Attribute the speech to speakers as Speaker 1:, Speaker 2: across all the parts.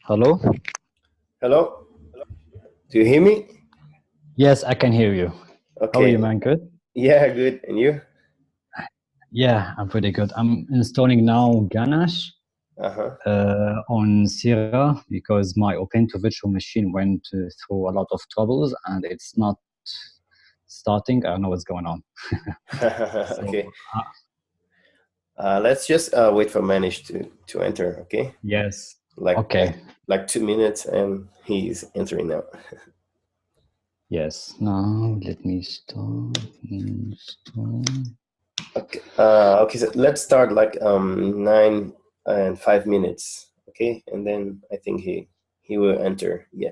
Speaker 1: Hello?
Speaker 2: Hello? Do you hear me?
Speaker 1: Yes, I can hear you.
Speaker 2: Okay.
Speaker 1: How are you, man? Good?
Speaker 2: Yeah, good. And you?
Speaker 1: Yeah, I'm pretty good. I'm installing now Ganache on Sierra because my Open2 virtual machine went through a lot of troubles and it's not starting. I don't know what's going on.
Speaker 2: Okay. Let's just wait for Manish to enter, okay?
Speaker 1: Yes.
Speaker 2: Like 2 minutes and he's entering now.
Speaker 1: Yes. Now let me start.
Speaker 2: Okay. Okay, so let's start like 9 and 5 minutes, okay? And then I think he will enter. Yeah.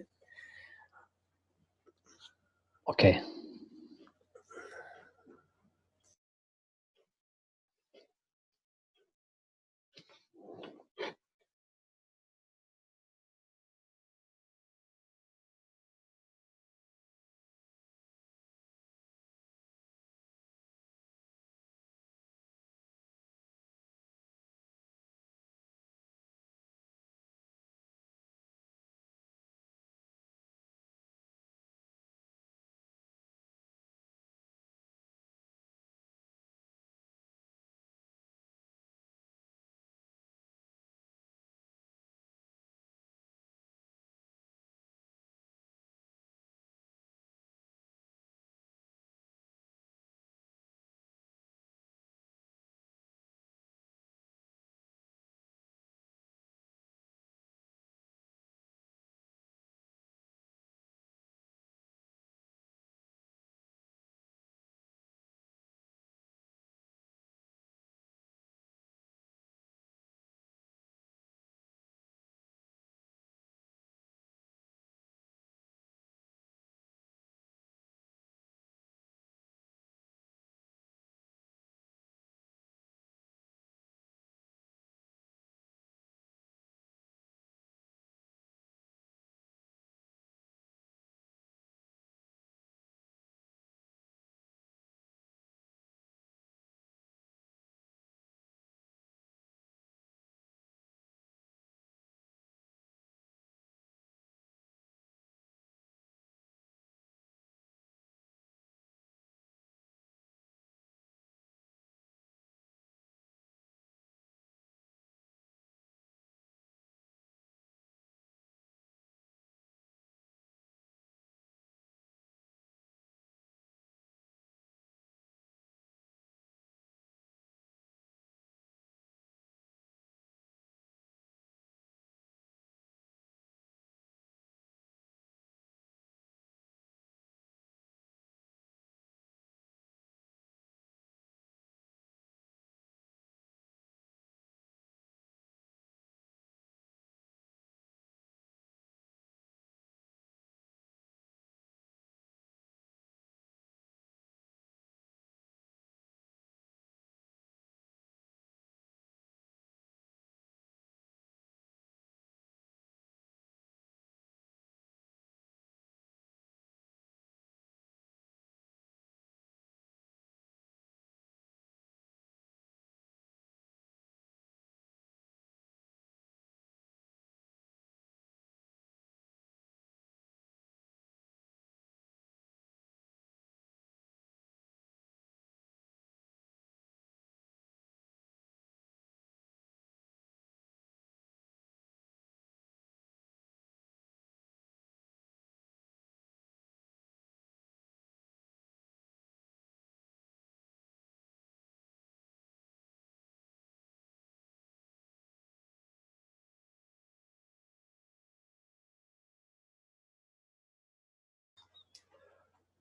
Speaker 1: Okay.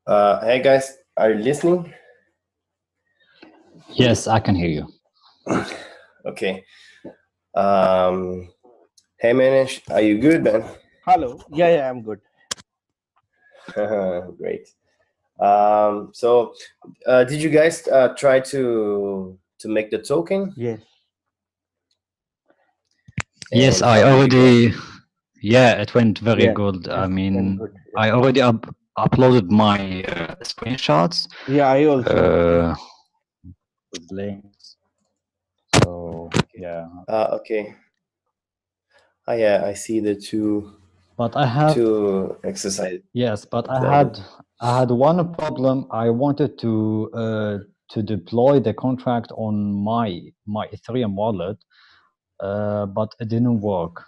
Speaker 2: Hey guys, are you listening?
Speaker 1: Yes, I can hear you.
Speaker 2: Okay. Hey Manish, are you good, man?
Speaker 3: Hello. Yeah, I'm good.
Speaker 2: Great. So, did you guys try to make the token?
Speaker 3: Yes.
Speaker 1: Yes,
Speaker 2: And
Speaker 1: I
Speaker 2: how did it go?
Speaker 1: already. Yeah, it went very
Speaker 3: Yeah.
Speaker 1: good. I
Speaker 3: Yes, and
Speaker 1: mean,
Speaker 3: good. Yeah.
Speaker 1: I already uploaded my screenshots
Speaker 3: Yeah, I also.
Speaker 1: with links. So yeah,
Speaker 2: Okay. Yeah, I see the two
Speaker 1: but I have
Speaker 2: exercises.
Speaker 1: yes, but
Speaker 2: Example.
Speaker 1: I had one problem. I wanted to deploy the contract on my Ethereum wallet, but it didn't work.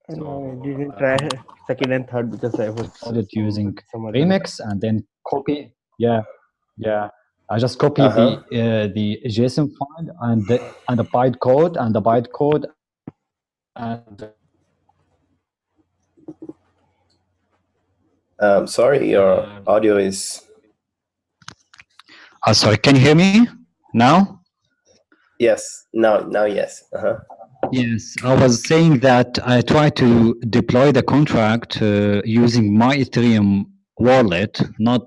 Speaker 3: No, I
Speaker 1: So
Speaker 3: didn't try second and third because I was
Speaker 1: deployed it using
Speaker 3: some other.
Speaker 1: Remix and then copy. Yeah. I just copy
Speaker 2: Uh-huh.
Speaker 1: the JSON file and the bytecode and
Speaker 2: Sorry, your audio is...
Speaker 1: sorry, can you hear me now?
Speaker 2: Yes, now yes. Uh-huh.
Speaker 1: Yes, I was saying that I tried to deploy the contract using my Ethereum wallet, not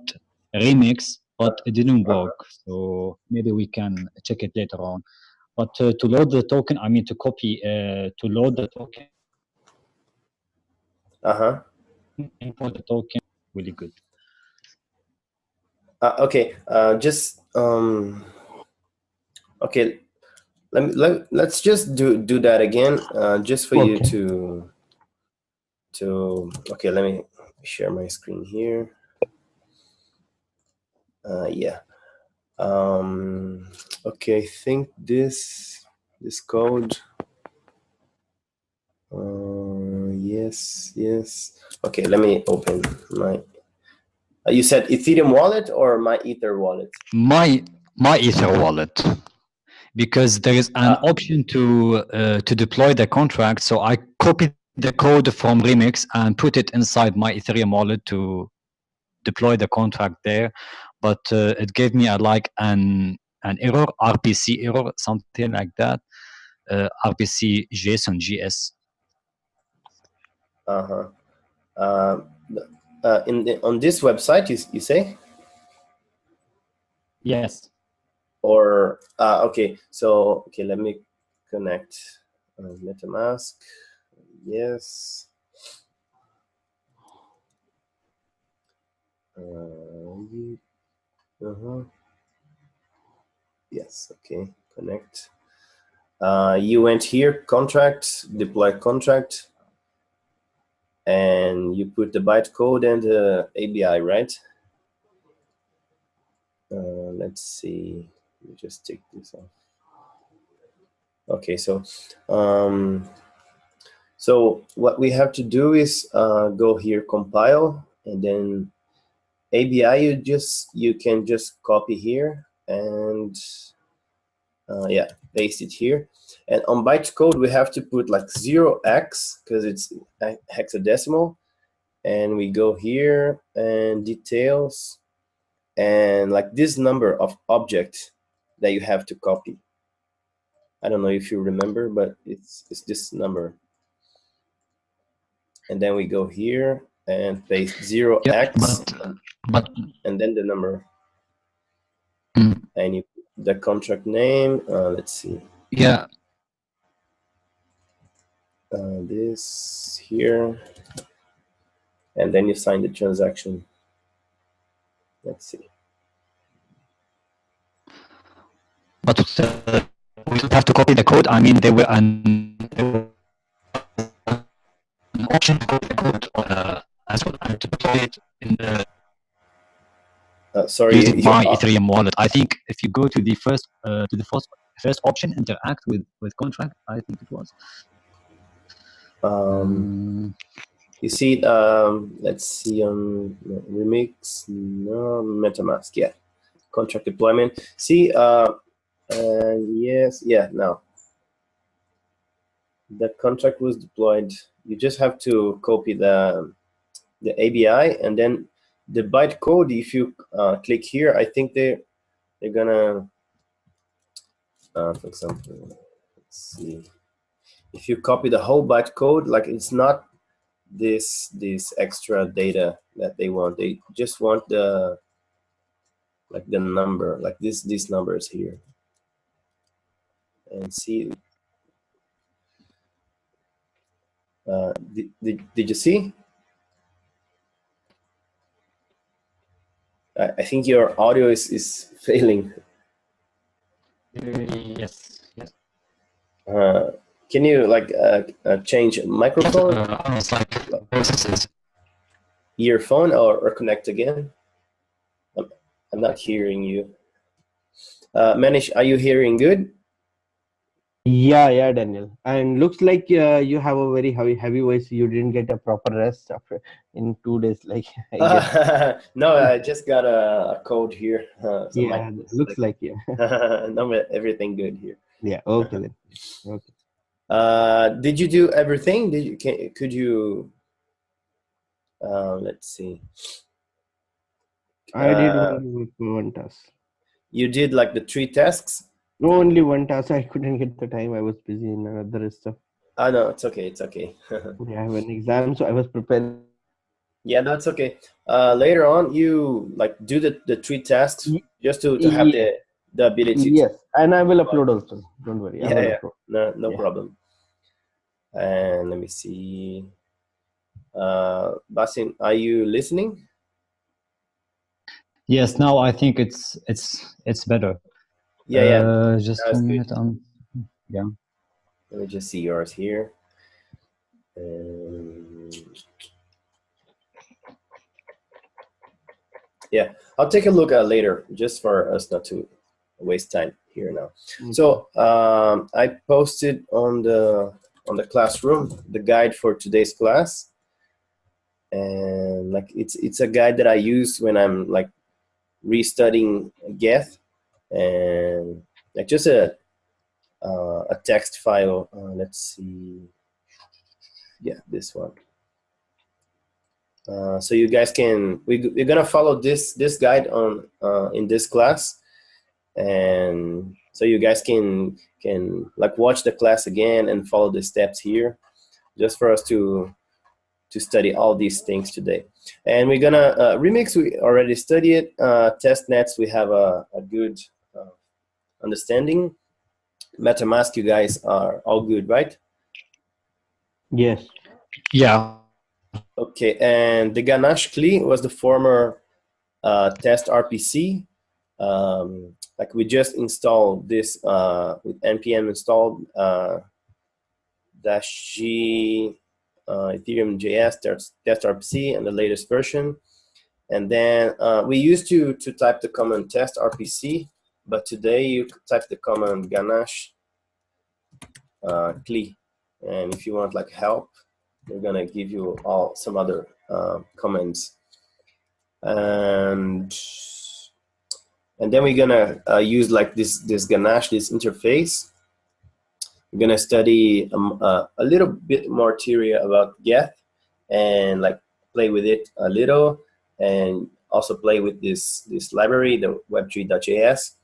Speaker 1: Remix, but it didn't work. So maybe we can check it later on. But to load the token, I mean to load the token,
Speaker 2: Uh-huh.
Speaker 1: import the token, really good.
Speaker 2: Okay. Okay. Let's just do that again. Just for you to okay. Let me share my screen here. Yeah. Okay. I think this code. Yes. Okay. Let me open my. You said Ethereum wallet or my Ether wallet?
Speaker 1: My Ether wallet, because there is an option to deploy the contract. So I copied the code from Remix and put it inside my Ethereum wallet to deploy the contract there, but it gave me an error, RPC error, something like that, RPC JSON GS.
Speaker 2: On this website, you say?
Speaker 1: Yes.
Speaker 2: Or okay, so okay, let me connect MetaMask. Yes. Yes. Okay. Connect. You went here, contract, deploy contract, and you put the bytecode and the ABI, right? Let's see. Let me just take this off. Okay, so so what we have to do is go here, compile, and then ABI. You can just copy here and yeah, paste it here. And on bytecode we have to put like 0x because it's hexadecimal. And we go here and details and like this number of object that you have to copy. I don't know if you remember, but it's this number. And then we go here and paste 0x,
Speaker 1: Yeah, but
Speaker 2: and then the number.
Speaker 1: Mm.
Speaker 2: And you put the contract name. Let's see.
Speaker 1: Yeah.
Speaker 2: This here. And then you sign the transaction. Let's see.
Speaker 1: But we don't have to copy the code. I mean, there were an option to copy the code as well and to deploy it in the
Speaker 2: Sorry,
Speaker 1: using my Ethereum wallet. I think if you go to the first option, interact with contract, I think it was.
Speaker 2: You see, let's see on Remix, no, MetaMask, yeah, contract deployment. See, yes, yeah, now the contract was deployed. You just have to copy the ABI, and then the bytecode, if you click here, I think they're gonna, for example, let's see. If you copy the whole bytecode, like it's not this extra data that they want. They just want the the number, like these numbers here. And see, did you see? I think your audio is failing.
Speaker 1: Yes. Yes.
Speaker 2: Can you change microphone, earphone, or connect again? I'm not hearing you. Manish, are you hearing good?
Speaker 3: Yeah, Daniel. And looks like you have a very heavy voice. You didn't get a proper rest after in 2 days, like I guess.
Speaker 2: No, I just got a cold here. So
Speaker 3: Yeah, looks like yeah.
Speaker 2: No, everything good here.
Speaker 3: Yeah. Okay then. Okay.
Speaker 2: Did you do everything? Could you? Let's see.
Speaker 3: I did only one task.
Speaker 2: You did like the 3 tasks?
Speaker 3: No, only one task. I couldn't get the time. I was busy in other stuff.
Speaker 2: Oh no, it's okay. It's okay.
Speaker 3: Yeah, I have an exam, so I was preparing.
Speaker 2: Yeah, that's okay. Later on, you do the 3 tasks just to have the ability.
Speaker 3: Yes, and I will upload also. Don't worry.
Speaker 2: Yeah,
Speaker 3: I will
Speaker 2: yeah.
Speaker 3: upload.
Speaker 2: No problem. And let me see. Basim, are you listening?
Speaker 1: Yes. Now I think it's better.
Speaker 2: Yeah.
Speaker 1: Just 1 minute. Yeah.
Speaker 2: Let me just see yours here. Yeah, I'll take a look at later, just for us not to waste time here now. Okay. So I posted on the classroom the guide for today's class, and it's a guide that I use when I'm restudying Geth, and just a text file. Let's see. Yeah, this one. So you guys can, we're gonna follow this guide on in this class, and so you guys can watch the class again and follow the steps here, just for us to study all these things today. And we're gonna remix. We already studied test nets. We have a good understanding. MetaMask, you guys are all good, right?
Speaker 3: Yes.
Speaker 1: Yeah.
Speaker 2: Okay, and the Ganache CLI was the former test RPC. We just installed this with npm installed -g Ethereum JS test RPC and the latest version. And then we used to type the command test RPC, but today you type the command Ganache CLI. And if you want help, they're gonna give you some other comments, and then we're gonna use this Ganache, this interface. We're gonna study a little bit more theory about Geth, and play with it a little, and also play with this library, the web3.js,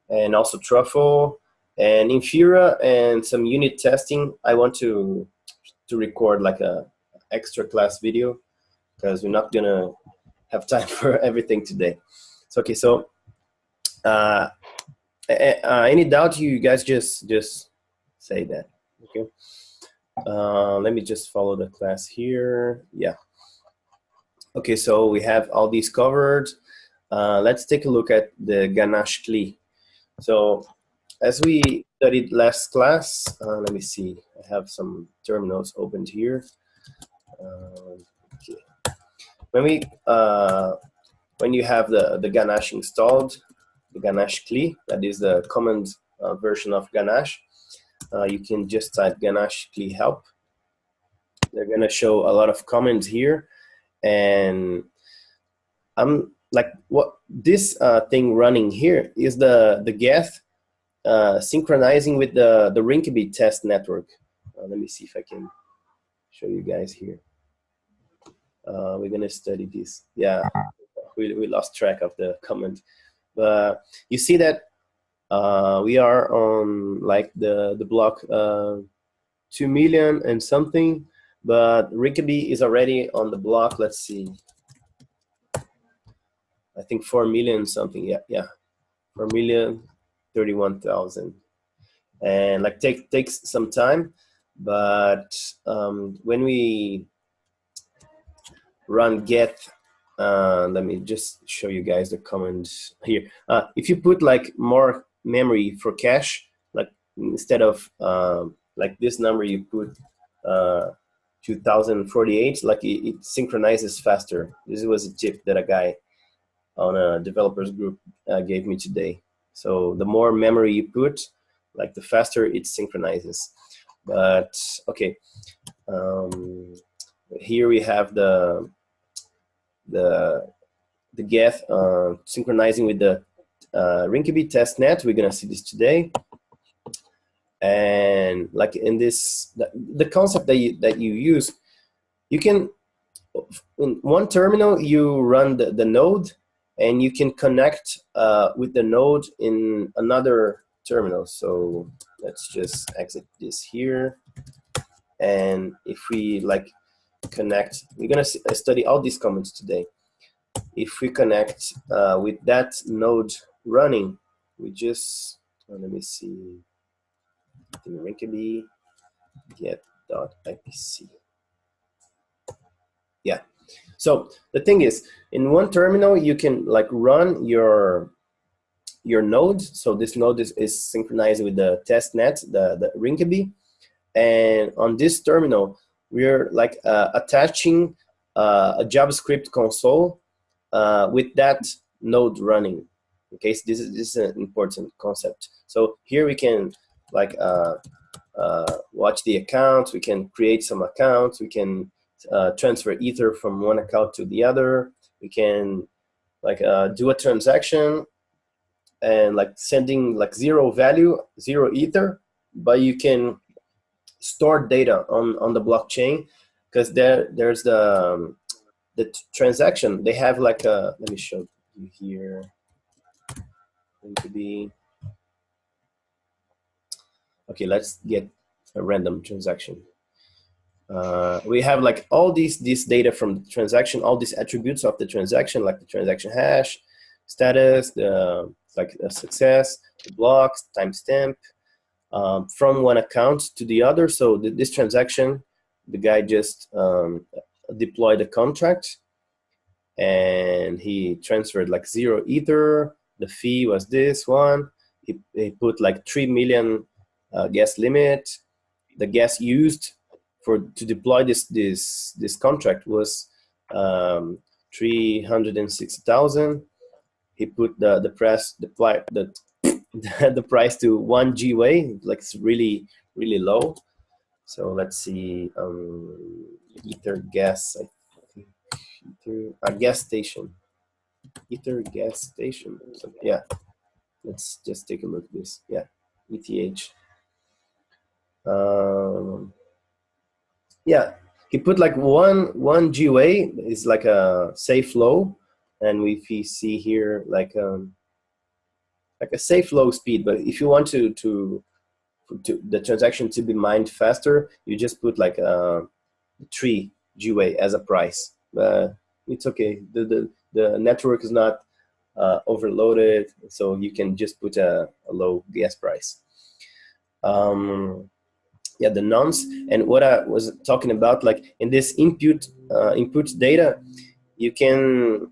Speaker 2: and also Truffle and Infura, and some unit testing. I want to record a extra class video, because we're not gonna have time for everything today. So okay, so any doubt, you guys just say that. Okay. Let me just follow the class here. Yeah. Okay, so we have all these covered. Let's take a look at the Ganache CLI. So as we studied last class, let me see. I have some terminals opened here. Okay. When you have the Ganache installed, the Ganache CLI, that is the command version of Ganache, you can just type Ganache CLI help. They're gonna show a lot of comments here, and I'm what this thing running here is the Geth synchronizing with the Rinkeby test network. Let me see if I can show you guys here. we're gonna study this. Yeah, we lost track of the comment, but you see that we are on like the block 2 million and something, but Rickaby is already on the block. Let's see, I think 4 million something. Yeah, 4,031,000, and like takes some time, but when we run Geth, let me just show you guys the comments here. If you put like more memory for cache, like instead of like this number, you put 2048, like it synchronizes faster. This was a tip that a guy on a developers group gave me today. So the more memory you put, like the faster it synchronizes. But okay, here we have the Geth synchronizing with the Rinkeby testnet. We're gonna see this today, and like in this, the concept that you use, you can in one terminal you run the node, and you can connect with the node in another terminal. So let's just exit this here, and if we like connect, we're gonna study all these comments today. If we connect with that node running, we just let me see, Rinkeby get.ipc. Yeah. So the thing is, in one terminal you can like run your node. So this node is synchronized with the testnet, the Rinkeby, and on this terminal we're like attaching a JavaScript console with that node running. Okay, so this is an important concept. So here we can like watch the accounts, we can create some accounts, we can transfer Ether from one account to the other, we can like do a transaction and like sending like zero value, zero Ether, but you can store data on the blockchain, because there's the transaction. They have like a, let me show you here, going to be, okay, let's get a random transaction. We have like all this data from the transaction, all these attributes of the transaction, like the transaction hash, status, the like a success, the blocks, timestamp, from one account to the other. So this transaction, the guy just deployed a contract, and he transferred like 0 Ether. The fee was this one. He put like 3 million gas limit. The gas used to deploy this contract was 360,000. He put the price to 1 GWay, like it's really low. So let's see, Ether gas, I think, Ether gas station, Ether gas station. So, yeah, let's just take a look at this. Yeah, ETH. Yeah, he put like one GWay is like a safe low, and if you see here like a safe low speed. But if you want to the transaction to be mined faster, you just put like 3 GWay as a price. It's okay. The network is not overloaded, so you can just put a low gas price. Yeah, the nonce, and what I was talking about, like in this input data, you can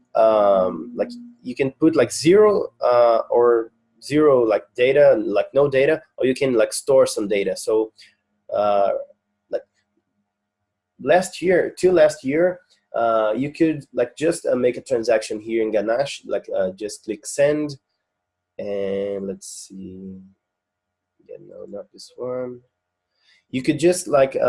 Speaker 2: like you can put like 0 or 0 like data, like no data, or you can like store some data. So like last year, you could like just make a transaction here in Ganache, like just click send, and let's see, yeah, no, not this one. You could just like it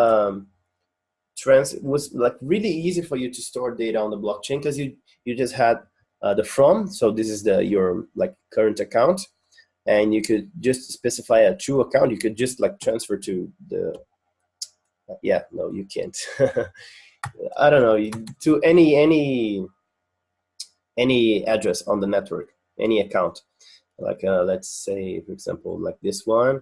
Speaker 2: was like really easy for you to store data on the blockchain, because you just had the from, so this is your like current account, and you could just specify a true account. You could just like transfer to the yeah, no, you can't. I don't know, to any address on the network, any account. Like let's say, for example, like this one,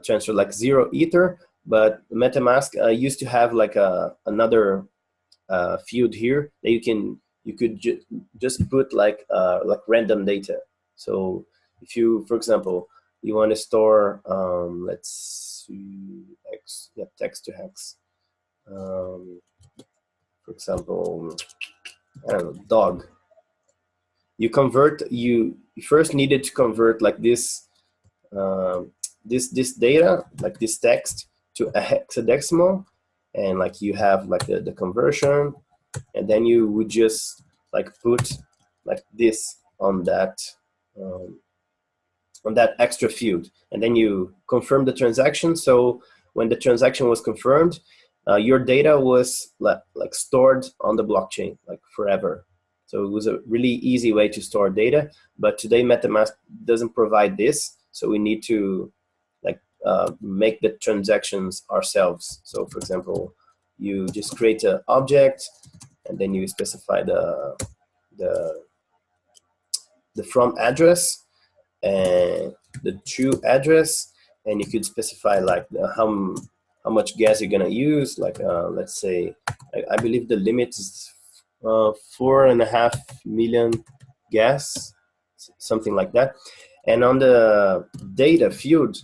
Speaker 2: transfer like 0 Ether, but MetaMask used to have like another field here that you could just put like random data. So if you, for example, you want to store, let's see, text to hex. For example, I don't know, dog. You first needed to convert like this this data, like this text, to a hexadecimal, and like you have like the conversion, and then you would just like put like this on that extra field, and then you confirm the transaction. So when the transaction was confirmed, your data was like stored on the blockchain like forever. So it was a really easy way to store data. But today MetaMask doesn't provide this, so we need to like make the transactions ourselves. So for example, you just create an object, and then you specify the from address and the true address, and you could specify like how much gas you're gonna use. Like let's say, I believe the limit is 4.5 million gas, something like that. And on the data field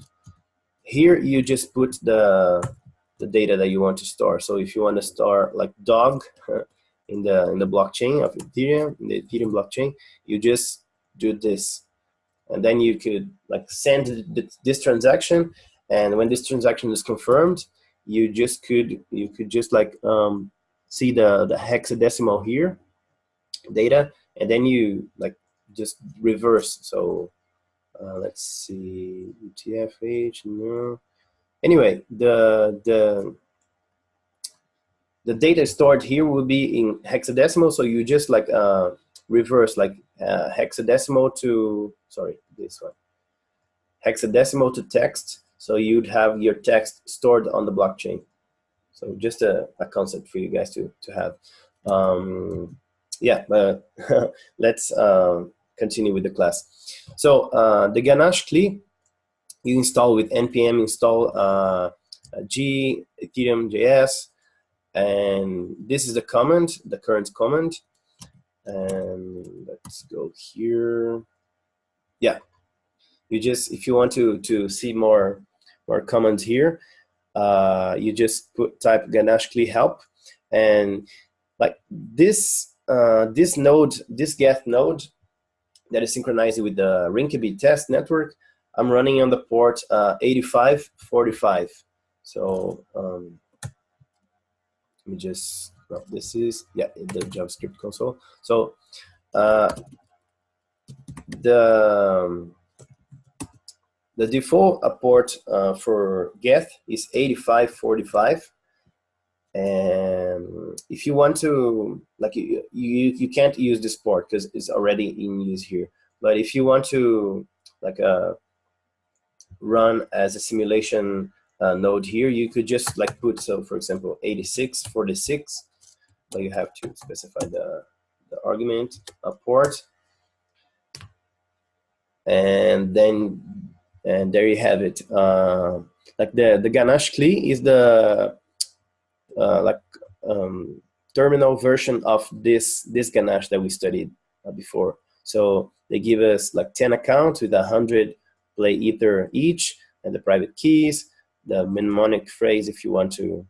Speaker 2: here, you just put the data that you want to store. So if you want to store like dog in the blockchain of Ethereum, in the Ethereum blockchain, you just do this, and then you could like send this transaction, and when this transaction is confirmed, you could just like see the hexadecimal here data, and then you like just reverse. So let's see, UTF-H, no. Anyway, the data stored here will be in hexadecimal, so you just like reverse like hexadecimal to, sorry, this one, hexadecimal to text, so you'd have your text stored on the blockchain. So just a concept for you guys to have. Yeah, but let's continue with the class. So the Ganache CLI, you install with npm install g ethereum.js, and this is the command, the current command. And let's go here. Yeah, you just, if you want to see more commands here, you just type Ganache CLI help, and like this node, this Geth node that is synchronized with the Rinkeby test network, I'm running on the port 8545. So let me just, well, this is, yeah, the JavaScript console. So the default port for Geth is 8545. And if you want to, like, you can't use this port because it's already in use here. But if you want to, like, run as a simulation node here, you could just like put, so for example, 8646. But you have to specify the argument port, and then there you have it. Like the Ganache CLI is the terminal version of this Ganache that we studied before. So they give us like 10 accounts with 100 play ether each, and the private keys, the mnemonic phrase if you want to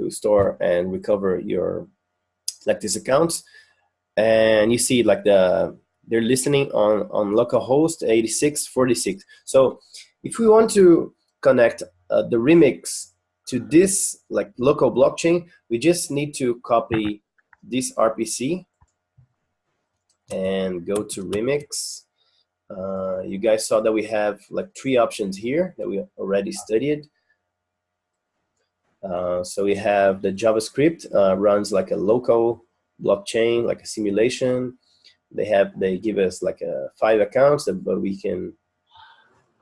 Speaker 2: store and recover your like these accounts. And you see like they're listening on localhost 8646. So if we want to connect the remix to this like local blockchain, we just need to copy this RPC and go to remix. You guys saw that we have like 3 options here that we already studied. So we have the JavaScript runs like a local blockchain, like a simulation. They give us like 5 accounts, but we can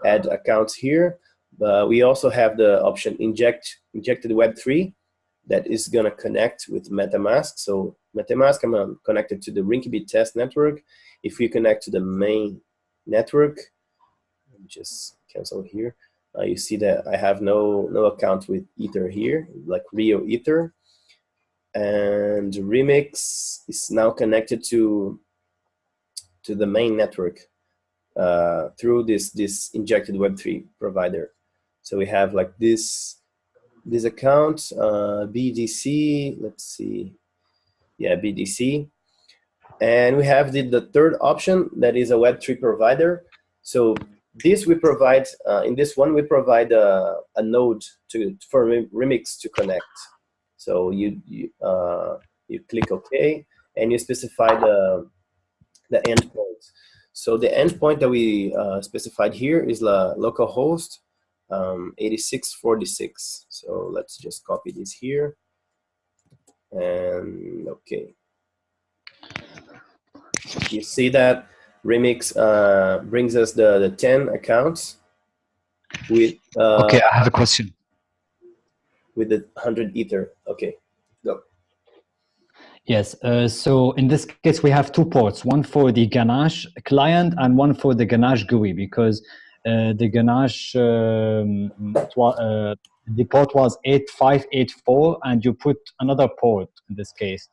Speaker 2: add accounts here. But we also have the option injected Web3 that is gonna connect with MetaMask. So MetaMask, I'm connected to the Rinkeby test network. If we connect to the main network, just cancel here. You see that I have no account with Ether here, like Rio Ether. And Remix is now connected to the main network through this injected Web3 provider. So we have like this account, BDC, let's see, yeah, BDC. And we have the third option, that is a Web3 provider. So this we provide, in this one we provide a node for Remix to connect. So you click OK, and you specify the endpoint. So the endpoint that we specified here is localhost 8646. So let's just copy this here, and OK. You see that Remix brings us the 10 accounts with
Speaker 1: okay, I have a question.
Speaker 2: With the 100 Ether. Okay, go.
Speaker 1: Yes, so in this case we have two ports, one for the Ganache client and one for the Ganache GUI, because the Ganache the port was 8584 and you put another port in this case.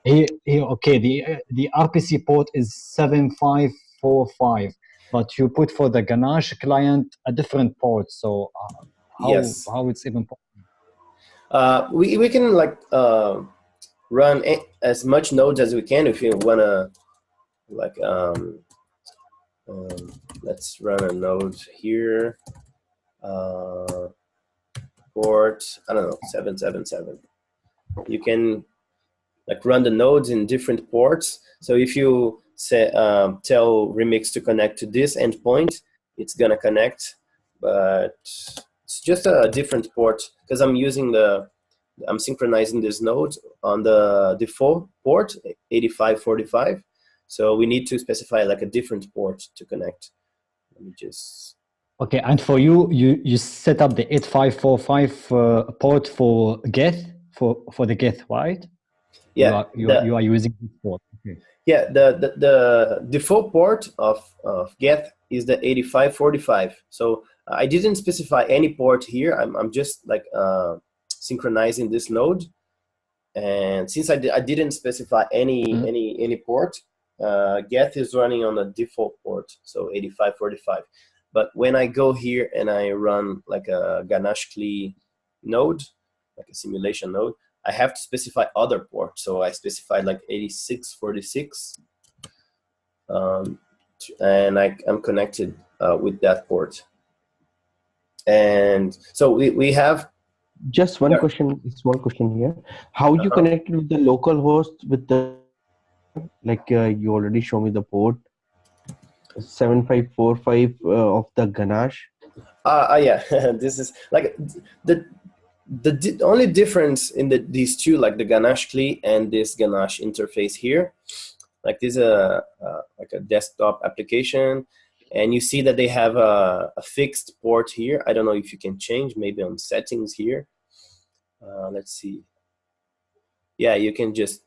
Speaker 1: Here, okay, the RPC port is 7545, but you put for the Ganache client a different port. So how it's even possible?
Speaker 2: We can like run as much nodes as we can if you wanna like let's run a node here. Port, I don't know, 777. You can like run the nodes in different ports. So if you say tell Remix to connect to this endpoint, it's gonna connect, but it's just a different port because I'm synchronizing this node on the default port 8545. So we need to specify like a different port to connect. Let me just.
Speaker 1: Okay, and for you set up the 8545 port for Geth for the Geth, right?
Speaker 2: Yeah,
Speaker 1: you are using this port. Okay.
Speaker 2: Yeah, the default port of Geth is the 8545. So I didn't specify any port here. I'm just like synchronizing this node, and since I didn't specify any port, Geth is running on the default port, so 8545. But when I go here and I run like a Ganache CLI node, like a simulation node, I have to specify other ports. So I specified like 8646, and I'm connected with that port. And so we have
Speaker 3: just one question, small question here. How you connected with the local host with the like you already show me the port 7545 of the Ganache.
Speaker 2: Yeah, this is like the only difference in these two, like the Ganache CLI and this Ganache interface here, like this like a desktop application, and you see that they have a fixed port here. I don't know if you can change, maybe on settings here. Let's see. Yeah, you can just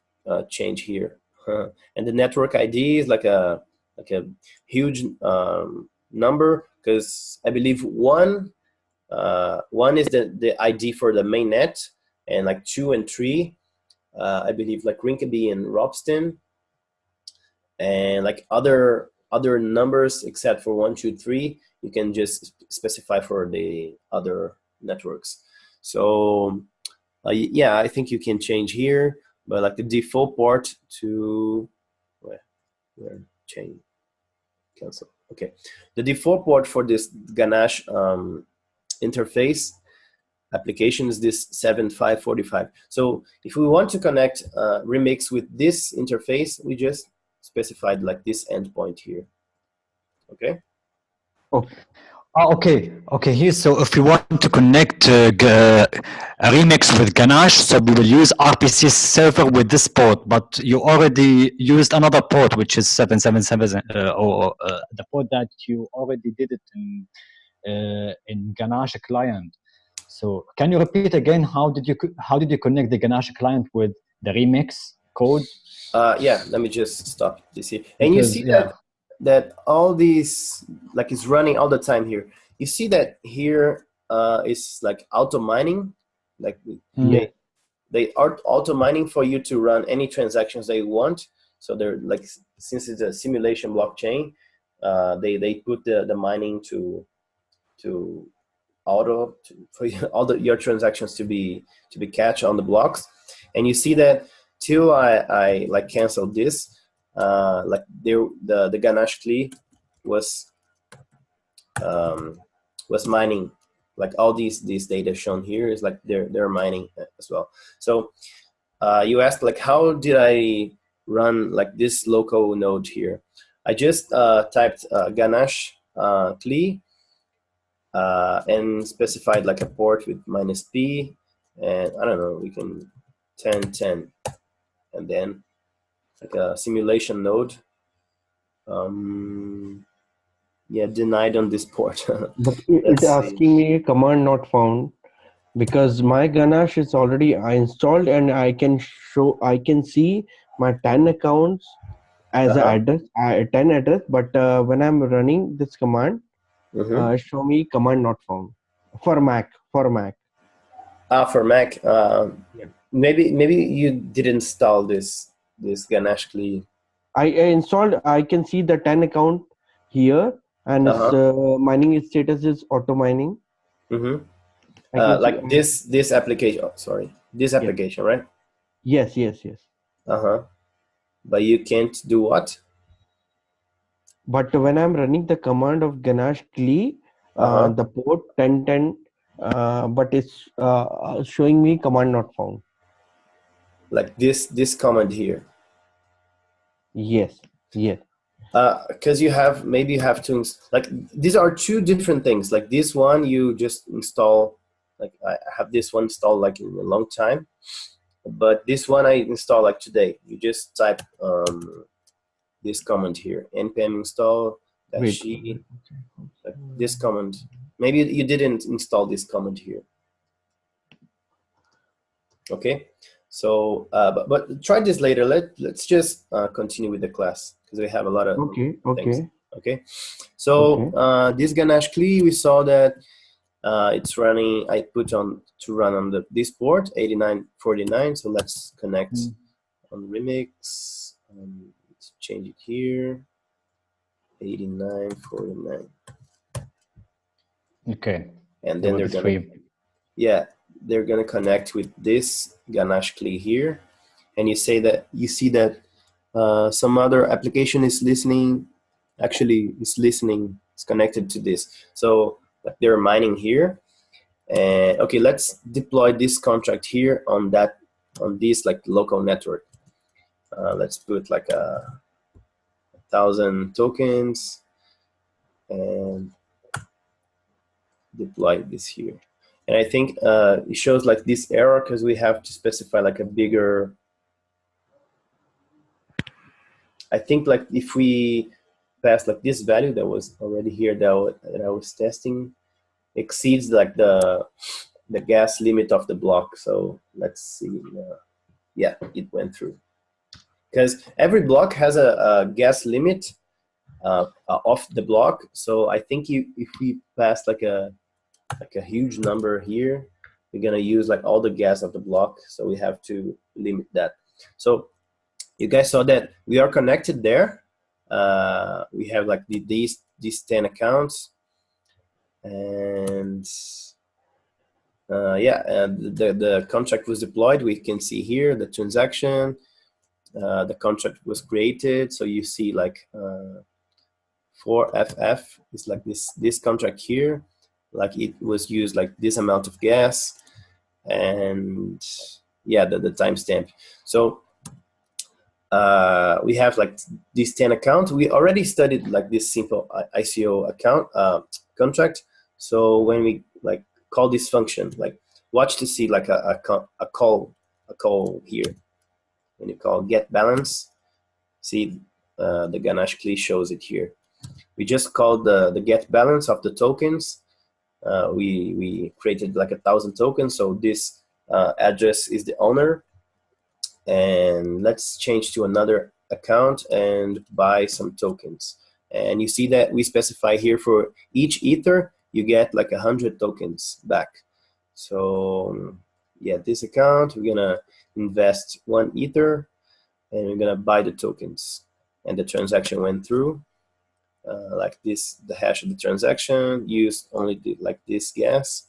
Speaker 2: change here, and the network ID is like a huge number, because I believe one is the ID for the mainnet, and like 2 and 3, I believe like Rinkeby and Robston, and like other numbers except for 1, 2, 3, you can just specify for the other networks. So yeah, I think you can change here, but like the default port to where change cancel. Okay, the default port for this Ganache interface application is this 7545. So if we want to connect Remix with this interface, we just specified like this endpoint here. Okay.
Speaker 1: Okay. Here, so if you want to connect a Remix with Ganache, so we will use RPC server with this port, but you already used another port, which is 777, or the port that you already did it in Ganache client. So can you repeat again, how did you connect the Ganache client with the remix code?
Speaker 2: Yeah, let me just stop this here. And you see that all these, like, it's running all the time here. You see that here is like auto mining, like they are auto mining for you to run any transactions they want. So they're like, since it's a simulation blockchain, they put the mining to auto for all your transactions to be catch on the blocks. And you see that till I like canceled this, like the Ganache CLI was mining, like all these data shown here is like they're mining as well. So you asked like, how did I run like this local node here? I just typed Ganache CLI and specified like a port with -p, and I don't know, we can 1010, and then like a simulation node. Yeah, denied on this port.
Speaker 3: But it's asking me command not found, because my Ganache is already installed, and I can see my 10 accounts as an address, 10 address. But when I'm running this command, show me command not found for Mac.
Speaker 2: For Mac. Yeah. Maybe you didn't install this Ganache CLI.
Speaker 3: I installed. I can see the 10 account here, and its mining status is auto mining.
Speaker 2: Like this application. Oh, sorry, this application, right?
Speaker 3: Yes.
Speaker 2: But you can't do what?
Speaker 3: But when I'm running the command of Ganache CLI, the port 1010, but it's showing me command not found.
Speaker 2: Like this command here.
Speaker 3: Yes.
Speaker 2: Because you have to, like, these are two different things. Like this one you just install, like I have this one installed like in a long time, but this one I install like today. You just type this command here, npm install -c, like this command. Maybe you didn't install this command here. Okay, so but try this later. Let's just continue with the class, because we have a lot of things. Okay. So this Ganache CLI, we saw that it's running. I put on to run on this port 8949. So let's connect on Remix. Let's change it here. 8949.
Speaker 1: Okay.
Speaker 2: And then they're gonna connect with this Ganache CLI here, and you see that some other application is listening. Actually, it's connected to this. So they're mining here. And okay, let's deploy this contract here on this like local network. Let's put like 1,000 tokens and deploy this here. And I think it shows like this error because we have to specify like a bigger. I think like if we pass like this value that was already here that I was testing exceeds like the gas limit of the block. So let's see. Yeah, it went through. Because every block has a gas limit off the block. So I think if we pass like a huge number here, we're gonna use like all the gas of the block. So we have to limit that. So you guys saw that we are connected there. We have like these 10 accounts, and the contract was deployed. We can see here the transaction. The contract was created. So you see like 4FF is like this contract here. Like it was used like this amount of gas, and yeah, the timestamp. So we have like these 10 accounts. We already studied like this simple ICO account contract. So when we like call this function, like watch to see like a call here. When you call get balance, see the Ganache CLI shows it here. We just called the get balance of the tokens, we created like 1,000 tokens. So this address is the owner. And let's change to another account and buy some tokens. And you see that we specify here for each Ether, you get like 100 tokens back. So yeah, this account, we're gonna invest 1 Ether and we're gonna buy the tokens. And the transaction went through like this. The hash of the transaction used only like this gas.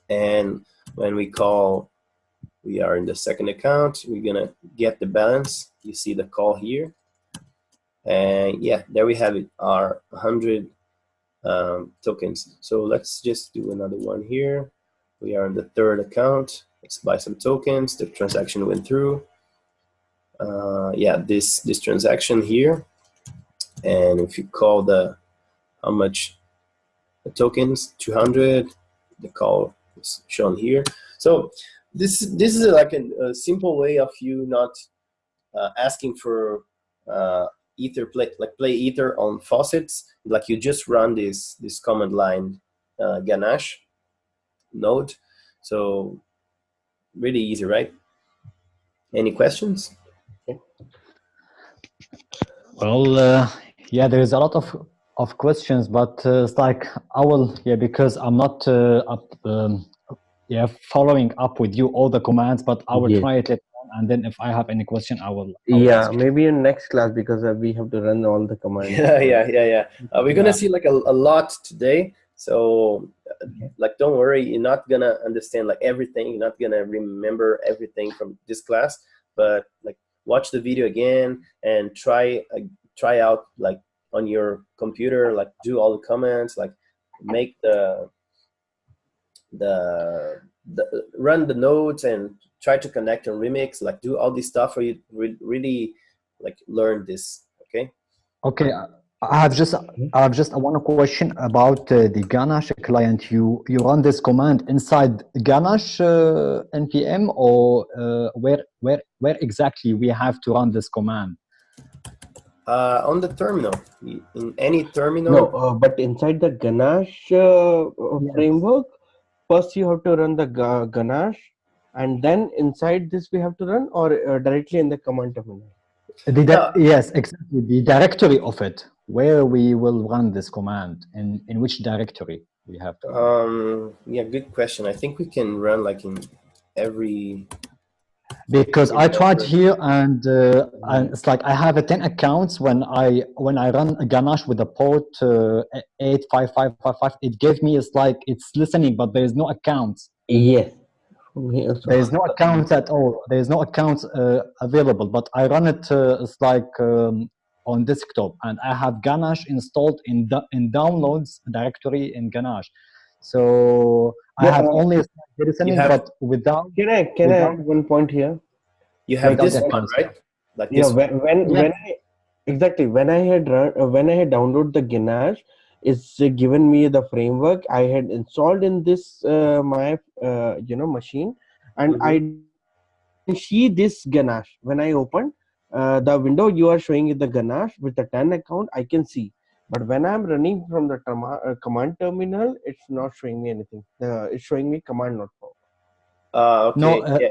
Speaker 2: And when we call, we are in the second account, we're gonna get the balance. You see the call here. And yeah, there we have it, our 100 tokens. So let's just do another one here. We are in the third account. Let's buy some tokens. The transaction went through. Yeah, this transaction here. And if you call how much the tokens, 200, the call is shown here. So this is like a simple way of you not asking for Ether play Ether on faucets. Like you just run this command line ganache node. So really easy, right? Any questions?
Speaker 1: Well, yeah, there is a lot of questions, but it's like I will, yeah, because I'm not following up with you all the commands, but I will try it later on, and then if I have any question, I will ask
Speaker 3: maybe in next class, because we have to run all the commands.
Speaker 2: Yeah. We're gonna see like a lot today. So like, don't worry, you're not gonna understand like everything. You're not gonna remember everything from this class, but like watch the video again and try out like on your computer, like do all the commands, like make the run the nodes and try to connect and remix, like do all this stuff for you really like learn this.
Speaker 1: Okay, I have just one question about the Ganache client. You run this command inside Ganache npm, or where exactly we have to run this command?
Speaker 2: On the terminal, in any terminal.
Speaker 3: No, but inside the Ganache framework, first you have to run the Ganache, and then inside this we have to run, or directly in the command terminal.
Speaker 1: Yes, exactly. The directory of it, where we will run this command, in which directory we have to.
Speaker 2: Yeah, good question. I think we can run like in every.
Speaker 1: Because I tried here, and it's like I have 10 accounts. When I run a Ganache with the port 85555, it gave me, it's like it's listening, but there is no accounts.
Speaker 3: Yes.
Speaker 1: There is no accounts at all. There is no accounts available. But I run it. It's like on desktop, and I have Ganache installed in downloads directory in Ganache. So I have only listening, but without.
Speaker 3: Can I add one point here?
Speaker 2: You have this one, right? Like this.
Speaker 3: When I had downloaded the Ganache, it's given me the framework I had installed in this my machine, and I see this Ganache. When I open the window, you are showing the Ganache with the 10 account. I can see, but when I'm running from the command terminal, it's not showing me anything. It's showing me command not found.
Speaker 2: Okay.
Speaker 1: No,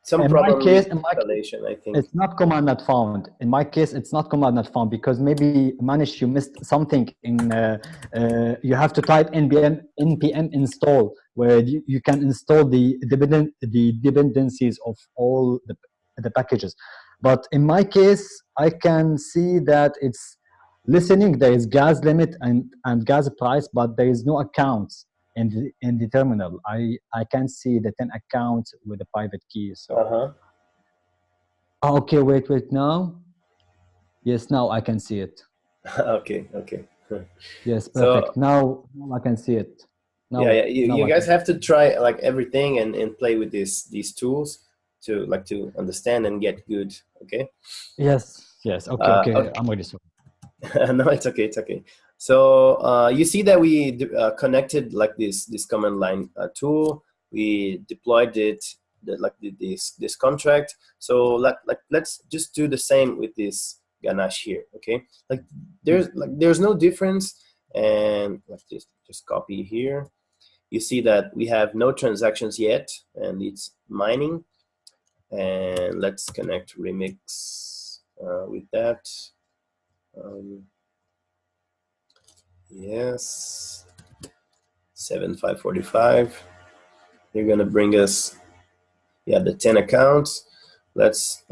Speaker 2: some problem with installation, I think.
Speaker 1: It's not command not found. In my case, it's not command not found, because maybe Manish, you missed something in. You have to type npm install, where you can install the dependencies of all the packages. But in my case, I can see that it's listening. There is gas limit and gas price, but there is no accounts in the terminal. I can see the 10 accounts with a private key. So okay, wait now. Yes, now I can see it.
Speaker 2: Okay.
Speaker 1: Yes, perfect. So, now I can see it. Now,
Speaker 2: you guys have to try like everything and play with these tools to understand and get good. Okay.
Speaker 1: Yes. Okay. I'm ready. So.
Speaker 2: No, it's okay. So you see that we connected like this command line tool. We deployed it, this contract. So let's just do the same with this Ganache here. Okay, there's no difference, and let's just copy here. you see that we have no transactions yet, and it's mining. And let's connect Remix with that. Yes, 7545. They're gonna bring us, yeah, the 10 accounts. Let's,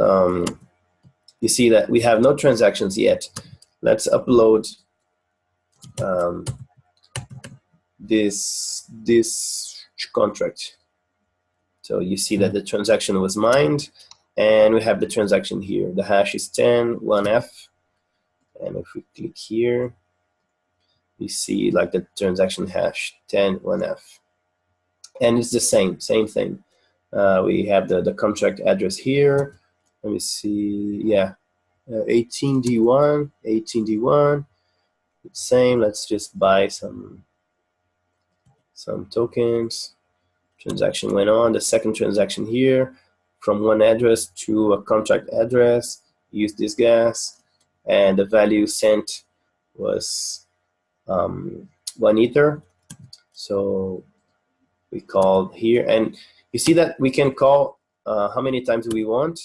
Speaker 2: you see that we have no transactions yet. Let's upload this contract. So you see that the transaction was mined, and we have the transaction here. The hash is 10.1f, and if we click here, you see like the transaction hash 10.1f, and it's the same thing. We have the contract address here. Let me see, yeah, 18D1, same. Let's just buy some tokens. Transaction went on. The second transaction here, from one address to a contract address, use this gas, and the value sent was 1 Ether. So we called here, and you see that we can call how many times we want.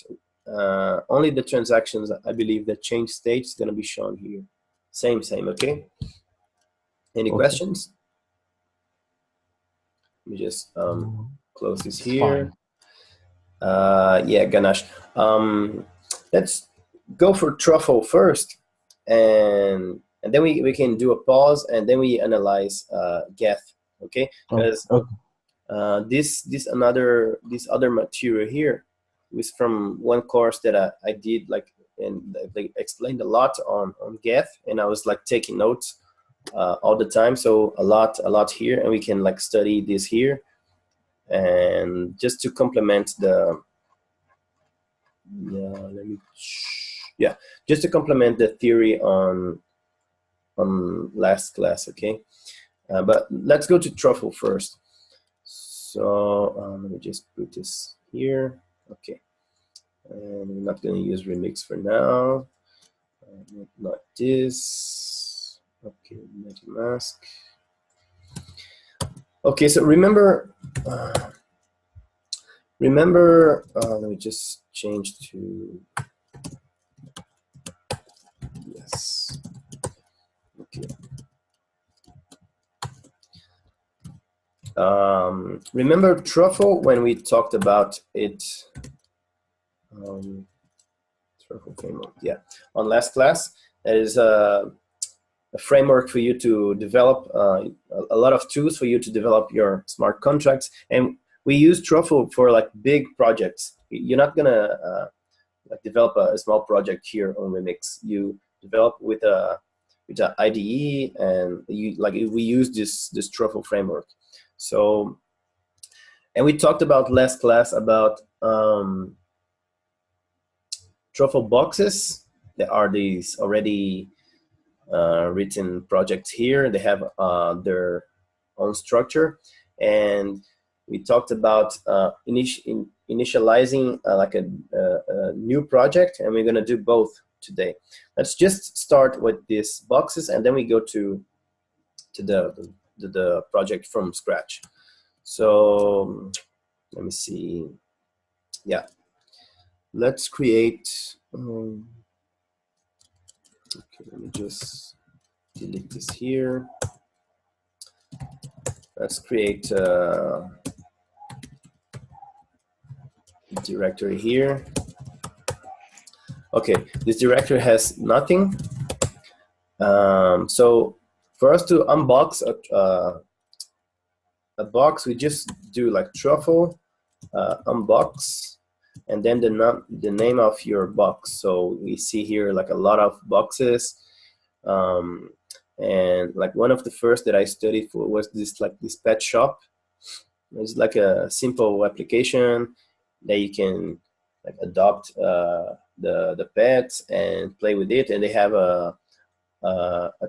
Speaker 2: Only the transactions, I believe, that change state is going to be shown here. Same, okay? Any questions? Let me just close this here. Yeah, Ganesh. Let's go for Truffle first, and then we can do a pause, and then we analyze Geth, okay? Because this other material here was from one course that I did, like, and they explained a lot on Geth, and I was like taking notes all the time. So a lot here, and we can like study this here, and just to complement the just to complement the theory on last class, okay? But let's go to Truffle first. So let me just put this here, okay? And we're not going to use Remix for now. Not this. Okay, MetaMask. Okay, so remember, let me just change to, yes, okay. Remember Truffle when we talked about it, Truffle framework, yeah, on last class. That is a framework for you to develop a lot of tools for you to develop your smart contracts, and we use Truffle for like big projects. You're not gonna like develop a small project here on Remix. You develop with a IDE, and we use this Truffle framework. So, and we talked about last class about Truffle boxes. There are these already written projects here. They have their own structure, and we talked about initializing like a new project, and we're going to do both today. Let's just start with these boxes, and then we go to the project from scratch. So let me see. Yeah, let's create. Okay, let me just delete this here. Let's create a directory here. Okay, this directory has nothing. So for us to unbox a box, we just do like Truffle unbox, and then the name of your box. So we see here like a lot of boxes, and like one of the first that I studied for was this pet shop. It's like a simple application that you can like adopt the pets and play with it, and they have a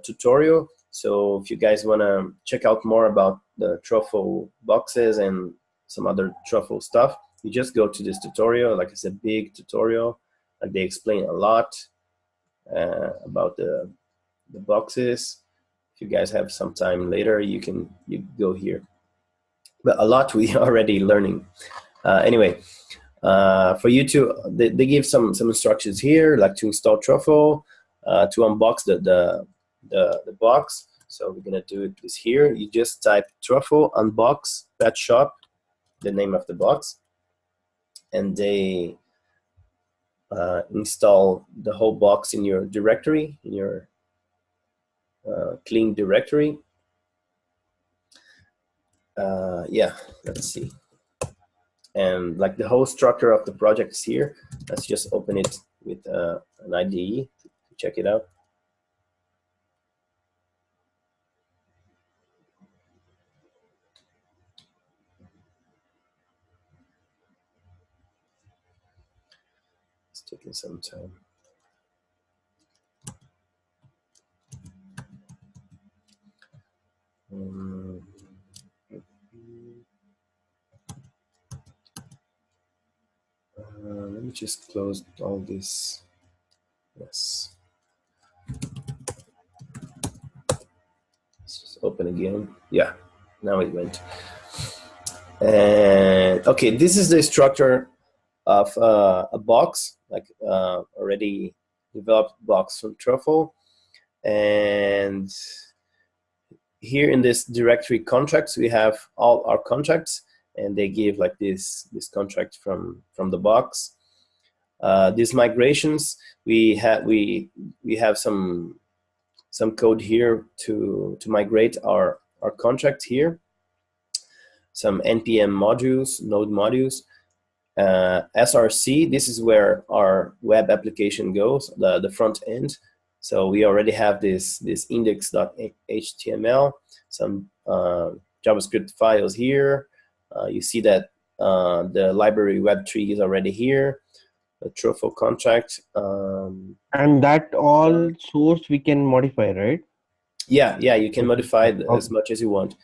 Speaker 2: tutorial. So if you guys want to check out more about the Truffle boxes and some other Truffle stuff, you just go to this tutorial. Like it's a big tutorial. Like they explain a lot about the boxes. If you guys have some time later, you go here. but a lot we already learning. Anyway, for you to, they give some instructions here, like to install Truffle, to unbox the box. So we're gonna do this here. You just type Truffle unbox pet shop, the name of the box, and they install the whole box in your directory, in your clean directory. Yeah, let's see. And like the whole structure of the project is here. Let's just open it with an IDE to check it out. It's taking some time. Let me just close all this. Yes. Let's just open again. Yeah, now it went. And okay, this is the structure of a box, like already developed box from Truffle. And here in this directory contracts, we have all our contracts, and they give like this contract from the box. These migrations, we have some code here to migrate our contract here. Some npm modules, node modules. SRC, this is where our web application goes, the front end. So we already have this index.html, some JavaScript files here. You see that the library web tree is already here, a Truffle contract.
Speaker 3: And that all source we can modify, right?
Speaker 2: Yeah, you can modify it as much as you want.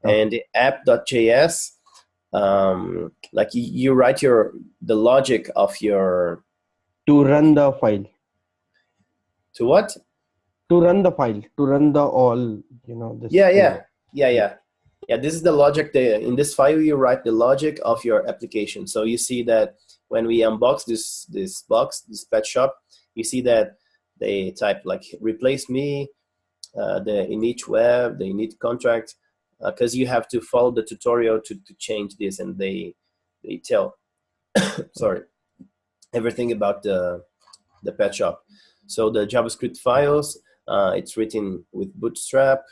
Speaker 2: And the app.js, like you write the logic of your...
Speaker 3: To run the file.
Speaker 2: To what?
Speaker 3: To run the file, to run the all, this.
Speaker 2: Yeah. This is the logic there. In this file, you write the logic of your application. So you see that when we unbox this box, this pet shop, you see that they type like replace me, the init web, the init contract, because you have to follow the tutorial to change this, and they tell sorry, everything about the pet shop. So the JavaScript files, it's written with Bootstrap.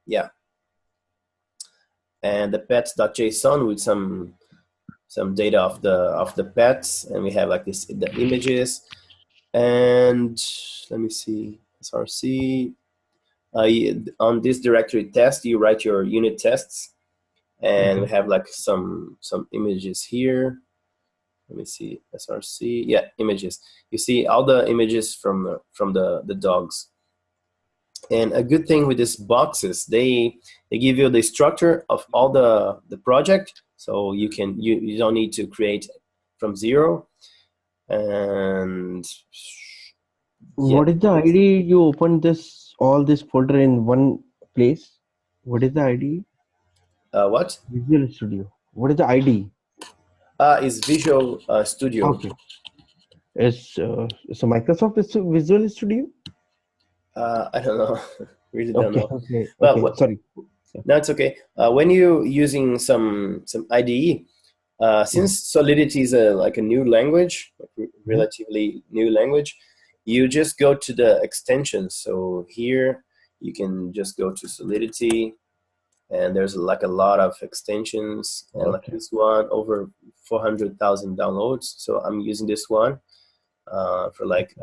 Speaker 2: Yeah, and the pets.json with some data of the pets, and we have like the images. And let me see, SRC. On this directory test, you write your unit tests, and we have like some images here. Let me see, SRC. Yeah, images. You see all the images from the dogs. And a good thing with these boxes, they give you the structure of all the project, so you don't need to create from zero. And
Speaker 3: what is the ID you opened all this folder in one place? What is the ID?
Speaker 2: What?
Speaker 3: Visual Studio. What is the ID?
Speaker 2: Is Visual Studio.
Speaker 3: Okay. So Microsoft Visual Studio?
Speaker 2: I don't know. Really don't know.
Speaker 3: Okay.
Speaker 2: Well,
Speaker 3: sorry.
Speaker 2: No, it's okay. When you're using some IDE, since Solidity is like a new language, relatively new language, you just go to the extensions. So here you can just go to Solidity, and there's like a lot of extensions, and like this one, over 400,000 downloads. So I'm using this one for like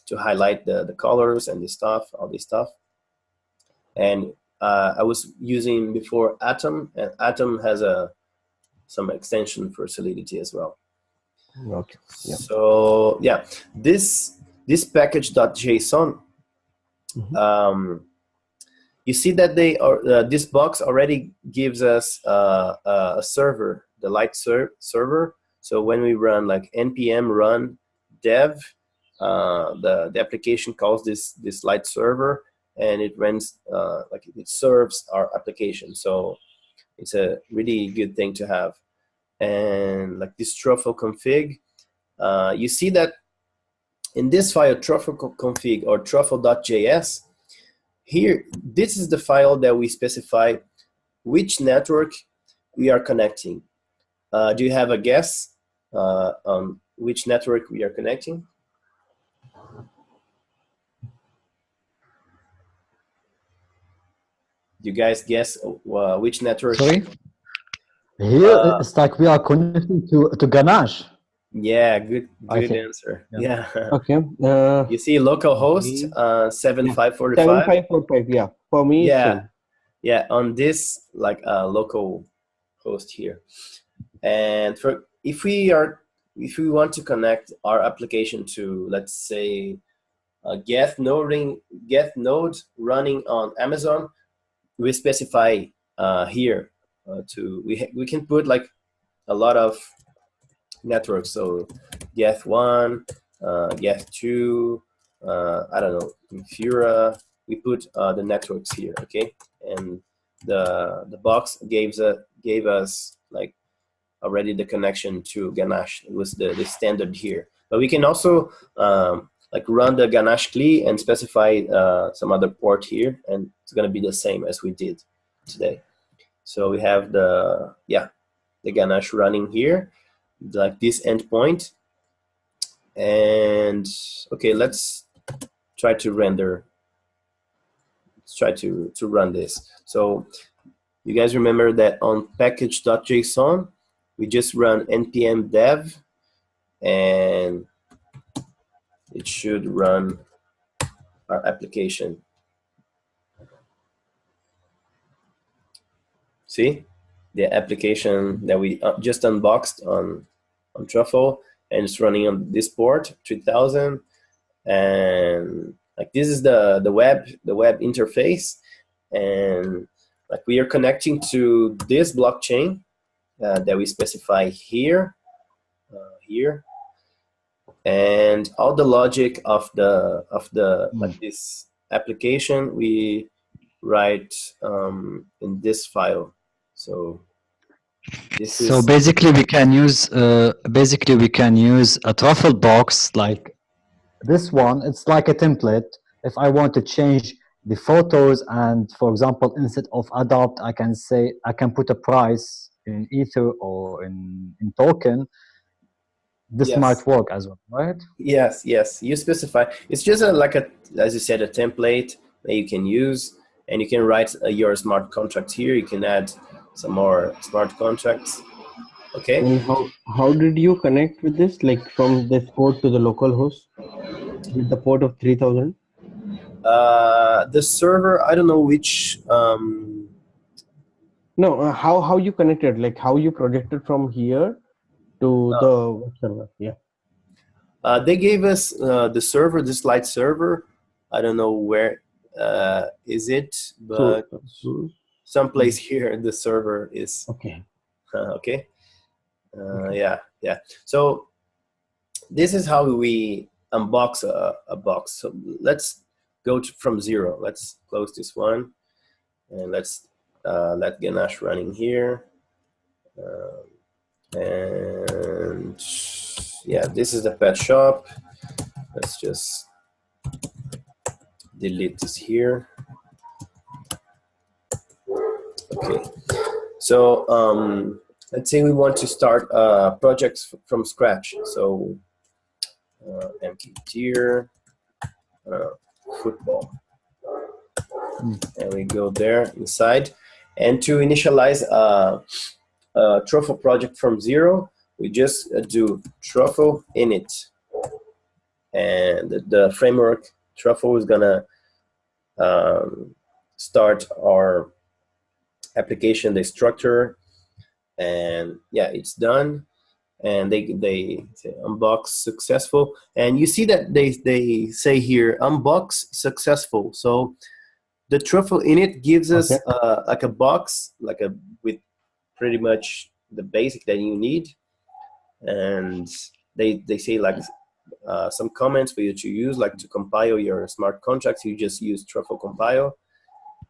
Speaker 2: to highlight the colors and all this stuff. And I was using before Atom, and Atom has some extension for Solidity as well.
Speaker 3: Okay. Yeah.
Speaker 2: So yeah, this package.json, you see that this box already gives us a server, the light server. So when we run like npm run dev, the application calls this light server, and it runs like it serves our application. So it's a really good thing to have. And like this Truffle config, you see that in this file Truffle config or truffle.js, here this is the file that we specify which network we are connecting. Do you have a guess on which network we are connecting? Do you guys guess which network?
Speaker 1: Sorry? Here, it's like we are connecting to Ganache.
Speaker 2: Yeah, good answer. Yeah.
Speaker 3: Okay.
Speaker 2: You see localhost 7545.
Speaker 3: 7545. Yeah. For me,
Speaker 2: Yeah.
Speaker 3: same.
Speaker 2: Yeah. On this like local host here, and for if we want to connect our application to, let's say, a Geth node running on Amazon, we specify here we can put like a lot of networks. So Geth 1, Geth 2, I don't know, Infura. We put the networks here, okay? And the box gave us like already the connection to Ganache. It was the standard here. But we can also like run the Ganache CLI and specify some other port here, and it's gonna be the same as we did today. So we have the Ganache running here, like this endpoint. And okay, let's try to render. Let's try to run this. So you guys remember that on package.json, we just run npm dev, and it should run our application. See the application that we just unboxed on Truffle, and it's running on this port 3000, and like this is the web interface, and like we are connecting to this blockchain that we specify here, and all the logic of the like this application we write in this file. So this is
Speaker 1: basically we can use a Truffle box like this one. It's like a template. If I want to change the photos, and for example, instead of adopt, I can say I can put a price in Ether or in token. This might work as well, right?
Speaker 2: Yes, you specify. It's just like as you said, a template that you can use, and you can write your smart contracts here. You can add some more smart contracts. Okay.
Speaker 3: And how did you connect with this? Like from this port to the local host with the port of 3000?
Speaker 2: The server, I don't know which.
Speaker 3: No, how you connected? Like how you projected from here to the web server? Yeah.
Speaker 2: They gave us the server, the slide server. I don't know where is it, but someplace here the server is.
Speaker 3: Okay.
Speaker 2: Okay. Yeah. So this is how we unbox a box. So let's go from zero. Let's close this one, and let's let Ganache running here. And yeah, this is the pet shop. Let's just delete this here. Okay, so let's say we want to start projects from scratch. So empty tier, football, and we go there inside. And to initialize a Truffle project from zero, we just do Truffle init, and the framework Truffle is gonna start our application, the structure, and yeah, it's done. And they say unbox successful, and you see that they say here unbox successful. So the Truffle init gives us like a box, with pretty much the basic that you need, and they say like some comments for you to use, like to compile your smart contracts. You just use Truffle compile.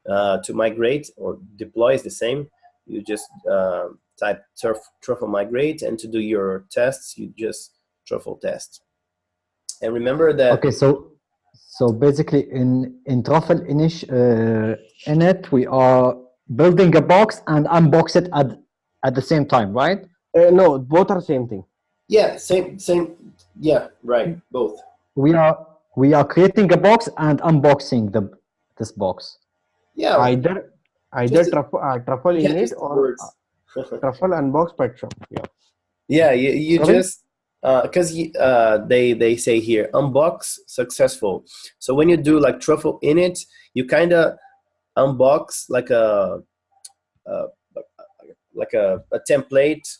Speaker 2: To migrate or deploy is the same. You just type Truffle migrate, and to do your tests, you just Truffle test. And remember that.
Speaker 1: Okay, so basically in Truffle init, we are building a box and unbox it at the same time, right?
Speaker 3: No, both are same thing.
Speaker 2: Yeah, same. Yeah, right. Both.
Speaker 1: We are creating a box and unboxing this box.
Speaker 2: Yeah.
Speaker 3: Either Truffle init or Truffle unbox pet shop. Yeah.
Speaker 2: Yeah, you just because they say here unbox successful. So when you do like Truffle init, you kind of unbox like a template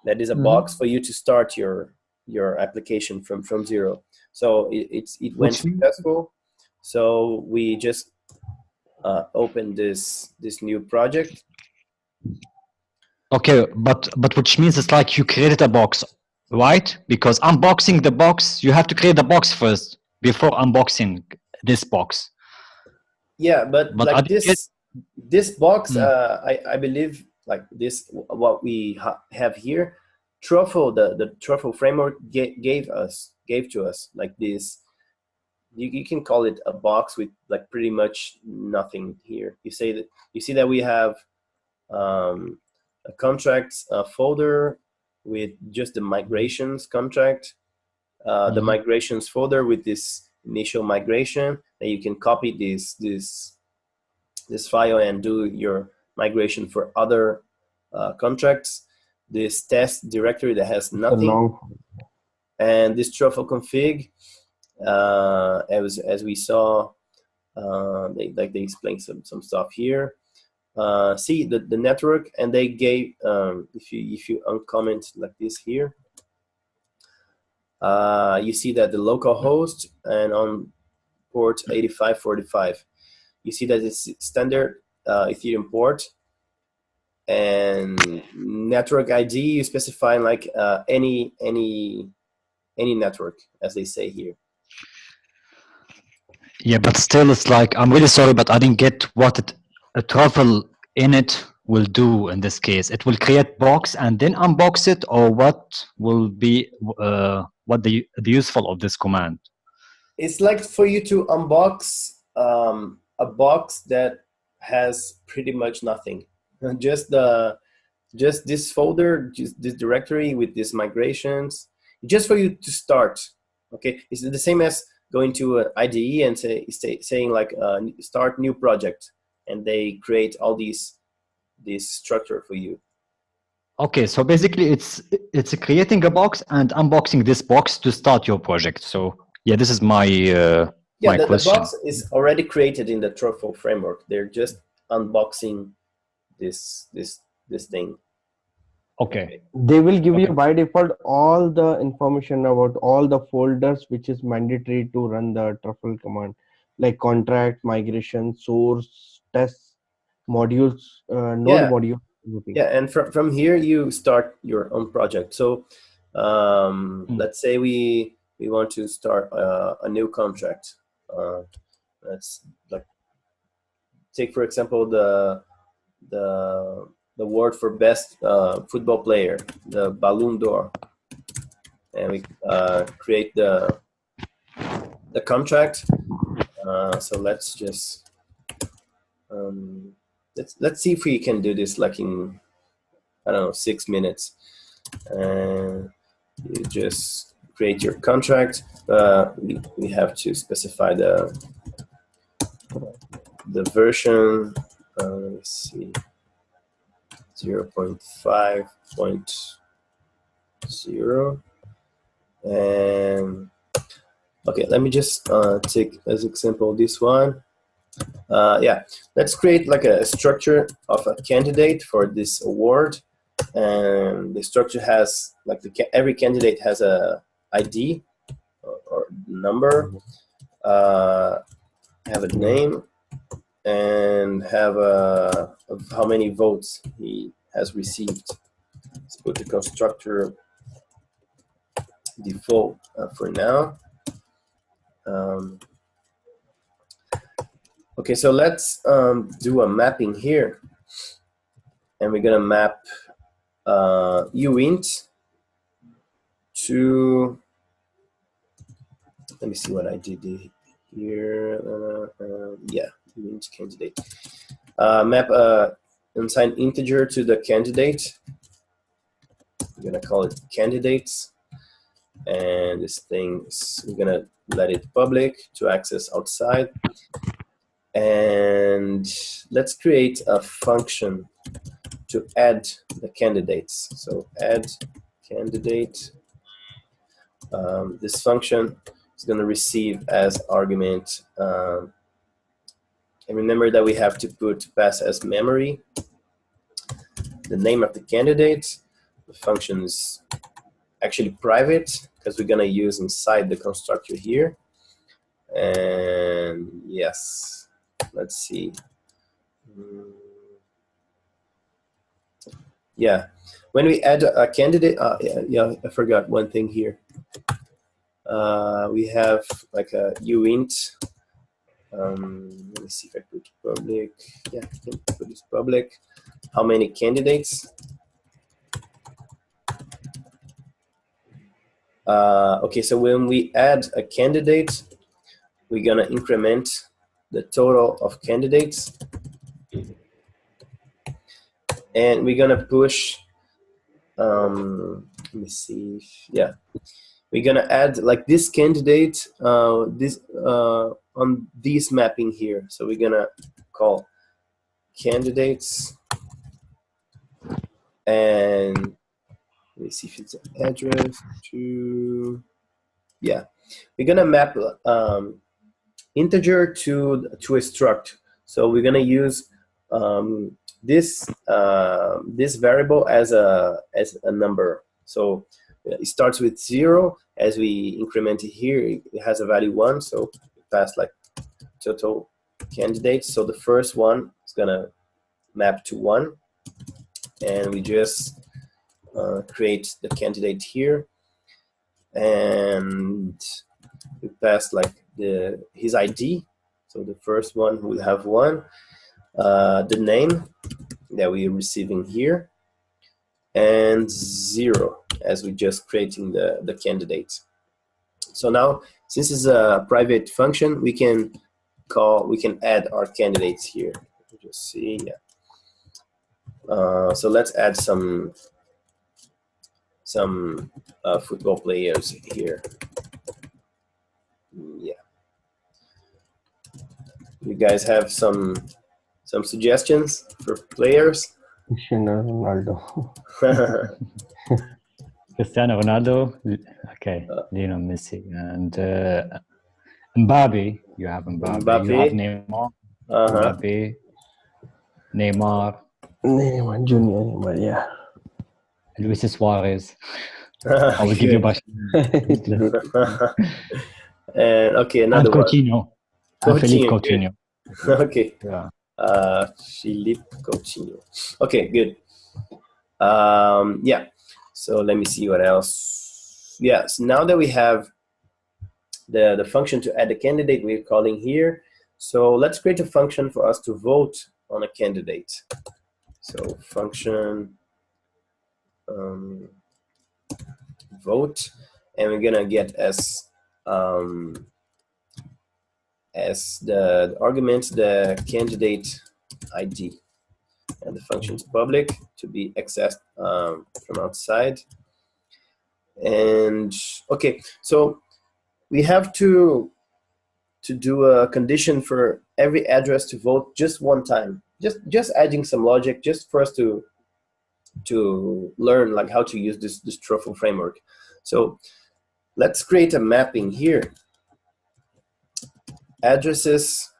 Speaker 2: that is a box for you to start your application from zero. So it went successful. So we just opened this new project.
Speaker 1: Okay, but which means it's like you created a box, right? Because unboxing the box, you have to create the box first before unboxing this box.
Speaker 2: Yeah, but like this box, I believe like this, what we have here, Truffle, the Truffle framework gave to us like this. You can call it a box with like pretty much nothing here. You see that we have a contracts folder with just the migrations contract, the migrations folder with this initial migration, and you can copy this file and do your migration for other contracts. This test directory that has nothing, and this Truffle config, as we saw, they explain some stuff here. See the network, and they gave if you uncomment like this here, you see that the local host and on port 8545, you see that it's standard Ethereum port, and network ID you specify like any network, as they say here.
Speaker 1: Yeah, but still, it's like, I'm really sorry, but I didn't get what a Truffle init will do in this case. It will create box and then unbox it, or what will be what the useful of this command?
Speaker 2: It's like for you to unbox a box that has pretty much nothing, just this folder, just this directory with these migrations, just for you to start. Okay, it's the same as going to an IDE and saying like start new project, and they create all this structure for you.
Speaker 1: Okay, so basically it's creating a box and unboxing this box to start your project. So yeah, this is my my question.
Speaker 2: The box is already created in the Truffle framework. They're just unboxing this thing.
Speaker 1: Okay.
Speaker 3: They will give you by default all the information about all the folders which is mandatory to run the Truffle command, like contract, migration, source, tests, modules, node module.
Speaker 2: Yeah, and from here you start your own project. So let's say we want to start a new contract. Let's like take for example the award for best football player, the Ballon d'Or, and we create the contract. So let's just let's see if we can do this like in, I don't know, 6 minutes. You just create your contract. We have to specify the version. Let's see, 0.5.0. And okay, let me just take as example this one. Yeah, let's create like a structure of a candidate for this award, and the structure has like every candidate has a ID or number, have a name, and have of how many votes he has received. Let's put the constructor default for now. Okay, so let's do a mapping here, and we're gonna map uint to, let me see what I did here. Yeah, uint candidate. Map unsigned integer to the candidate. We're gonna call it candidates, and this thing we're gonna let it public to access outside. And let's create a function to add the candidates. So add candidate. This function is going to receive as argument, and remember that we have to pass as memory the name of the candidate. The function is actually private because we're going to use inside the constructor here. And yes, let's see. Yeah, when we add a candidate, yeah, I forgot one thing here. We have like a uint. Let me see if I put public. Yeah, I can put this public. How many candidates? Okay, so when we add a candidate, we're gonna increment the total of candidates, and we're gonna push. Let me see. Yeah, we're gonna add like this candidate on this mapping here. So we're gonna call candidates, and let me see if it's an address to, yeah, we're gonna map integer to a struct. So we're gonna use this variable as a number. So it starts with 0. As we increment it here, it has a value 1. So we pass like total candidates. So the first one is gonna map to 1, and we just create the candidate here, and we pass like his ID. So the first one will have 1, the name that we're receiving here, and 0 as we just creating the candidate. So now, since it's a private function, we can add our candidates here. Just see, yeah. So let's add some football players here. Yeah. You guys have some suggestions for players?
Speaker 3: Cristiano Ronaldo.
Speaker 1: Cristiano Ronaldo, okay, Lionel Messi, and Mbappe. You have Mbappe. You have Neymar. Mbappe, Neymar
Speaker 3: Junior Neymar, yeah.
Speaker 1: Luis Suarez. I will give you Barcelona.
Speaker 2: And okay, another
Speaker 1: and Coutinho. And Philippe Coutinho.
Speaker 2: Okay.
Speaker 1: Yeah.
Speaker 2: Philippe Coutinho. Okay, good. Yeah. So let me see what else. Yeah. So now that we have the function to add a candidate, we're calling here. So let's create a function for us to vote on a candidate. So function vote, and we're gonna get as the argument the candidate ID, and the function is public to be accessed from outside. And okay, so we have to do a condition for every address to vote just one time. Just adding some logic just for us to learn like how to use this Truffle framework. So let's create a mapping here. Addresses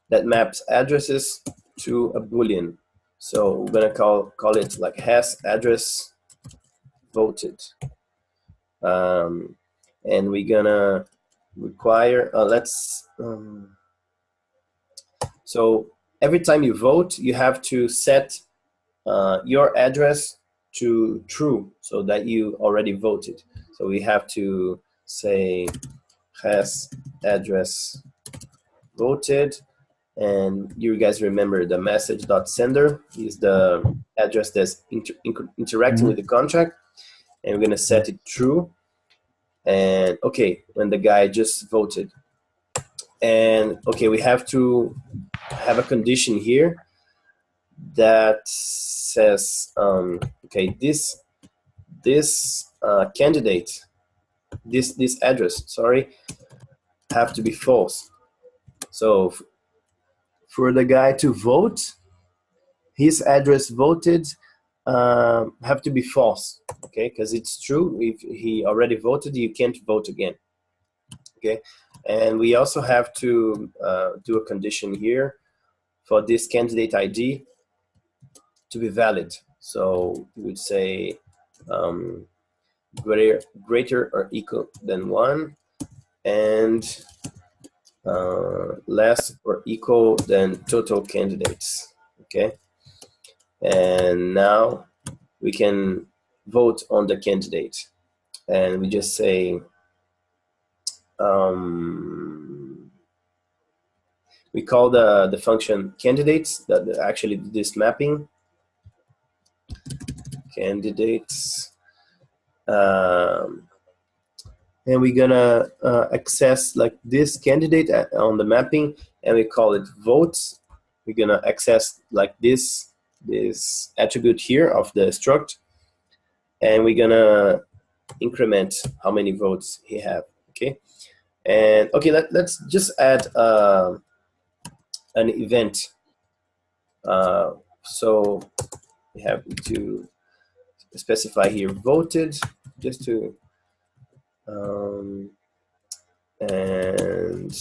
Speaker 2: that maps addresses to a Boolean. So we're gonna call it like has address voted, and we're gonna require so every time you vote, you have to set your address to true, so that you already voted. So we have to say has address voted, and you guys remember the message.sender is the address that's interacting with the contract, and we're gonna set it true. And okay, when the guy just voted, and okay, we have to have a condition here that says, okay, this candidate, this address, sorry, have to be false. So for the guy to vote, his address voted have to be false, okay? Because it's true, if he already voted, you can't vote again, okay? And we also have to do a condition here for this candidate ID to be valid. So we would say greater or equal than 1, and less or equal than total candidates, okay? And now we can vote on the candidate, and we just say we call the function candidates, actually this mapping candidates, and we're gonna access like this candidate on the mapping, and we call it votes. We're gonna access like this attribute here of the struct, and we're gonna increment how many votes he have, okay? And okay, let's just add an event. So we have to specify here voted, just to and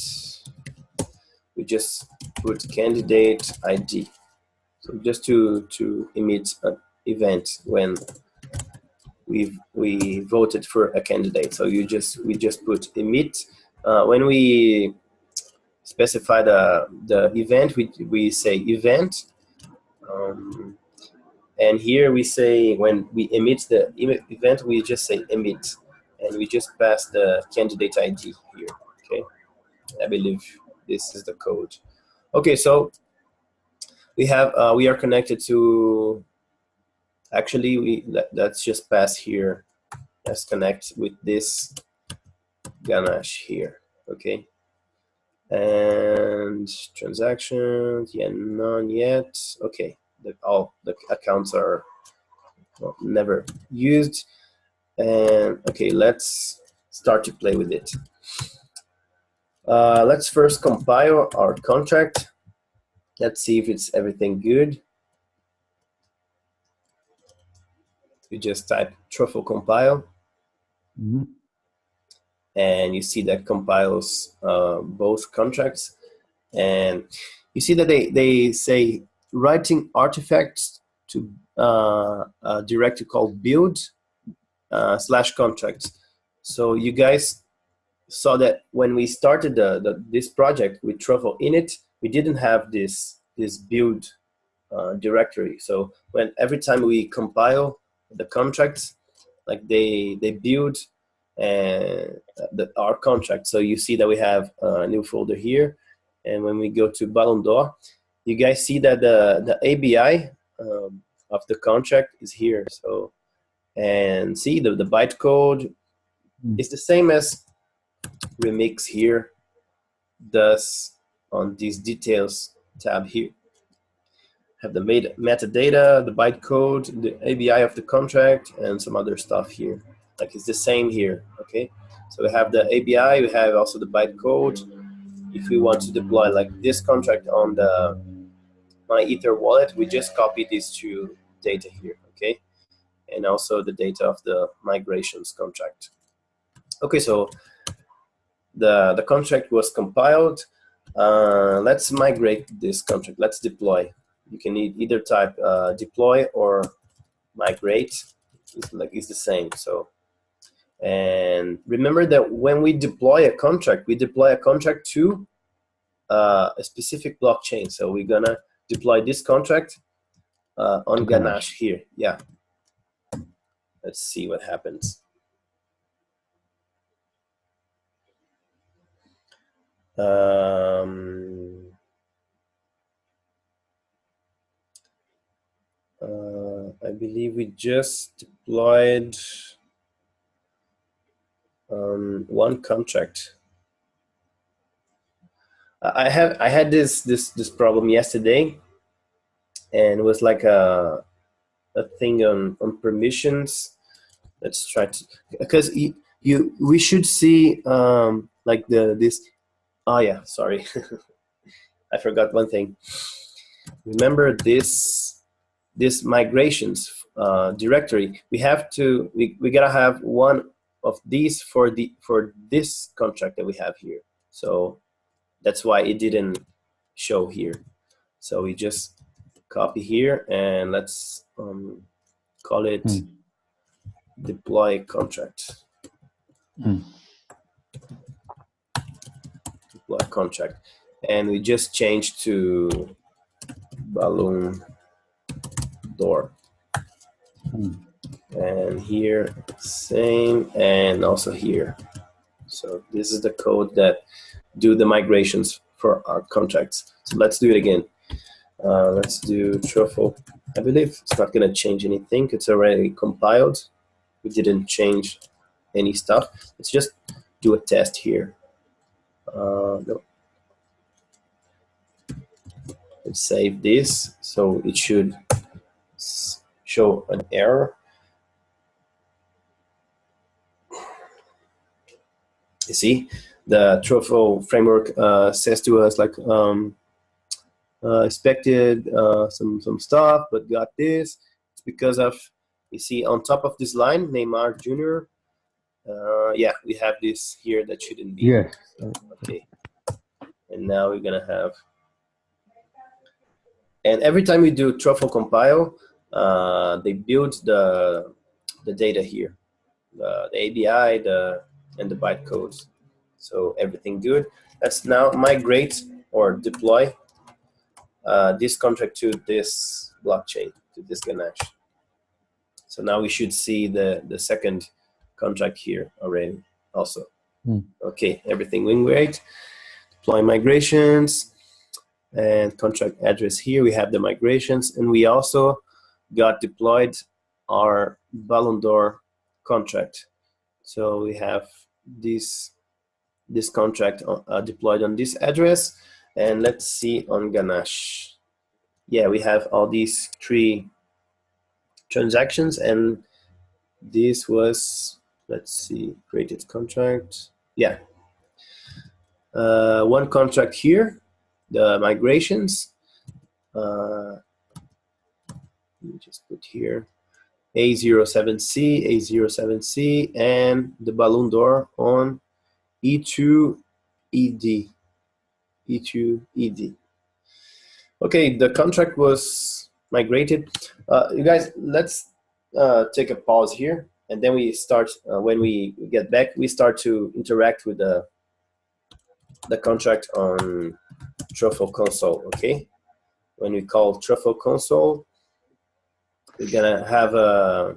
Speaker 2: we just put candidate ID. So just to emit an event when we voted for a candidate. So we just put emit. When we specify the event, we say event, and here we say when we emit the event, we just say emit, and we just pass the candidate ID here. Okay, I believe this is the code. Okay, so we are connected to. Actually, let's just pass here. Let's connect with this Ganache here. Okay. And transactions, yeah, none yet. Okay, all the accounts are never used. And okay, let's start to play with it. Let's first compile our contract. Let's see if it's everything good. You just type Truffle compile. And you see that compiles both contracts. And you see that they say writing artifacts to a directory called build / contracts. So you guys saw that when we started this project with Truffle in it, we didn't have this build directory. So every time we compile the contracts, like they build our contract. So you see that we have a new folder here, and when we go to Ballon d'Or, you guys see that the ABI of the contract is here. So, and see the bytecode is the same as Remix here does on these details tab here. Have the metadata, the bytecode, the ABI of the contract, and some other stuff here. Like it's the same here, okay? So we have the ABI, we have also the bytecode. If we want to deploy like this contract on the My Ether wallet, we just copy these two data here, okay? And also the data of the migrations contract. Okay, so the contract was compiled. Let's migrate this contract. Let's deploy. You can either type deploy or migrate. It's the same. So, and remember that when we deploy a contract to a specific blockchain. So we're gonna deploy this contract on Ganache here. Yeah. Let's see what happens. I believe we just deployed one contract. I had this problem yesterday, and it was like a thing on permissions. Let's try to, because we should see like this. Oh yeah, sorry. I forgot one thing. Remember this migrations directory. We have to we gotta have one of these for this contract that we have here. So that's why it didn't show here. So we just copy here and let's call it deploy contract. Deploy contract, and we just changed to balloon door. And here same, and also here. So this is the code that do the migrations for our contracts. So let's do it again. Let's do Truffle. I believe it's not going to change anything. It's already compiled. We didn't change any stuff. Let's just do a test here. No. Let's save this. So it should show an error. You see, the Truffle framework says to us like expected some stuff, but got this. It's because of, you see, on top of this line, Neymar Jr. Yeah, we have this here that shouldn't be.
Speaker 1: Yeah.
Speaker 2: Okay. And now we're gonna have. And every time we do Truffle compile, they build the data here, the ABI, and the bytecodes. So everything good. Let's now migrate or deploy this contract to this blockchain, to this Ganache. So now we should see the second contract here already also. Okay, everything went great. Deploy migrations and contract address here. We have the migrations, and we also got deployed our Ballon d'Or contract. So we have this contract deployed on this address, and let's see on Ganache. Yeah, we have all these 3 transactions, and this was, let's see, created contract. Yeah, one contract here, the migrations. Let me just put here A07C, A07C, and the Balloon d'Or on E2ED. E2ED. Okay, the contract was migrated. You guys, let's take a pause here, and then we start. When we get back, we start to interact with the contract on Truffle console. Okay, when we call Truffle console, we're gonna have a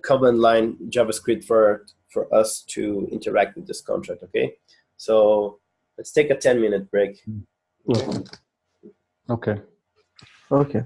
Speaker 2: command line JavaScript for us to interact with this contract. Okay, so let's take a 10-minute break.
Speaker 1: Okay.
Speaker 3: Okay.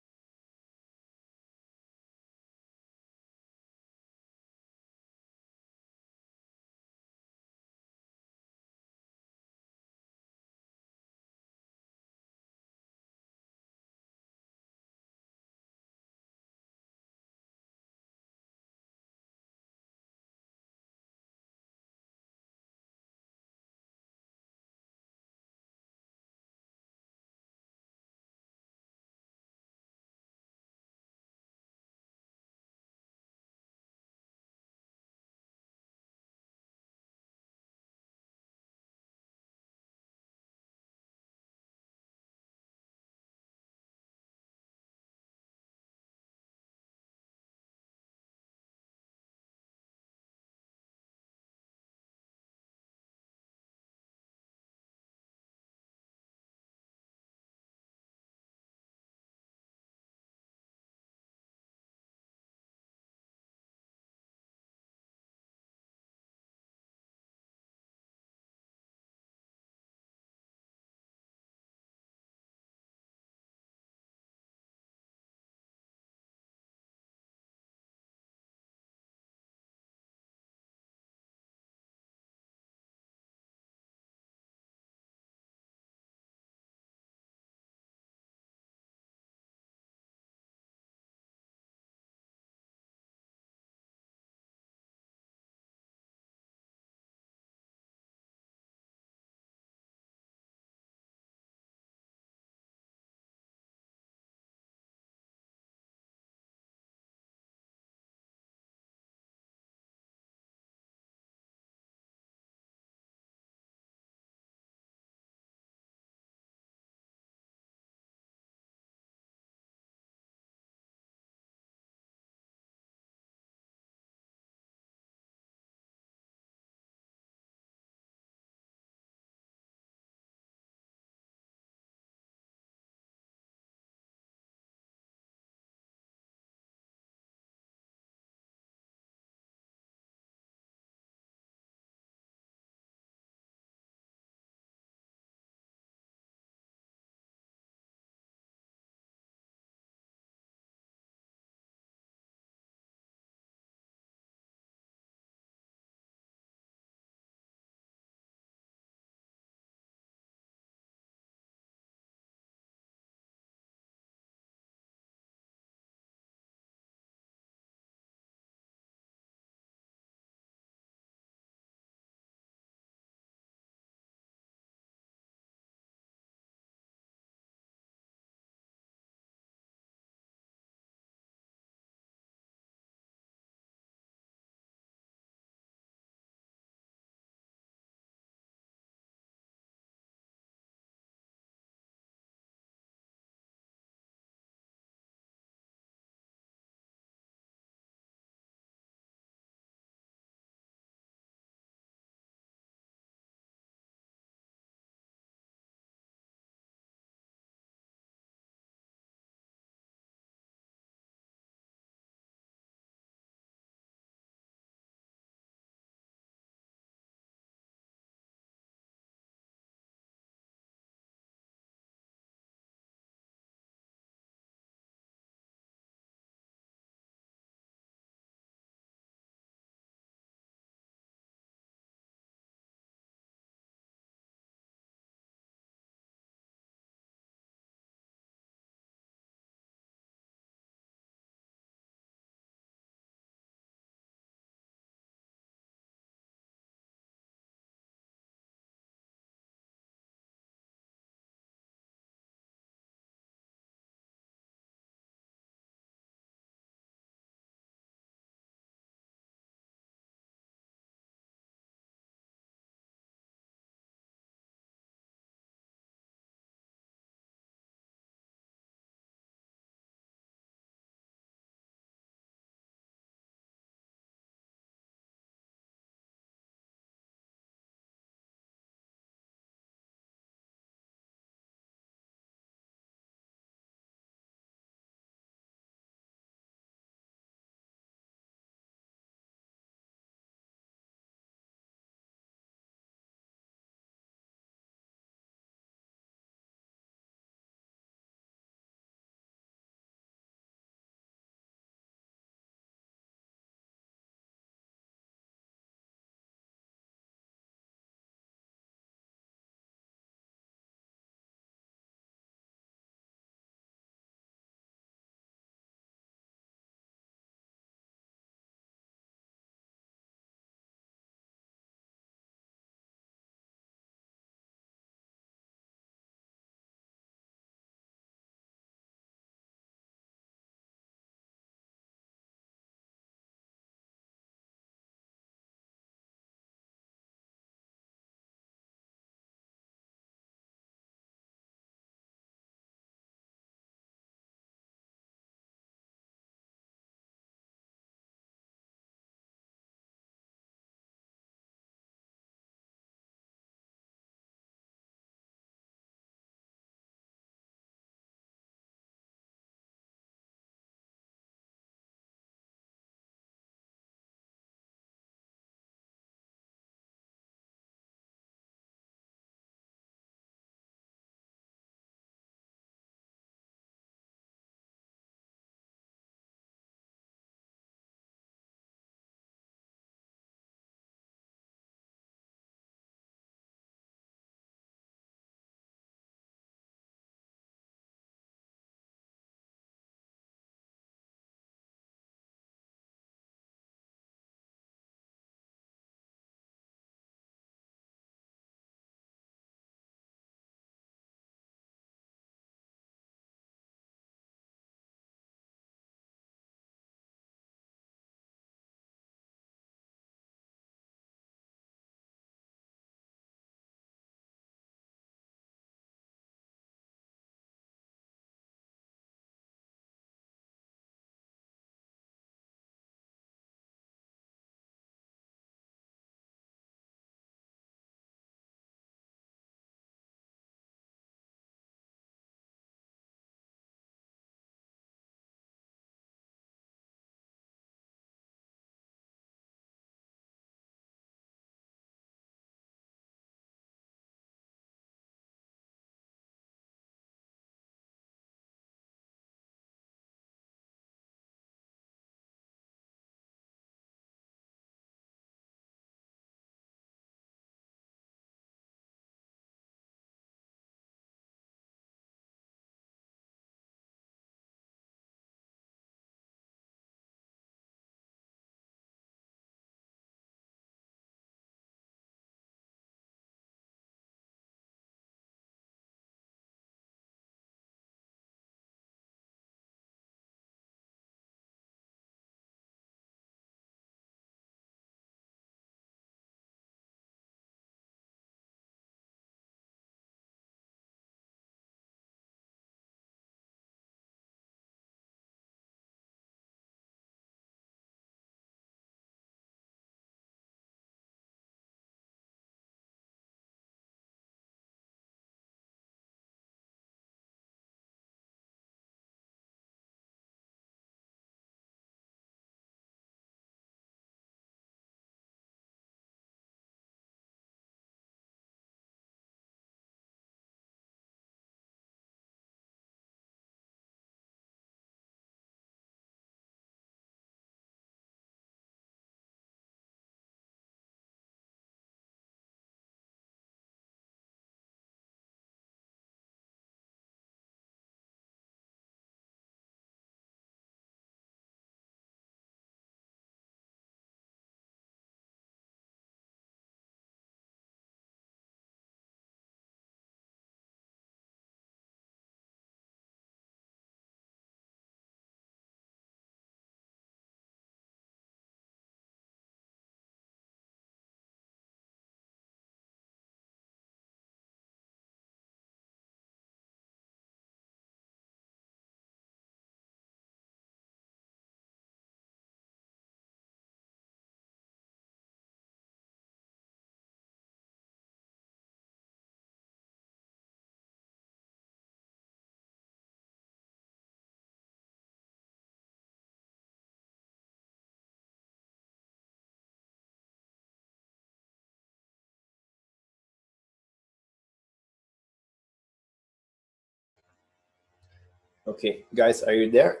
Speaker 2: Okay, guys, are you there?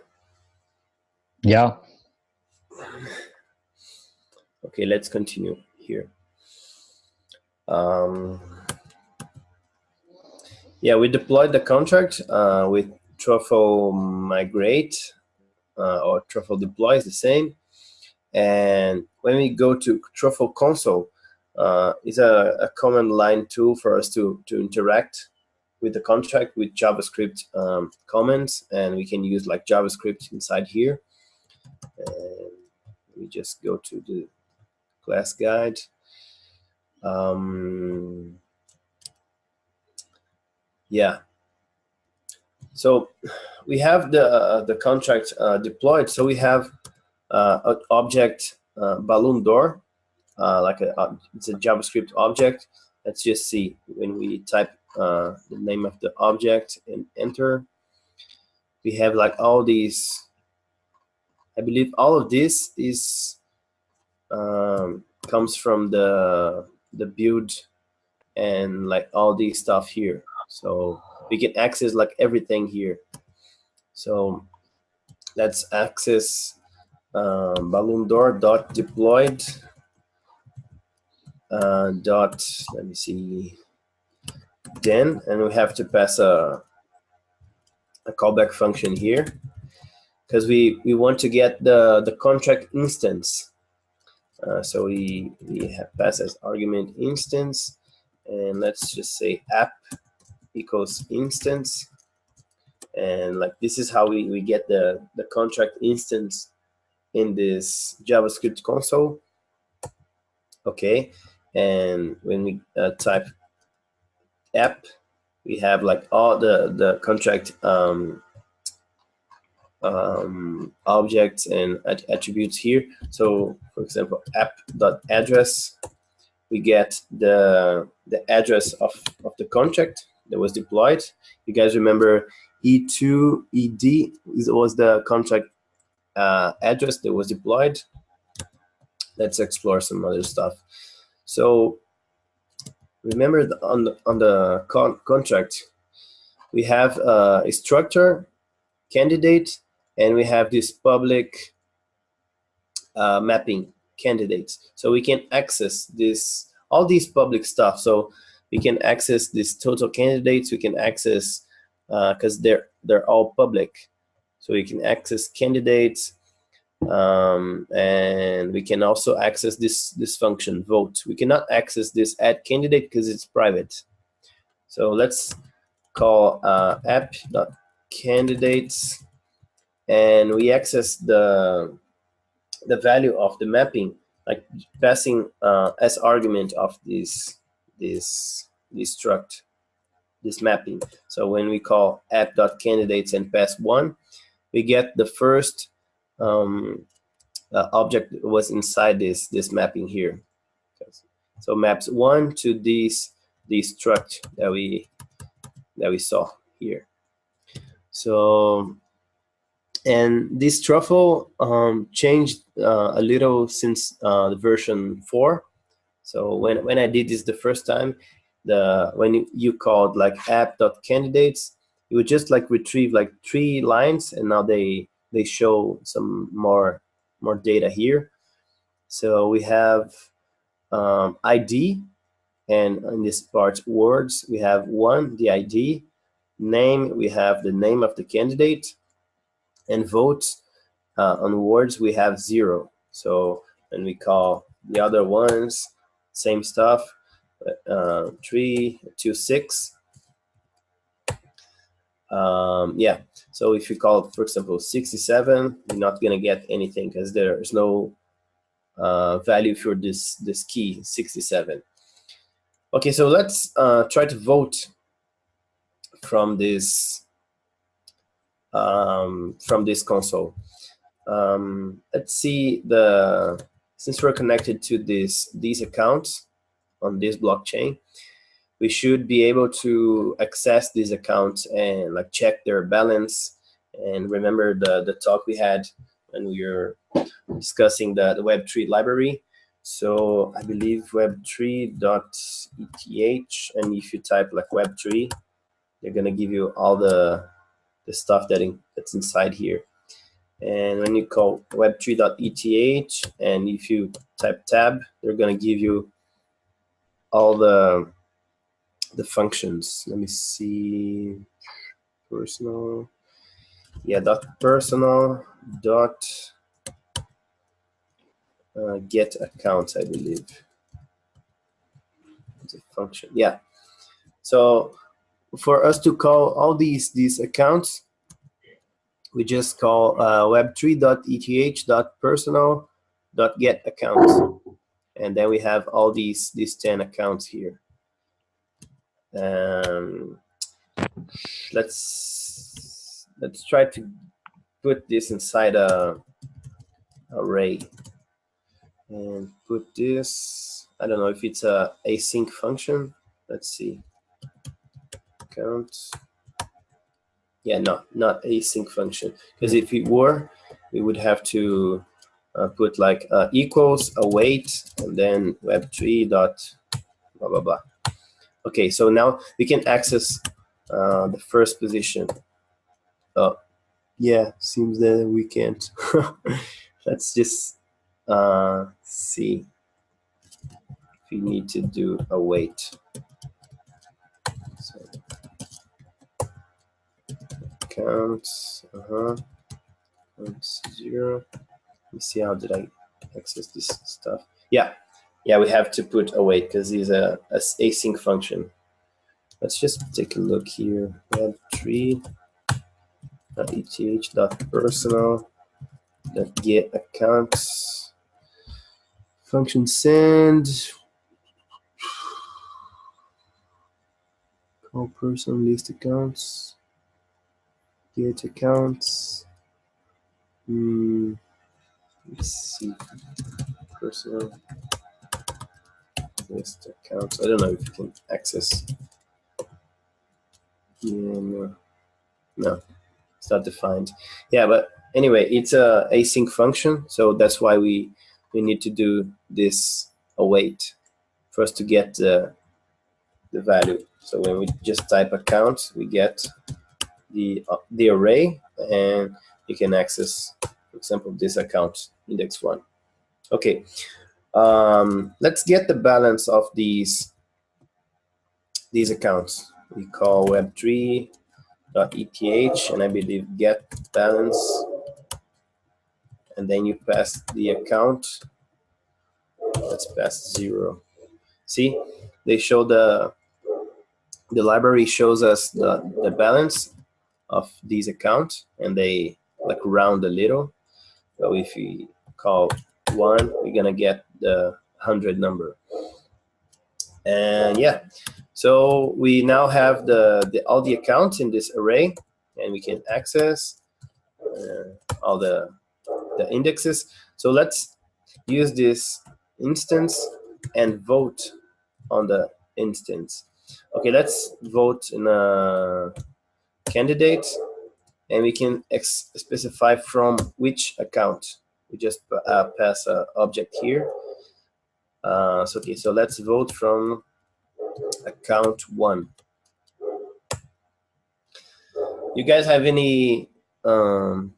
Speaker 1: Yeah.
Speaker 2: Okay, let's continue here. Yeah, we deployed the contract with Truffle migrate or Truffle deploy is the same. And when we go to Truffle console, it's a command line tool for us to interact with the contract with JavaScript comments, and we can use like JavaScript inside here. And we just go to the class guide. Yeah. So we have the contract deployed. So we have an object balloon door, it's a JavaScript object. Let's just see when we type the name of the object and enter. We have like all these. I believe all of this is comes from the build and like all these stuff here. So we can access like everything here. So let's access balloon door dot deployed dot, let me see, then, and we have to pass a callback function here because we want to get the contract instance. So we have pass as argument instance, and let's just say app equals instance, and like this is how we get the contract instance in this JavaScript console. Okay, and when we type app, we have like all the contract objects and attributes here. So for example, app.address, we get the address of the contract that was deployed. You guys remember E2 ED was the contract address that was deployed. Let's explore some other stuff. So remember on the contract, we have a structure, candidate, and we have this public mapping candidates. So we can access all these public stuff. So we can access this total candidates. We can access because they're all public. So we can access candidates, and we can also access this function vote. We cannot access this add candidate because it's private. So let's call app.candidates, and we access the value of the mapping, like passing as argument of this struct, this mapping. So when we call app.candidates and pass 1, we get the first object that was inside this mapping here. So maps 1 to this struct that we saw here. So, and this Truffle changed a little since the version 4. So when I did this the first time, when you called like app.candidates, it would just like retrieve like 3 lines, and now they show some more data here. So we have ID, and in this part words, we have 1, the ID, name, we have the name of the candidate, and vote on words we have 0. So when we call the other ones, same stuff, 3 to 6. Yeah, so if you call, for example, 67, you're not gonna get anything because there's no value for this key 67. Okay, so let's try to vote from this console. Let's see, since we're connected to these accounts on this blockchain, we should be able to access these accounts and like check their balance. And remember the talk we had when we were discussing the Web3 library. So I believe web3.eth, and if you type like Web3, they're gonna give you all the stuff that's inside here. And when you call web3.eth, and if you type tab, they're gonna give you all the functions. Let me see. Personal, yeah, .personal get account, I believe. It's a function, yeah. So for us to call all these accounts, we just call web3.eth.personal.get accounts, and then we have all these 10 accounts here. Let's try to put this inside a array and put this. I don't know if it's a async function. Let's see. Count. Yeah, no, not async function, because if it were, we would have to put like equals await and then web3 dot blah blah blah. Okay, so now we can access the first position. Oh, yeah, seems that we can't. Let's just see if we need to do await. So counts, counts 0. Let me see, how did I access this stuff? Yeah, we have to put await because it's a async function. Let's just take a look here. web3.eth.personal.get accounts. Function send. Call person list accounts. Get accounts. Let's see. Personal list accounts. I don't know if you can access. Yeah, no, it's not defined. Yeah, but anyway, it's a async function, so that's why we need to do this await for us to get the value. So when we just type account, we get the array, and you can access, for example, this account index 1. Okay, let's get the balance of these accounts. We call web3.eth, and I believe get balance, and then you pass the account. Let's pass 0. See, they show the library shows us the balance of these accounts, and they like round a little. So if we call 1, we're gonna get the 100 number. And yeah, so we now have all the accounts in this array, and we can access all the indexes. So let's use this instance and vote on the instance. Okay, let's vote in a candidate, and we can specify from which account. We just pass an object here. Okay, so let's vote from account 1. You guys have any? You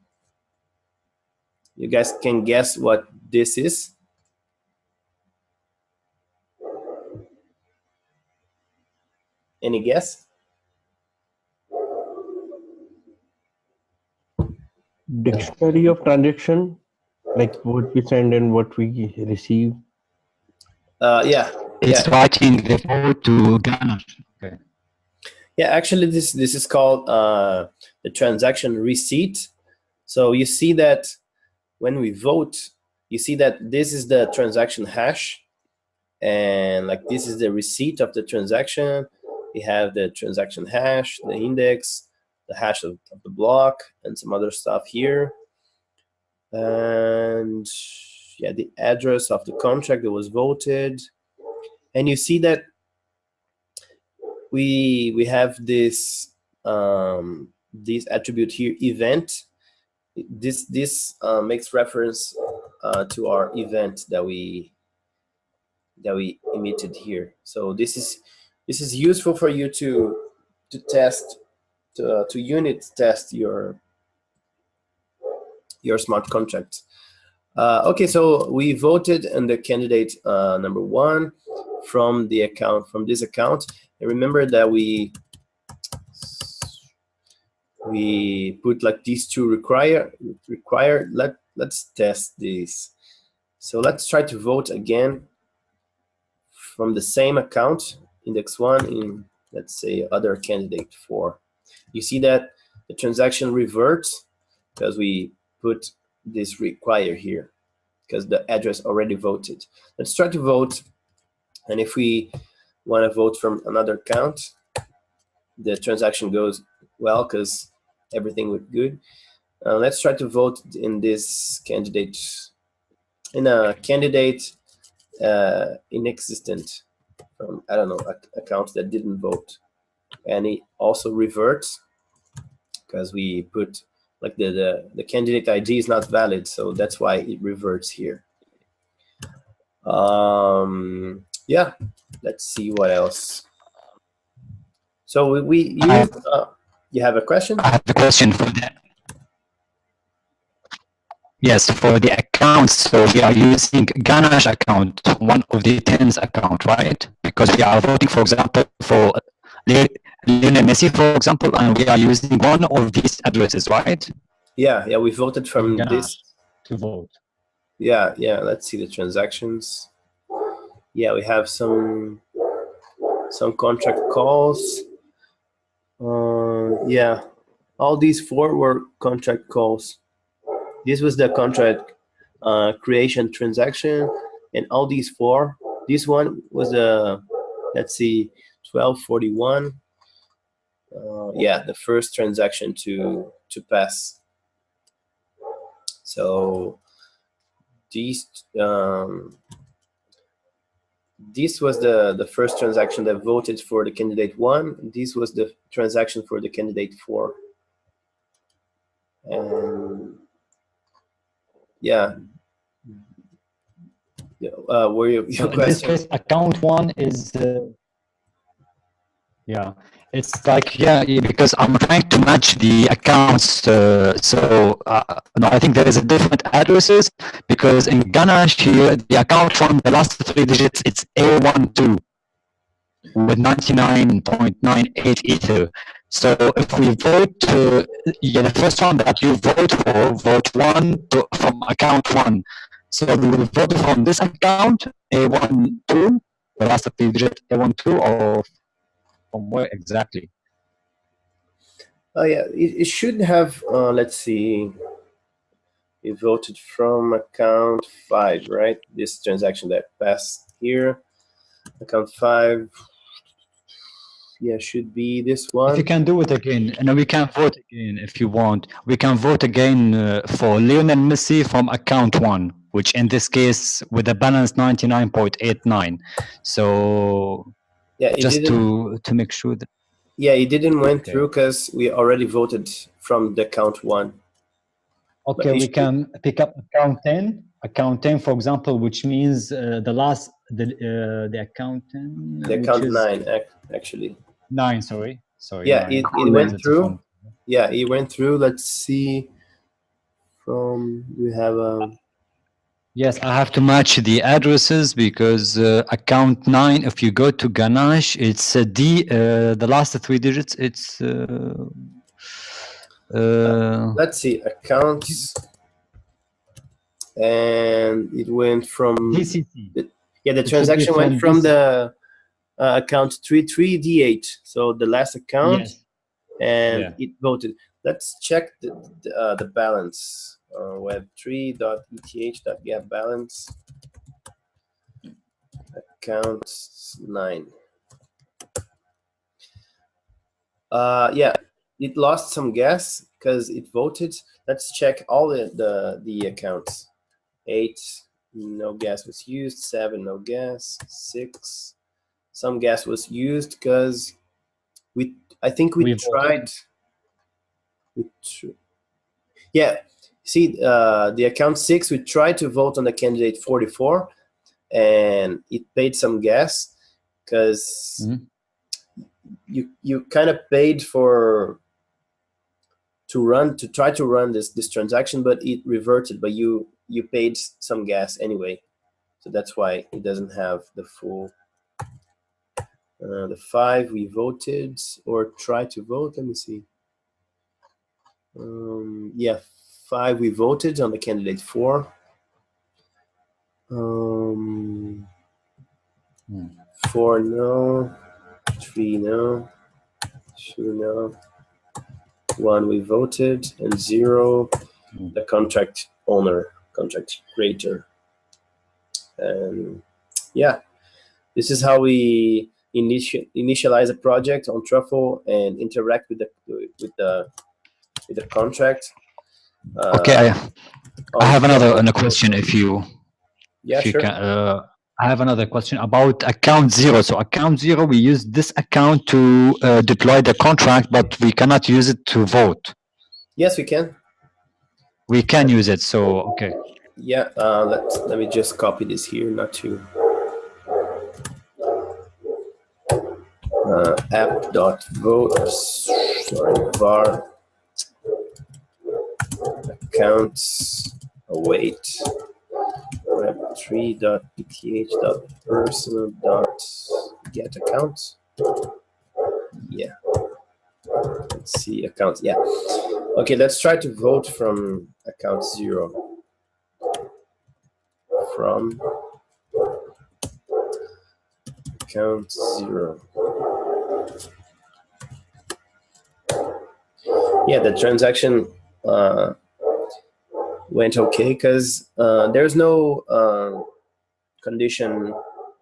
Speaker 2: guys can guess what this is? Any guess?
Speaker 3: Dictionary of transaction, like what we send and what we receive.
Speaker 2: Yeah.
Speaker 1: It's writing the vote to Ganache. Okay.
Speaker 2: Yeah, actually, this is called the transaction receipt. So you see that when we vote, you see that this is the transaction hash, and like this is the receipt of the transaction. We have the transaction hash, the index, the hash of the block, and some other stuff here. And yeah, the address of the contract that was voted. And you see that we have this attribute here, event. This makes reference to our event that we emitted here. So this is useful for you to test unit test your smart contract. Okay, so we voted on the candidate number 1 from this account. And remember that we put like these two required. Let's test this. So let's try to vote again from the same account, index 1, in, let's say, other candidate 4. You see that the transaction reverts because we put this require here, because the address already voted. Let's try to vote, and if we want to vote from another account, the transaction goes well because everything went good. Let's try to vote in this candidate, in a candidate inexistent from, I don't know, account that didn't vote, and it also reverts because we put like the candidate ID is not valid, so that's why it reverts here. Yeah, let's see what else. So we use. You have a question?
Speaker 1: I have a question for that. Yes, for the accounts, so we are using Ganache account, one of the 10's account, right? Because we are voting, for example, for Lionel Messi, for example, and we are using one of these addresses, right?
Speaker 2: Yeah, we voted from this
Speaker 1: to vote.
Speaker 2: Yeah, let's see the transactions. Yeah, we have some contract calls. Yeah, all these 4 were contract calls. This was the contract creation transaction, and all these 4. This one was the, let's see, 1241. Yeah, the first transaction to pass. So these this was the first transaction that voted for the candidate 1. This was the transaction for the candidate 4. And yeah. Were your
Speaker 1: so in this case, account 1 is yeah, it's like, yeah, because I'm trying to match the accounts. So no, I think there is a different addresses, because in Ganache here, the account from the last 3 digits, it's A12 with 99.98 Ether. So if we vote, the first one that you vote for, vote 1 from account 1. So we will vote from this account, A12, the last 3 digits, A12, or from where exactly?
Speaker 2: Oh yeah, it should have. Let's see. We voted from account 5, right? This transaction that passed here, account 5. Yeah, should be this one.
Speaker 1: If you can do it again, and we can vote again if you want. We can vote again for Lionel Messi from account 1, which in this case with a balance 99.89. So
Speaker 2: yeah,
Speaker 1: just to make sure that.
Speaker 2: Yeah, it didn't went through because we already voted from the account 1.
Speaker 1: Okay, we can pick up account 10. Account 10, for example, which means the account 10.
Speaker 2: The account 9, actually.
Speaker 1: 9, sorry.
Speaker 2: Yeah, it went through. Yeah, it went through. Let's see. We have a.
Speaker 1: Yes, I have to match the addresses because account 9, if you go to Ganache, it's the last 3 digits, it's
Speaker 2: let's see, accounts, and it went from
Speaker 1: DCC.
Speaker 2: The transaction went from the account 33D8, so the last account, yes. And it voted. Let's check the balance. Web3.eth.get balance, account 9. Yeah, it lost some gas because it voted. Let's check all the accounts. 8, no gas was used. 7, no gas. 6, some gas was used because I think we tried. Yeah, see, the account 6, we tried to vote on the candidate 44, and it paid some gas because you kind of paid for to try to run this transaction, but it reverted. But you paid some gas anyway, so that's why it doesn't have the full. The 5 we voted or tried to vote. Let me see. Yeah, 5 we voted on the candidate 4. 4 no, 3 no, 2 no, 1 we voted, and 0 the contract owner, contract creator. And yeah, this is how we initialize a project on Truffle and interact with the contract.
Speaker 1: Okay, I have another question. If you
Speaker 2: sure.
Speaker 1: Can, I have another question about account 0. So account 0, we use this account to deploy the contract, but we cannot use it to vote.
Speaker 2: Yes, we can.
Speaker 1: We can use it. So okay.
Speaker 2: Yeah, let me just copy this here, not to app.vote, sorry, var accounts await web3.pth.personal.get account. Yeah, let's see, accounts. Yeah, okay, let's try to vote from account 0. From account 0. Yeah, the transaction went okay because there's no condition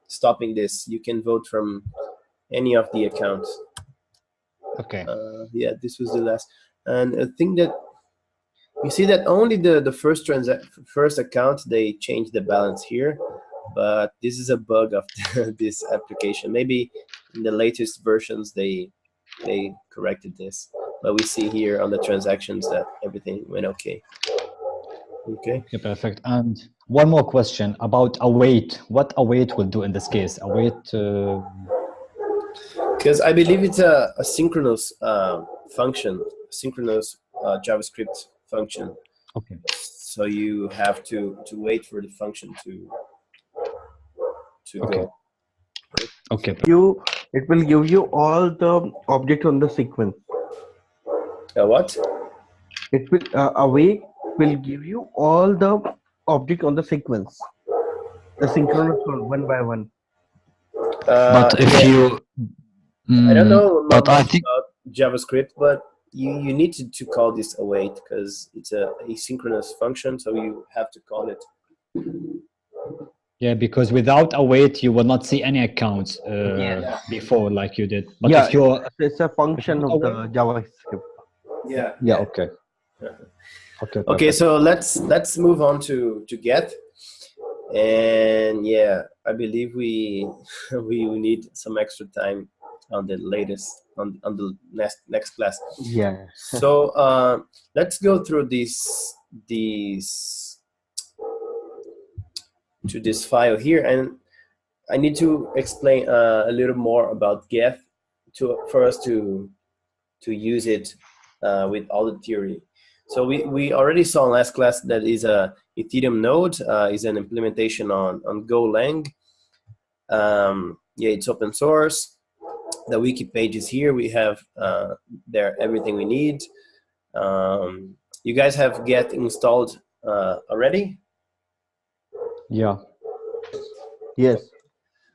Speaker 2: stopping this. You can vote from any of the accounts.
Speaker 1: Okay.
Speaker 2: Yeah, this was the last. And I think that you see that only the first account, they changed the balance here, but this is a bug of this application. Maybe in the latest versions they corrected this, but we see here on the transactions that everything went okay. Okay.
Speaker 1: Okay, perfect. And one more question about await. What await will do in this case? Await.
Speaker 2: Because I believe it's a synchronous function, synchronous JavaScript function.
Speaker 1: Okay.
Speaker 2: So you have to wait for the function to
Speaker 1: okay.
Speaker 2: go.
Speaker 3: Okay. It will give you all the objects on the sequence.
Speaker 2: What?
Speaker 3: It will await will give you all the object on the sequence, the synchronous one by one.
Speaker 1: But if you,
Speaker 2: I don't know
Speaker 1: but I
Speaker 2: much
Speaker 1: think
Speaker 2: about JavaScript, but you need to call this await because it's a asynchronous function, so you have to call it.
Speaker 1: Yeah, because without await, you will not see any accounts before like you did. But
Speaker 3: yeah,
Speaker 1: if you're,
Speaker 3: it's a function of the JavaScript.
Speaker 2: Yeah.
Speaker 1: Yeah. Okay.
Speaker 2: Okay. Okay. So let's move on to Geth, and yeah, I believe we need some extra time on the latest on the next class.
Speaker 3: Yeah.
Speaker 2: So let's go through these to this file here, and I need to explain a little more about Geth for us to use it with all the theory. So we already saw in last class that is a Ethereum node, is an implementation on Golang. Yeah, it's open source. The wiki page is here. We have there everything we need. You guys have Geth installed already?
Speaker 1: Yeah.
Speaker 3: Yes.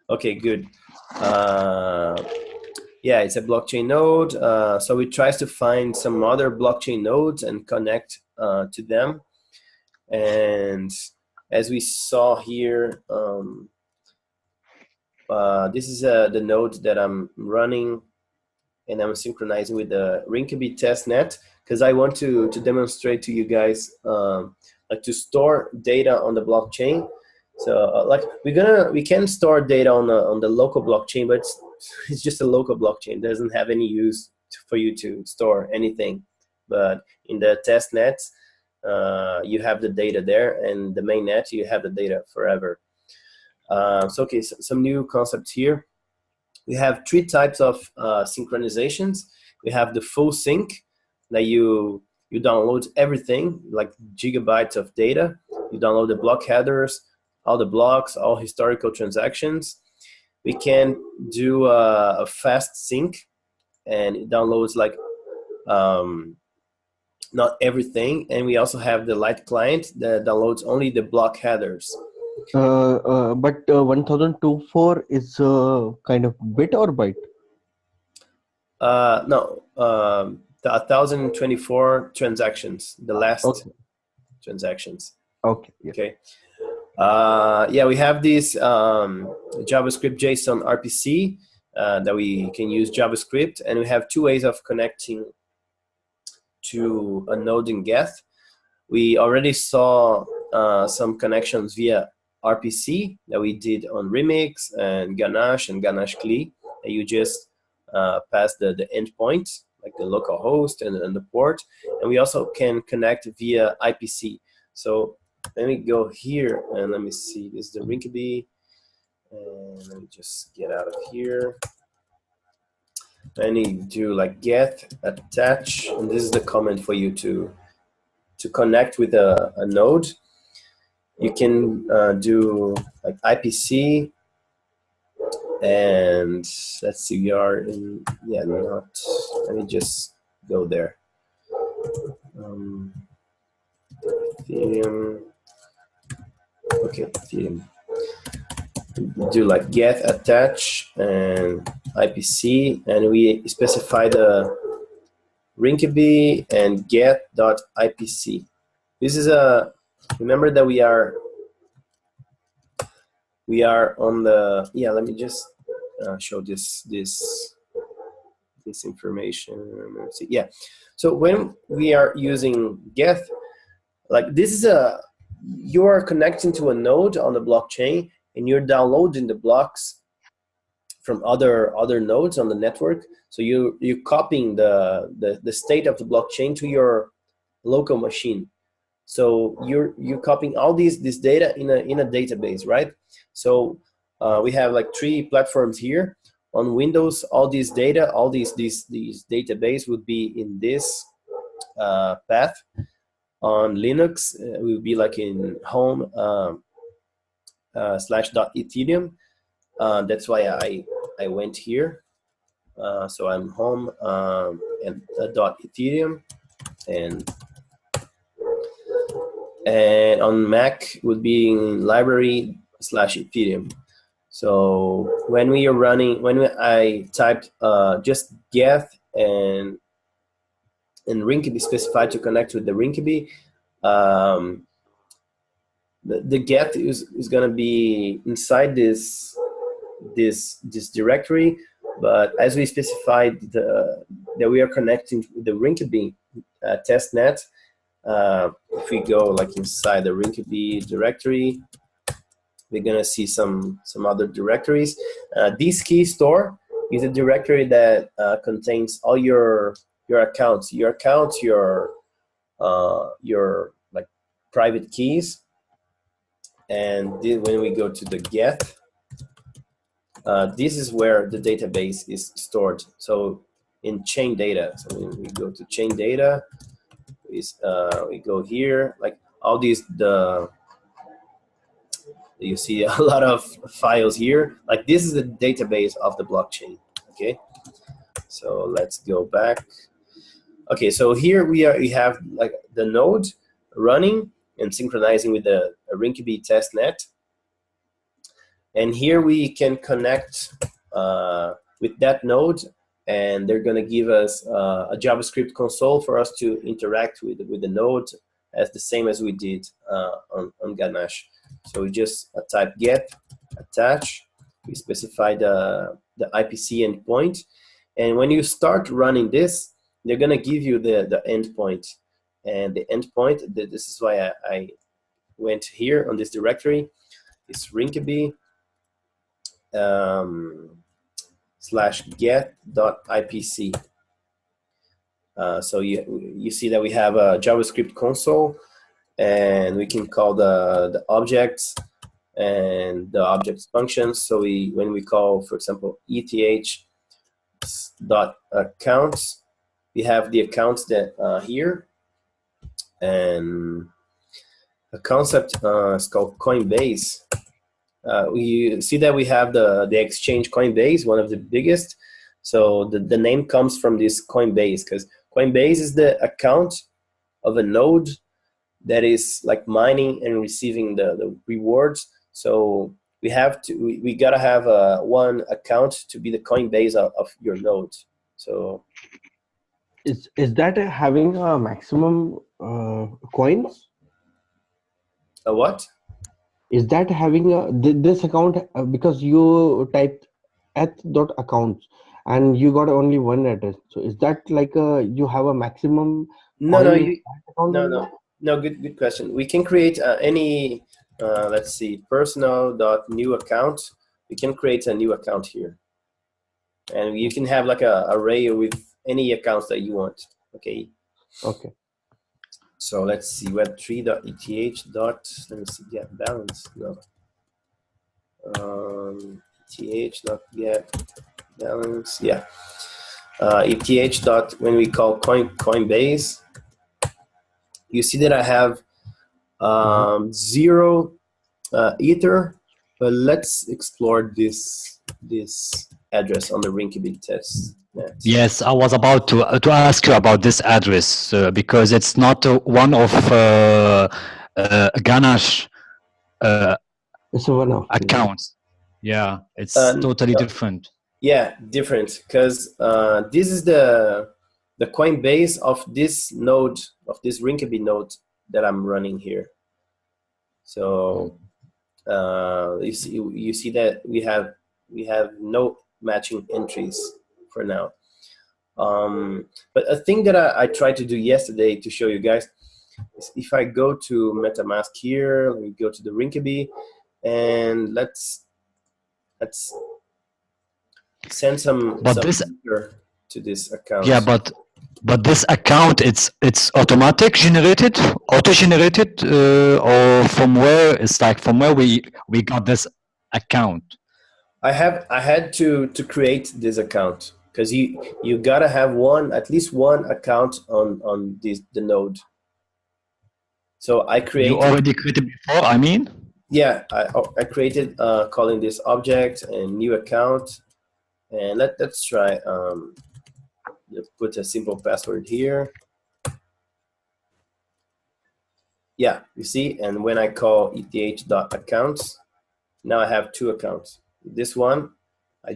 Speaker 2: Okay, good. Yeah, it's a blockchain node. So it tries to find some other blockchain nodes and connect to them. And as we saw here, this is the node that I'm running, and I'm synchronizing with the Rinkeby testnet because I want to demonstrate to you guys like to store data on the blockchain. So like we can store data on the local blockchain, but it's just a local blockchain. It doesn't have any use for you to store anything. But in the test net, you have the data there, and the main net, you have the data forever. So okay, some new concepts here. We have 3 types of synchronizations. We have the full sync that you you download everything, like gigabytes of data. You download the block headers, all the blocks, all historical transactions. We can do a fast sync, and it downloads like not everything. And we also have the light client that downloads only the block headers.
Speaker 3: But 1024 is kind of bit or byte?
Speaker 2: No, the 1024 transactions, the last transactions.
Speaker 3: Okay. Yeah.
Speaker 2: Okay. Yeah, we have this JavaScript JSON RPC that we can use JavaScript, and we have two ways of connecting to a node in Geth. We already saw some connections via RPC that we did on Remix and Ganache CLI. And you just pass the endpoint, like the local host and the port. And we also can connect via IPC. So let me go here and let me see. This is the Rinkeby. And let me just get out of here. I need to do like get attach, and this is the command for you to connect with a node. You can do like IPC, and let's see, we are in, yeah, not, let me just go there. Ethereum, okay, Ethereum. Do like get attach and IPC, and we specify the Rinkeby and get.ipc. This is remember that we are on the, yeah, let me just show this information. Let's see. Yeah, so when we are using Geth, like this is you are connecting to a node on the blockchain, and you're downloading the blocks from other nodes on the network. So you're copying the state of the blockchain to your local machine. So you're copying all this data in a database, right? So we have like 3 platforms here. On Windows, all this data, all these database would be in this path. On Linux, it will be like in home /.ethereum. That's why I went here. So I'm home and .ethereum, and on Mac would be in library /ethereum. So when we are running, I typed just Geth and Rinkeby specified to connect with the Rinkeby, the Geth is going to be inside this directory. But as we specified that we are connecting with the Rinkeby testnet, if we go like inside the Rinkeby directory, we're gonna see some other directories. This key store is a directory that contains all your accounts, your like private keys. And then when we go to the Geth, this is where the database is stored. So in chain data, so when we go to chain data, we go here, like all these, you see a lot of files here. Like this is the database of the blockchain. Okay, so let's go back. Okay, so here we have like the node running and synchronizing with the Rinkeby testnet. And here we can connect with that node, and they're going to give us a JavaScript console for us to interact with the node as the same as we did on Ganache. So we just type get attach. We specify the IPC endpoint, and when you start running this, they're going to give you the endpoint. And the endpoint, this is why I went here on this directory. It's Rinkeby /get.ipc. So you see that we have a JavaScript console, and we can call the objects and the objects functions. So when we call, for example, ETH.accounts, we have the accounts that here, And a concept is called Coinbase. We see that we have the exchange Coinbase, one of the biggest. So the name comes from this Coinbase, because Coinbase is the account of a node that is like mining and receiving the rewards. So we gotta have one account to be the Coinbase of your node. So
Speaker 3: is that having a maximum coins?
Speaker 2: a what?
Speaker 3: Is that having this account because you typed eth.accounts and you got only one address? So is that like you have a maximum?
Speaker 2: No, good question. We can create any let's see, personal.new account. We can create a new account here, and you can have like a array with any accounts that you want. Okay. So let's see, web3.eth. Let me see, get balance. No. ETH.get balance. Yeah. ETH. When we call Coinbase, you see that I have 0 Ether, but let's explore this address on the Rinkeby test.
Speaker 1: Yes, I was about to ask you about this address because it's not one of Ganache
Speaker 3: it's one of
Speaker 1: accounts. Yeah, it's totally different.
Speaker 2: Yeah, different, because this is the Coinbase of this node, of this Rinkeby node that I'm running here. So you see that we have no matching entries for now. But a thing that I tried to do yesterday to show you guys is if I go to MetaMask here, let me go to the Rinkeby, and let's send some Ether to this account.
Speaker 1: Yeah, but this account, it's automatic generated, auto-generated, or from where? It's like from where we got this account.
Speaker 2: I had to create this account, because you gotta have at least one account on the node. So I created.
Speaker 1: You already created before, I mean?
Speaker 2: Yeah, I created calling this object and new account, and let's try. Let's put a simple password here. Yeah, you see, and when I call eth.accounts, now I have 2 accounts. This one, we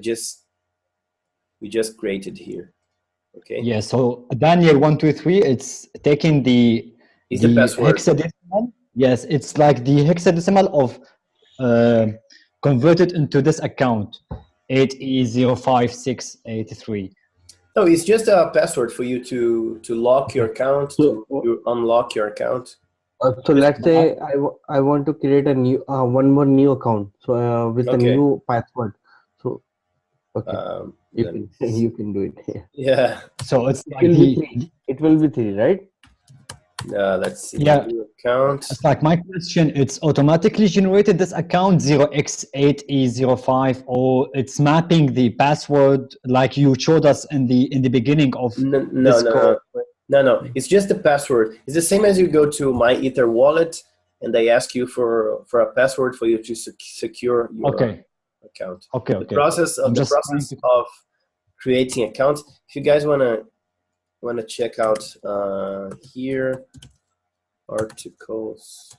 Speaker 2: just created here. Okay.
Speaker 1: Yeah. So Daniel 123, it's taking the
Speaker 2: password.
Speaker 1: Hexadecimal. Yes, it's like the hexadecimal of converted into this account 8E05683.
Speaker 2: No, it's just a password for you to lock your account, to unlock your account.
Speaker 3: So let's say I want to create a new one more new account. So with a new password. So you can do it.
Speaker 2: Yeah.
Speaker 1: So it's like
Speaker 3: it will be 3, right?
Speaker 2: Let's see.
Speaker 1: Yeah.
Speaker 2: New account.
Speaker 1: It's like my question. It's automatically generated this account 0x8E05, or it's mapping the password like you showed us in the beginning of this code.
Speaker 2: No. It's just the password. It's the same as you go to my Ether wallet and they ask you for a password for you to secure your account.
Speaker 1: Okay.
Speaker 2: The process of creating accounts. If you guys wanna check out here articles.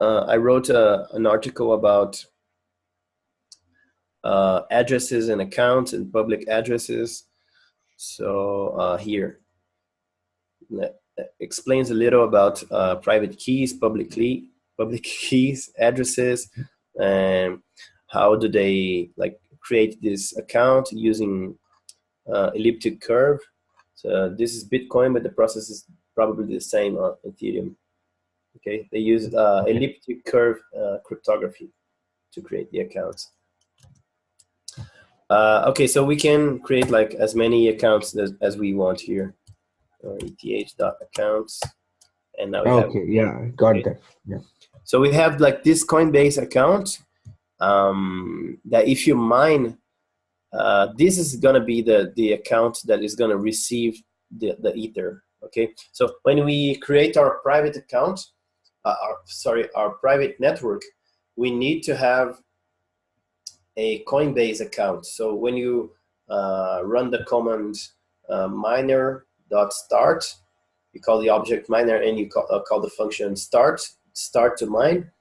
Speaker 2: I wrote an article about addresses and accounts and public addresses. So here explains a little about private keys, public keys, addresses, and how do they create this account using elliptic curve. So this is Bitcoin, but the process is probably the same on Ethereum. Okay, they use elliptic curve cryptography to create the accounts. Okay, so we can create as many accounts as we want here. ETH.accounts, and now we have.
Speaker 3: Okay, yeah, got that. Yeah.
Speaker 2: So we have this Coinbase account that if you mine, this is gonna be the account that is gonna receive the Ether. Okay, so when we create our private account, our private network, we need to have a Coinbase account. So when you run the command miner.start, you call the object miner and you call the function start to mine.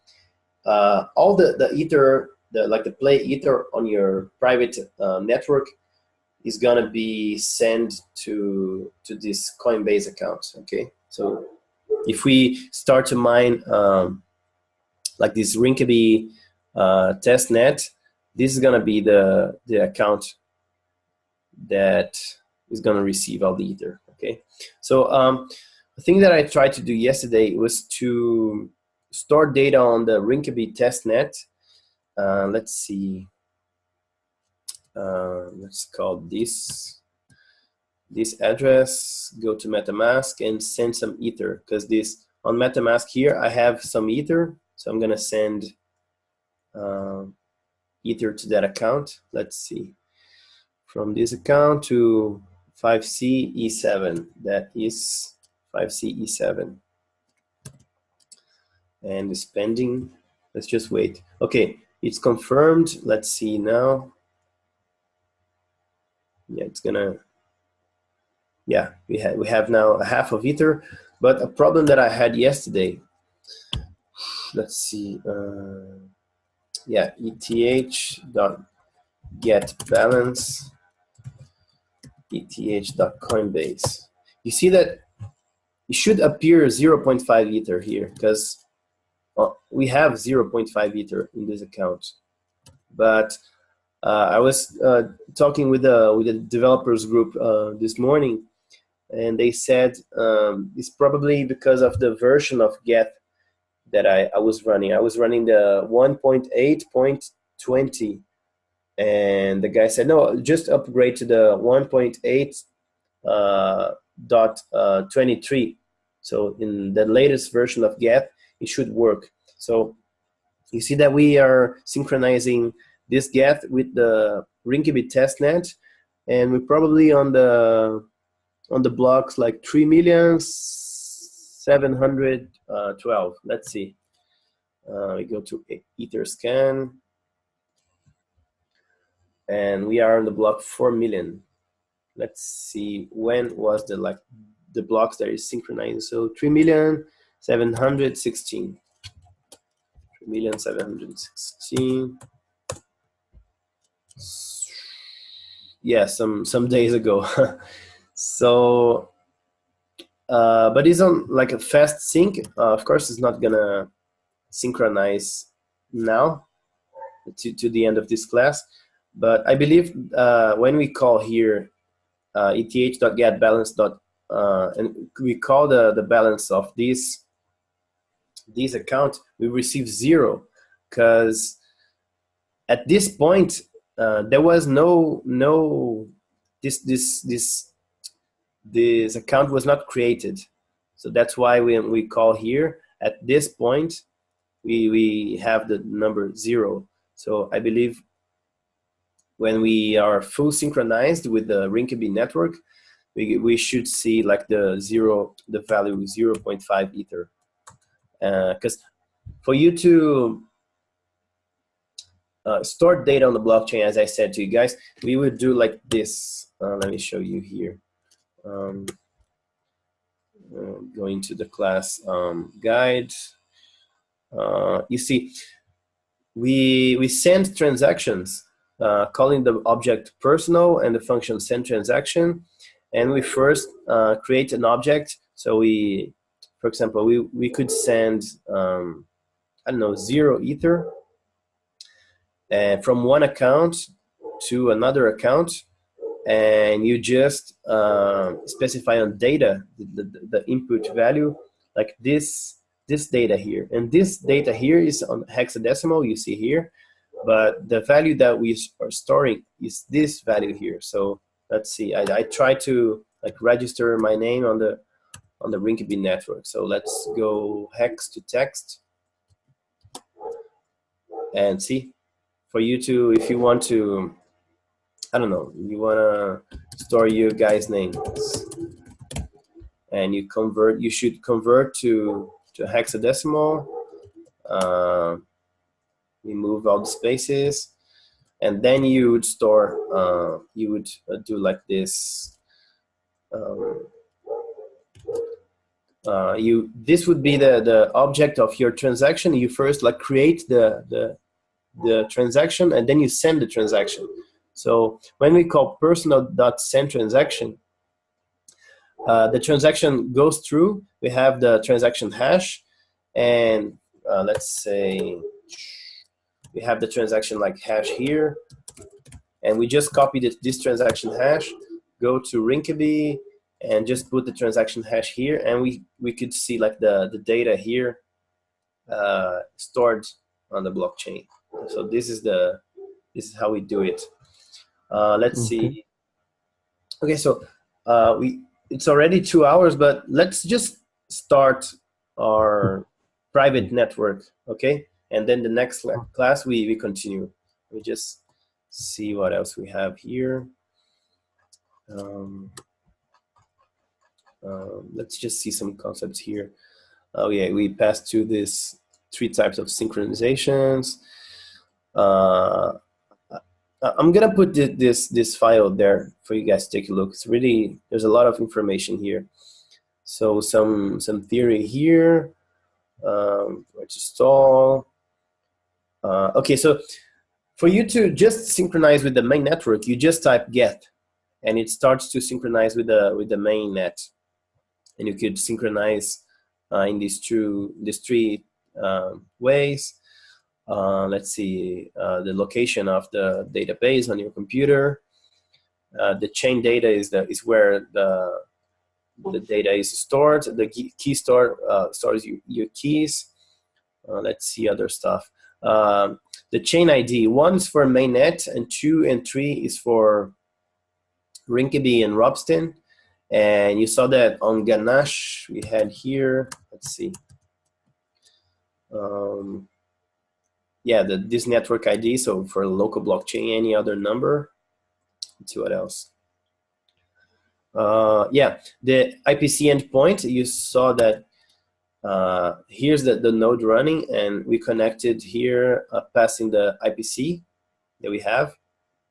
Speaker 2: All the ether, like the play ether on your private network is gonna be sent to this Coinbase account. Okay, so if we start to mine like this Rinkeby test net, this is gonna be the account that is gonna receive all the ether. Okay, so the thing that I tried to do yesterday was to store data on the Rinkeby testnet. Let's see. Let's call this address. Go to MetaMask and send some ether, because this on MetaMask here I have some ether, so I'm gonna send ether to that account. Let's see. From this account to 5CE7. That is 5CE7. And it's pending. Let's just wait. Okay, it's confirmed. Let's see now. Yeah, it's gonna. Yeah, we have now a half of ether, but a problem that I had yesterday. Let's see. Yeah, ETH.getBalance, ETH.coinbase. You see that it should appear 0.5 ether here, because we have 0.5 ether in this account. But I was talking with the developers group this morning, and they said it's probably because of the version of Geth that I was running. I was running the 1.8.20, and the guy said, no, just upgrade to the 1.8.23. So in the latest version of Geth, it should work. So you see that we are synchronizing this Geth with the Rinkeby testnet, and we're probably on the blocks like 3,712. Let's see. We go to Etherscan, and we are on the block 4 million. Let's see, when was the blocks that is synchronized. So 3,716. 3,716. Yeah, some days ago. So but it's on like a fast sync. Of course, it's not gonna synchronize now to the end of this class, but I believe when we call here ETH.getBalance and we call the balance of this account, we receive 0, because at this point there was no this account was not created. So that's why when we call here at this point we have the number 0. So I believe when we are full synchronized with the Rinkeby network, we should see like the value 0.5 ether. Because for you to store data on the blockchain, as I said to you guys, we would do like this. Let me show you here. Going to the class guide. You see, we send transactions, calling the object personal and the function send transaction, and we first create an object. So we, for example, we could send I don't know, 0 ether from one account to another account, and you just specify on data the input value, like this data here, and this data here is on hexadecimal, you see here, but the value that we are storing is this value here. So let's see, I try to like register my name on the Rinkeby network. So let's go hex to text and see, for you to, if you want to, I don't know, you want to store your guy's names. and you should convert to hexadecimal, remove all the spaces, and then you would store, you would do like this. This would be the object of your transaction. You first like create the transaction, and then you send the transaction. So when we call personal.send transaction, the transaction goes through. We have the transaction hash, and let's say we have the transaction like hash here, and we just copy this transaction hash, go to Rinkeby, and just put the transaction hash here, and we could see like the data here stored on the blockchain. So this is how we do it. Let's see. Okay, so it's already 2 hours, but let's just start our private network, okay? And then the next class we continue. We just see what else we have here. Let's just see some concepts here. Oh yeah, we passed through this 3 types of synchronizations. I'm gonna put this file there for you guys to take a look. It's really, there's a lot of information here. So some theory here. Where to install. Okay, so for you to just synchronize with the main network, you just type Geth, and it starts to synchronize with the main net. And you could synchronize in these 3 ways. Let's see, the location of the database on your computer. The chain data is where the data is stored. The key store stores your keys. Let's see other stuff. The chain ID, 1 is for mainnet, and 2 and 3 is for Rinkeby and Robston. And you saw that on Ganache we had here. Let's see. Yeah, this network ID. So for local blockchain, any other number. Let's see what else. Yeah, the IPC endpoint. You saw that. Here's the node running, and we connected here, passing the IPC that we have.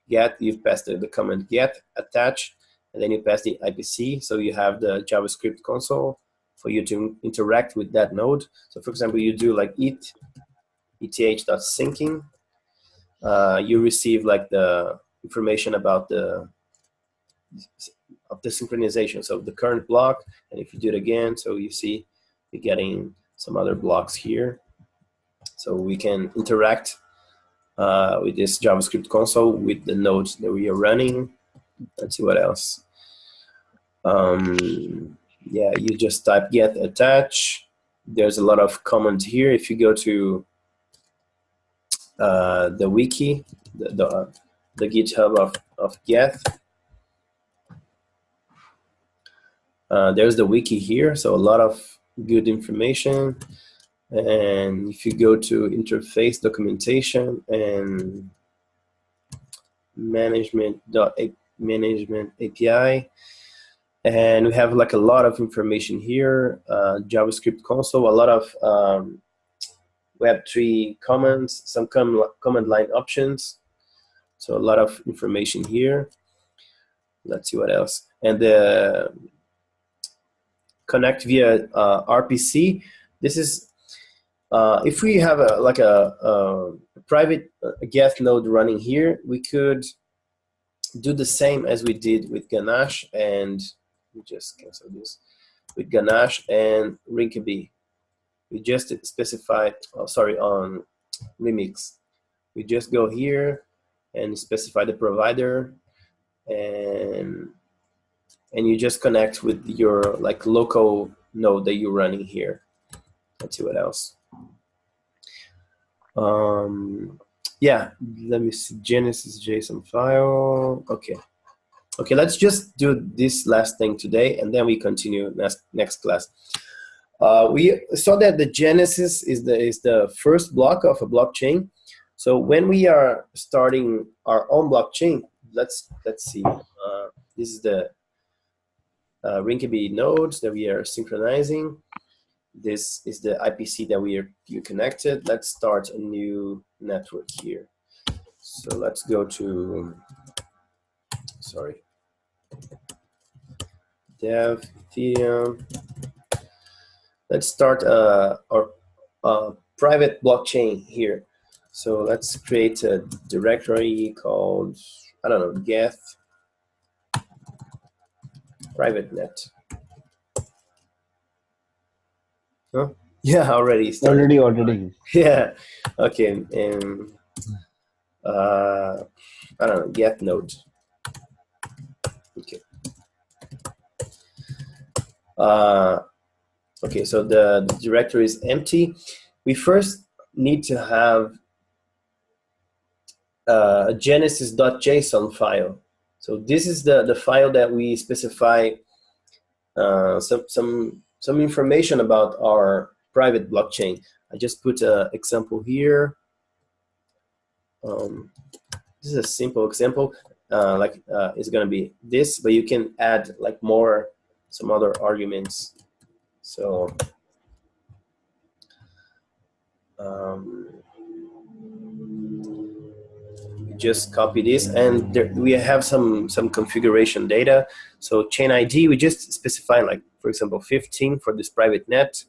Speaker 2: Get, you've passed the command get, attach, and then you pass the IPC. So you have the JavaScript console for you to interact with that node. So for example, you do like eth.syncing. You receive like the information about the synchronization. So the current block, and if you do it again, so you see you're getting some other blocks here. So we can interact with this JavaScript console with the nodes that we are running. Let's see what else. Yeah, you just type get attach. There's a lot of comments here. If you go to the wiki, the GitHub of Geth, there's the wiki here. So a lot of good information. And if you go to interface documentation and management API, and we have like a lot of information here. JavaScript console, a lot of Web3 commands, some command line options. So a lot of information here. Let's see what else. And the connect via RPC. This is if we have a private Geth node running here, we could do the same as we did with Ganache, and we just cancel this, with Ganache and Rinkeby. We just specify, on Remix. We just go here and specify the provider, and you just connect with your like local node that you're running here. Let's see what else. Yeah, let me see, Genesis JSON file. Okay, let's just do this last thing today, and then we continue next class. We saw that the Genesis is the first block of a blockchain. So when we are starting our own blockchain, let's see. This is the Rinkeby nodes that we are synchronizing. This is the IPC that you connected. Let's start a new network here. So let's go to, sorry, dev Ethereum. Let's start our private blockchain here. So let's create a directory called, I don't know, Geth private net. Huh? Yeah, already started.
Speaker 3: Already.
Speaker 2: Yeah. Okay. And I don't know, Geth node. Okay. Okay, so the directory is empty. We first need to have a genesis.json file. So this is the file that we specify some information about our private blockchain. I just put an example here. This is a simple example. It's gonna be this, but you can add like some other arguments. So we just copy this, and there, we have some configuration data. So chain ID, we just specify, like, for example, 15 for this private net.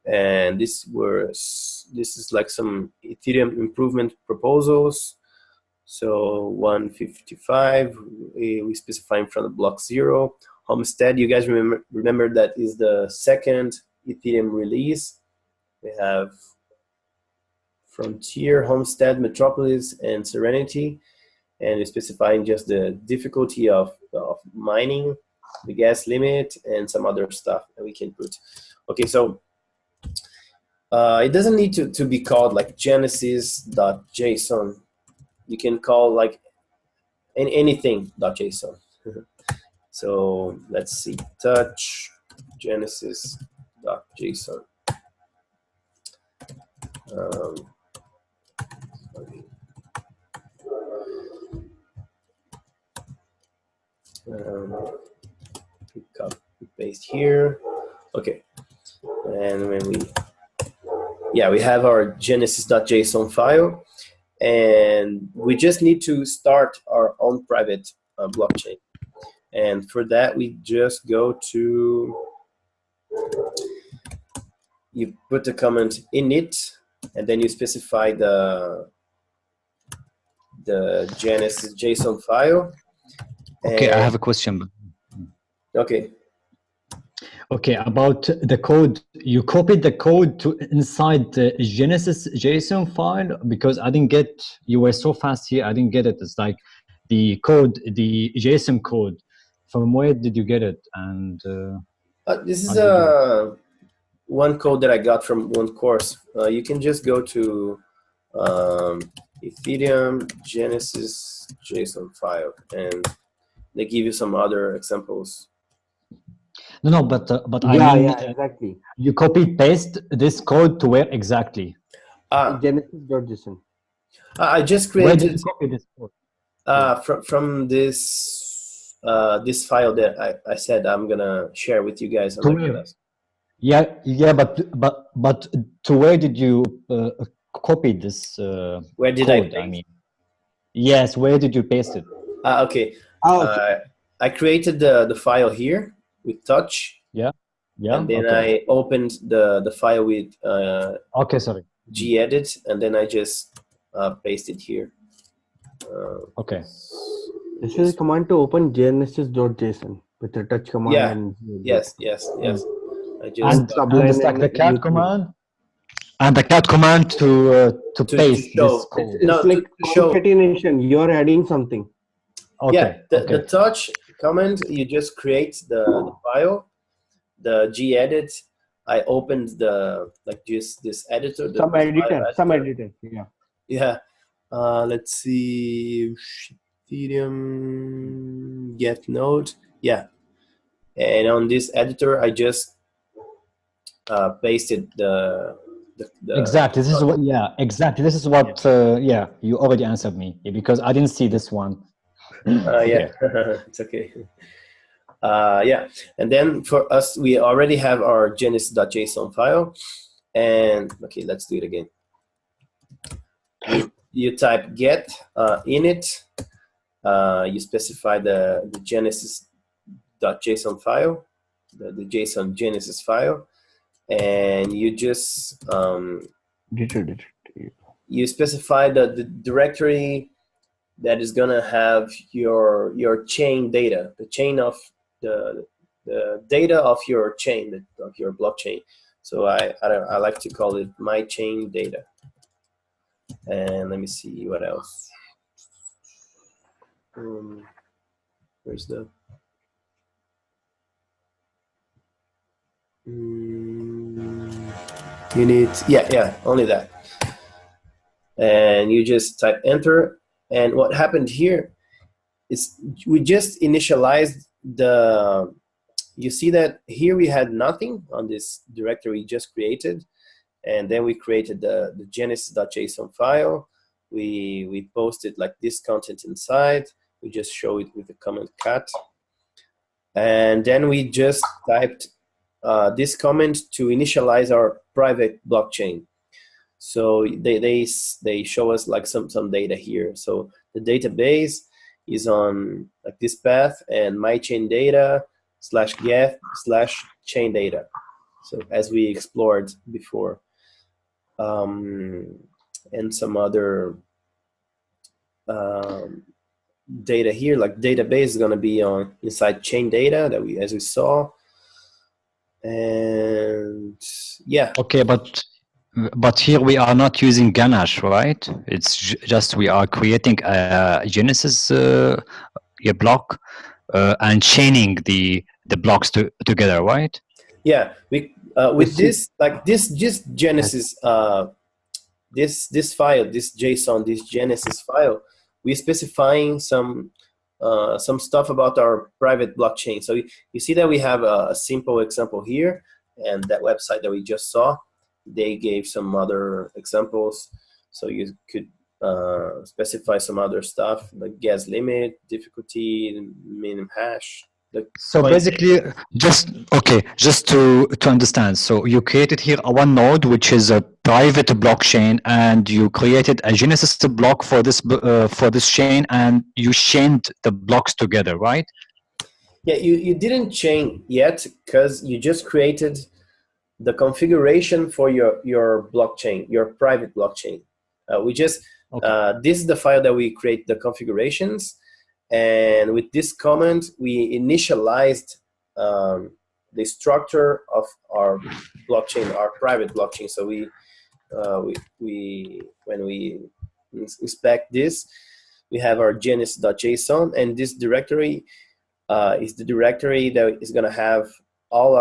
Speaker 2: And this is like some Ethereum improvement proposals. So 155, we specify in front of block 0. Homestead, you guys remember that is the second Ethereum release. We have Frontier, Homestead, Metropolis, and Serenity. And we're specifying just the difficulty of mining, the gas limit, and some other stuff that we can put. Okay, so it doesn't need to be called like genesis.json. You can call like anything.json. So let's see, touch genesis.json. Copy paste here. Okay, and when we have our genesis.json file, and we just need to start our own private blockchain. And for that, we just go to, you put the comment init, and then you specify the Genesis JSON file.
Speaker 1: Okay, I have a question.
Speaker 2: Okay.
Speaker 1: Okay, about the code, you copied the code to inside the Genesis JSON file, because I didn't get, you were so fast here, I didn't get it. It's like the code, the JSON code. From where did you get it? And
Speaker 2: this is one code that I got from one course. You can just go to Ethereum Genesis JSON file, and they give you some other examples.
Speaker 1: No, but
Speaker 3: I mean, exactly.
Speaker 1: You copy paste this code to where exactly?
Speaker 3: Genesis.json.
Speaker 2: I just created.
Speaker 1: Where did you copy this code?
Speaker 2: From this this file that I said I'm gonna share with you guys on the class.
Speaker 1: Yeah, but to where did you copy this?
Speaker 2: Where did
Speaker 1: code, I mean, yes, where did you paste it?
Speaker 2: Okay. I created the file here with touch.
Speaker 1: Yeah.
Speaker 2: And then I opened the file with
Speaker 1: sorry,
Speaker 2: gedit, and then I just pasted here.
Speaker 1: Okay.
Speaker 3: This is a command to open genesis.json with the touch command.
Speaker 2: Yeah.
Speaker 3: And
Speaker 2: Yes. I just
Speaker 1: and the cat command. And the cat command to paste this code.
Speaker 3: It's like concatenation. You're adding something.
Speaker 2: Okay. Yeah. The touch command, you just create the file. The gedit, I opened this editor.
Speaker 3: Some editor. Yeah.
Speaker 2: Yeah. Let's see. Ethereum get node. Yeah. And on this editor, I just pasted the
Speaker 1: exactly. This is what. Yeah. Exactly. This is what. You already answered me because I didn't see this one.
Speaker 2: Yeah, it's okay. Yeah, and then for us, we already have our genesis.json file. And okay, let's do it again. You type get init. You specify the genesis.json file, the JSON Genesis file, and you just you specify the directory that is gonna have your chain data, the chain of the data of your chain, of your blockchain. So I like to call it my chain data. And let me see what else. Where's the unit? Yeah, only that. And you just type enter. And what happened here is we just initialized the. You see that here we had nothing on this directory we just created, and then we created the genesis.json file. We posted like this content inside. We just show it with the comment cat, and then we just typed this comment to initialize our private blockchain. So they show us like some data here. So the database is on like this path, and my chain data /Geth /chain data. So as we explored before, and some other data here, like database is going to be on inside chain data that as we saw. And yeah.
Speaker 1: Okay, but here we are not using Ganache, right? It's just we are creating a Genesis block and chaining the blocks together, right?
Speaker 2: Yeah, we with this just Genesis this file, this JSON, this Genesis file, we're specifying some stuff about our private blockchain. So you see that we have a simple example here, and that website that we just saw, they gave some other examples. So you could specify some other stuff like gas limit, difficulty, minimum hash.
Speaker 1: So basically, just to understand. So you created here a one node, which is a private blockchain, and you created a Genesis block for this chain, and you chained the blocks together, right?
Speaker 2: Yeah, you didn't chain yet because you just created the configuration for your blockchain, your private blockchain. We just this is the file that we create the configurations. And with this comment, we initialized the structure of our blockchain, our private blockchain. So we when we inspect this, we have our genesis.json, and this directory is the directory that is going to have all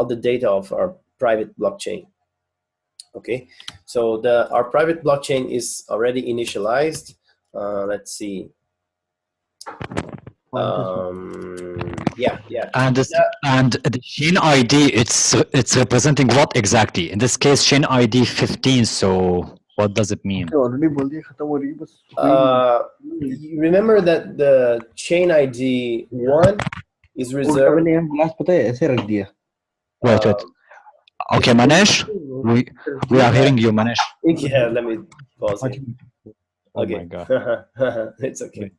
Speaker 2: the data of our private blockchain. Okay, so our private blockchain is already initialized. Let's see. Yeah.
Speaker 1: And the chain ID, it's representing what exactly? In this case, chain ID 15. So what does it mean?
Speaker 2: You remember that the chain ID 1 is reserved.
Speaker 1: Wait. Okay, Manesh, we are hearing you, Manesh.
Speaker 2: Yeah, let me pause it.
Speaker 1: Okay.
Speaker 2: Oh my God. It's okay.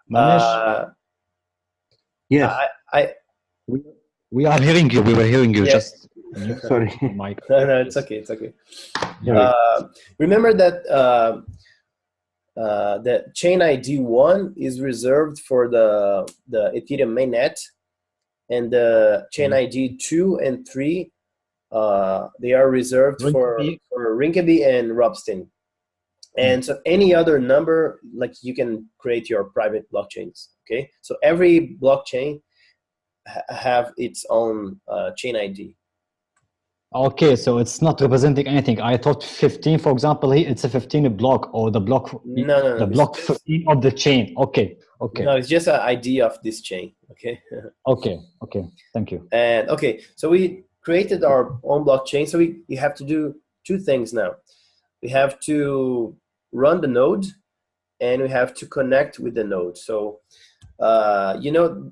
Speaker 1: Manesh?
Speaker 2: Yes.
Speaker 1: We are hearing you. We were hearing you.
Speaker 2: Yes.
Speaker 1: Just
Speaker 3: sorry.
Speaker 2: No, it's okay. It's okay. Remember that the chain ID 1 is reserved for the Ethereum mainnet, and the chain ID 2 and 3 they are reserved for Rinkeby and Robstin. And so any other number, like you can create your private blockchains. Okay, so every blockchain have its own chain ID.
Speaker 1: Okay, so it's not representing anything. I thought 15, for example, here it's a 15 block, or the block.
Speaker 2: No.
Speaker 1: The block 15 of the chain. Okay.
Speaker 2: No, it's just an ID of this chain. Okay.
Speaker 1: Okay. Thank you.
Speaker 2: And okay, so we created our own blockchain. So we have to do two things now. We have to run the node, and we have to connect with the node. So, you know,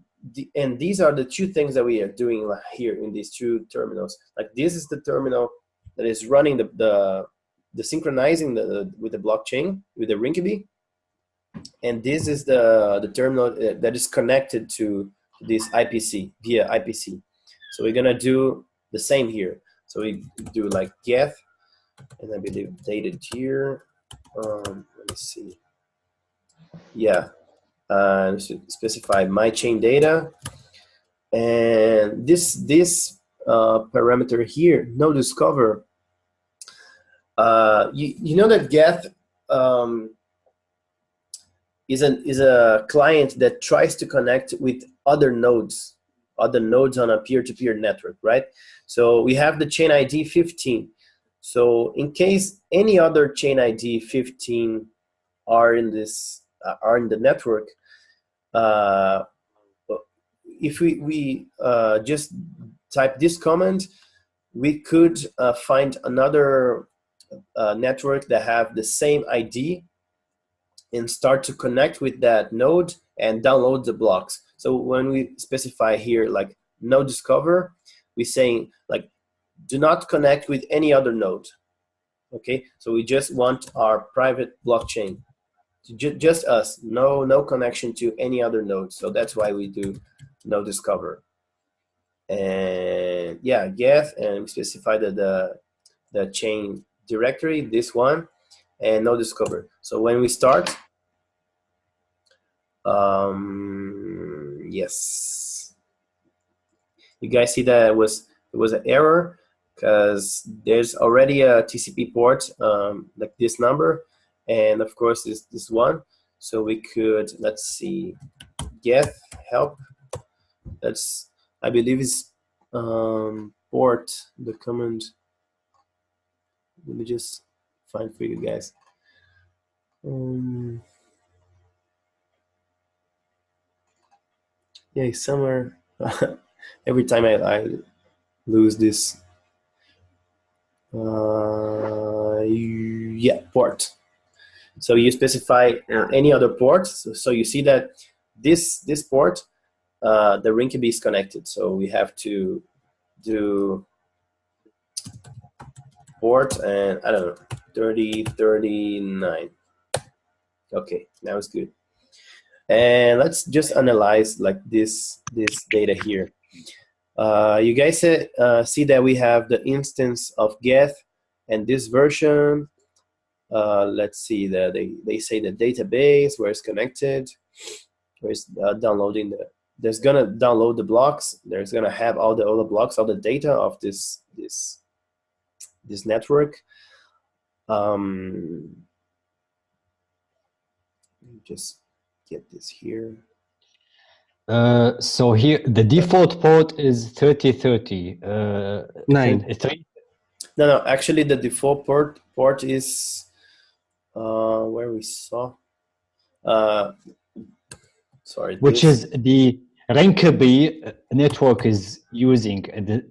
Speaker 2: and these are the two things that we are doing here in these two terminals. Like this is the terminal that is running the synchronizing with the blockchain, with the Rinkeby. And this is the terminal that is connected to this IPC, via IPC. So we're gonna do the same here. So we do like Geth, and I believe dated here. Let me see. Yeah, specify my chain data, and this parameter here, no discover. You know that Geth is a client that tries to connect with other nodes on a peer-to-peer network, right? So we have the chain ID 15. So in case any other chain ID 15 are in the network, if we just type this command, we could find another network that have the same ID and start to connect with that node and download the blocks. So when we specify here like no discover, we're saying like do not connect with any other node. Okay, so we just want our private blockchain, just us, no connection to any other node. So that's why we do no discover. And yeah, Geth, and we specify that the chain directory, this one, and no discover. So when we start, yes, you guys see that it was an error because there's already a TCP port like this number, and of course this one. So we could, let's see, Geth help. That's, I believe is port, the command. Let me just find for you guys. Yeah, somewhere. Every time I lose this. Yeah, port. So you specify any other port. So you see that this port, the Rinkeby is connected. So we have to do port, and I don't know, 3039. Okay, now it's good. And let's just analyze like this data here. You guys see that we have the instance of Geth and this version. Let's see that they say the database, where it's connected, where it's downloading there's gonna download the blocks. There's gonna have all the blocks, all the data of this network. Just get this here.
Speaker 1: So here the default port is 3030.
Speaker 3: 9.
Speaker 2: No, actually the default port is where we saw. Sorry.
Speaker 1: Which is the Rinkeby network is using at this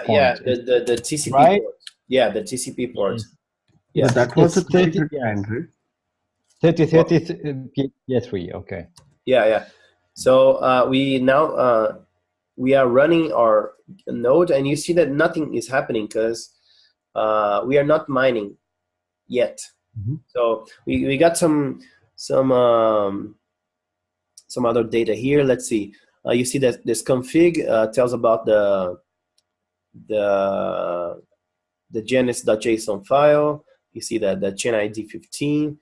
Speaker 1: point.
Speaker 2: Yeah, the TCP
Speaker 1: right?
Speaker 2: port. Yeah, the TCP port.
Speaker 3: Yeah, that was a 3039, right?
Speaker 1: 3030 P3. Okay.
Speaker 2: Yeah. So we now we are running our node, and you see that nothing is happening because we are not mining yet.
Speaker 3: Mm-hmm.
Speaker 2: So we got some other data here. Let's see. You see that this config tells about the genesis.json file. You see that the chain ID 15,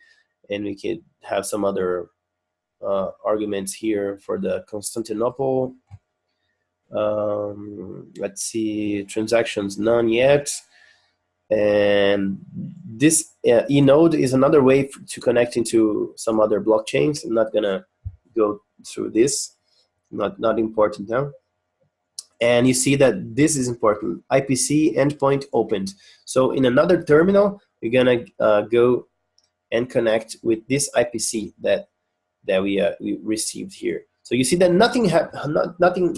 Speaker 2: and we could have some other arguments here for the Constantinople. Let's see, transactions none yet. And this eNode is another way to connect into some other blockchains. I'm not gonna go through this, not important now. And you see that this is important, IPC endpoint opened. So in another terminal, we're gonna go and connect with this IPC that we received here. So you see that nothing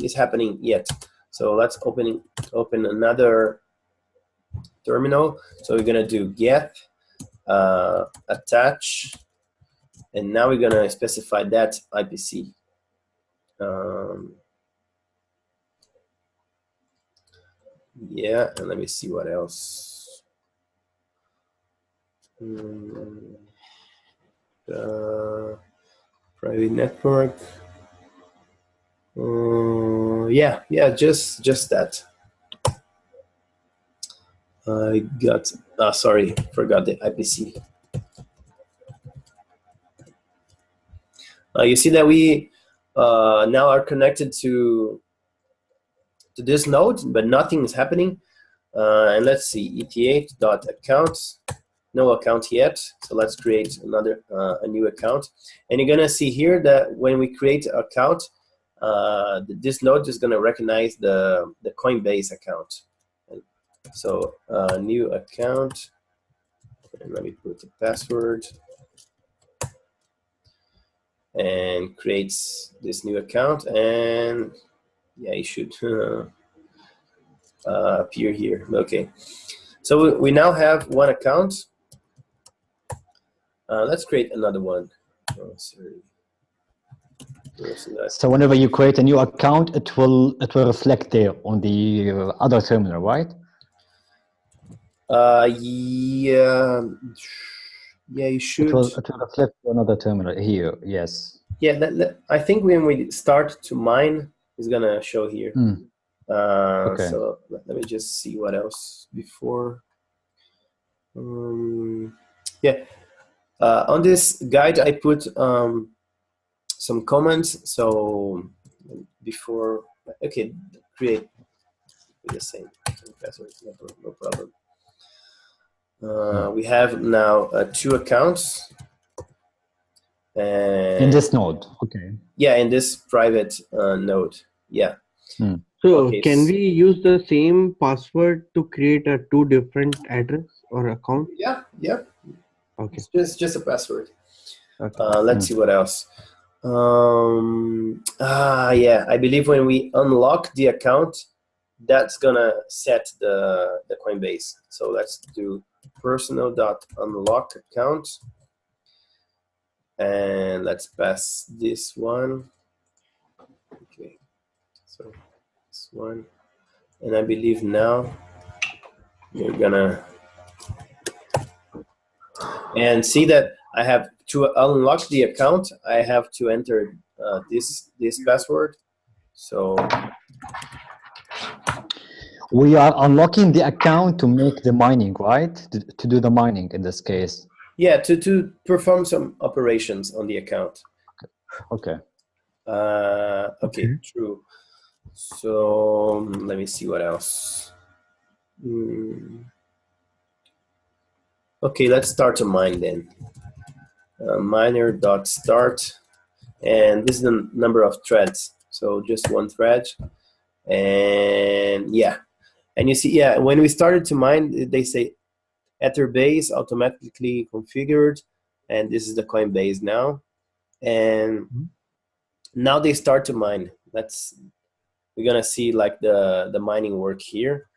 Speaker 2: is happening yet. So let's open another terminal. So we're gonna do Geth attach, And now we're gonna specify that IPC. Yeah, and let me see what else. Private network. Yeah, just that. I got, sorry, forgot the IPC. You see that we now are connected to this node, but nothing is happening. And let's see, eth.accounts, no account yet. So let's create another a new account. And you're gonna see here that when we create an account, this node is gonna recognize the Coinbase account. So new account, and let me put the password, and creates this new account, and yeah, it should appear here. Okay, so we now have one account. Let's create another one. Oh, sorry.
Speaker 1: So whenever you create a new account, it will reflect there on the other terminal, right?
Speaker 2: Yeah, you should.
Speaker 1: It will reflect on another terminal here. Yes.
Speaker 2: Yeah, I think when we start to mine, it's gonna show here. Okay. So let me just see what else before. Yeah, on this guide I put some comments. So before, okay, create the same password, no problem. We have now 2 accounts. And
Speaker 1: in this node, okay.
Speaker 2: Yeah, in this private node, yeah.
Speaker 3: So can we use the same password to create 2 different address or account?
Speaker 2: Yeah.
Speaker 3: Okay.
Speaker 2: It's just a password.
Speaker 3: Okay.
Speaker 2: Let's see what else. Yeah, I believe when we unlock the account, that's gonna set the Coinbase. So let's do personal.unlock account. And let's pass this one. Okay, so this one. And I believe now you're gonna, and see that I have to unlock the account, I have to enter this password. So
Speaker 1: we are unlocking the account to make the mining, right? To do the mining in this case.
Speaker 2: Yeah, to perform some operations on the account.
Speaker 1: Okay.
Speaker 2: Okay, true. So let me see what else. Okay, let's start to mine then. Miner.start, and this is the number of threads. So just one thread, and yeah, and you see, yeah, when we started to mine, they say Etherbase automatically configured, and this is the Coinbase now, and now they start to mine. We're gonna see like the mining work here.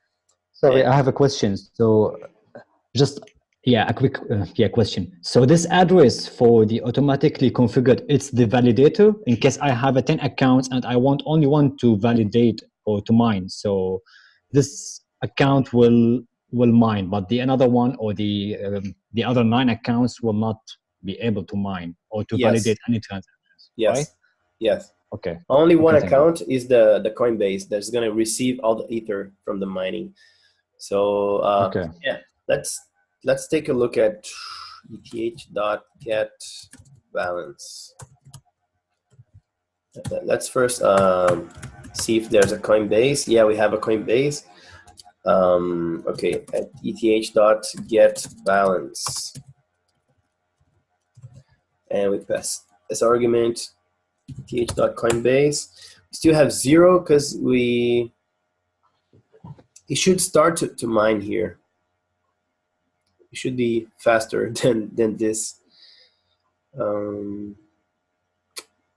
Speaker 1: Sorry, I have a question. So just a quick question. So this address for the automatically configured, it's the validator in case I have 10 accounts and I want only one to validate or to mine. So this account will mine, but the another one or the other 9 accounts will not be able to mine or to validate any transactions.
Speaker 2: Yes.
Speaker 1: Right?
Speaker 2: Yes.
Speaker 1: Okay.
Speaker 2: Only one account is the Coinbase that's going to receive all the ether from the mining. So yeah, let's take a look at eth.get balance. Let's first see if there's a Coinbase. Yeah, we have a Coinbase. Okay, at eth.get balance, and we pass this argument eth.coinbase. We still have 0 because it should start to mine here. It should be faster than this.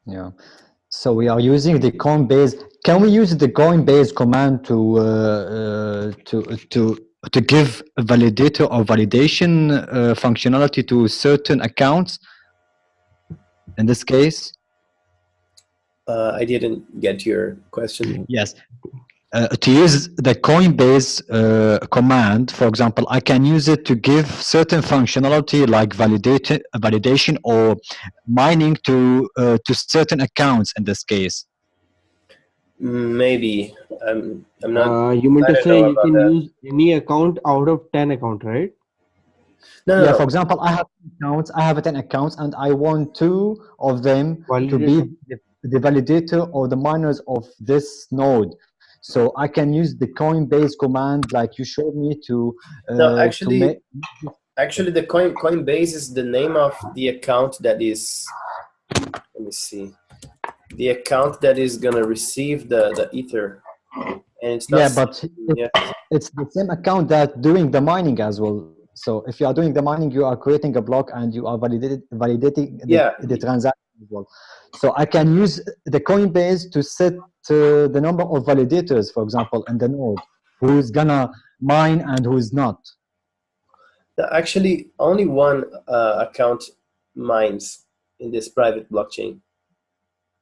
Speaker 1: Yeah. So we are using the Coinbase. Can we use the Coinbase command to give a validator or validation functionality to certain accounts? in this case?
Speaker 2: I didn't get your question.
Speaker 1: Yes. To use the Coinbase command, for example, I can use it to give certain functionality like validation or mining to certain accounts in this case.
Speaker 2: Maybe. I'm not.
Speaker 3: You mean
Speaker 2: I
Speaker 3: to
Speaker 2: don't
Speaker 3: say
Speaker 2: know
Speaker 3: you
Speaker 2: about
Speaker 3: can
Speaker 2: that.
Speaker 3: use any account out of 10 account, right?
Speaker 2: No,
Speaker 1: Yeah,
Speaker 2: no,
Speaker 1: for example, I have accounts. I have 10 accounts, and I want 2 of them to be the validator or the miners of this node. So I can use the Coinbase command, like you showed me, to
Speaker 2: no.
Speaker 1: make.
Speaker 2: Actually, the Coinbase is the name of the account that is. Let me see. The account that is gonna receive the Ether, and it's not.
Speaker 1: Yeah, but
Speaker 2: Yeah.
Speaker 1: it's the same account that doing the mining as well. So if you are doing the mining, you are creating a block and you are validating the transaction as well. So I can use the Coinbase to set the number of validators, for example, in the node, who's gonna mine and who's not.
Speaker 2: Actually, only one account mines in this private blockchain.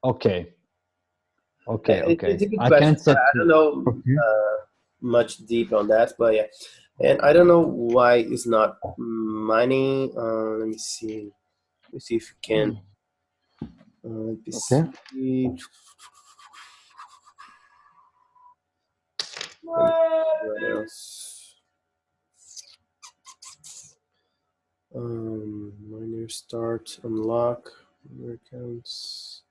Speaker 1: Okay.
Speaker 2: It's a good
Speaker 1: I
Speaker 2: question.
Speaker 1: can't set.
Speaker 2: I don't know much deep on that, but yeah. And I don't know why it's not mining. Let me see. Let me see if you can. Let me see. What else? Miner start, unlock, miner accounts,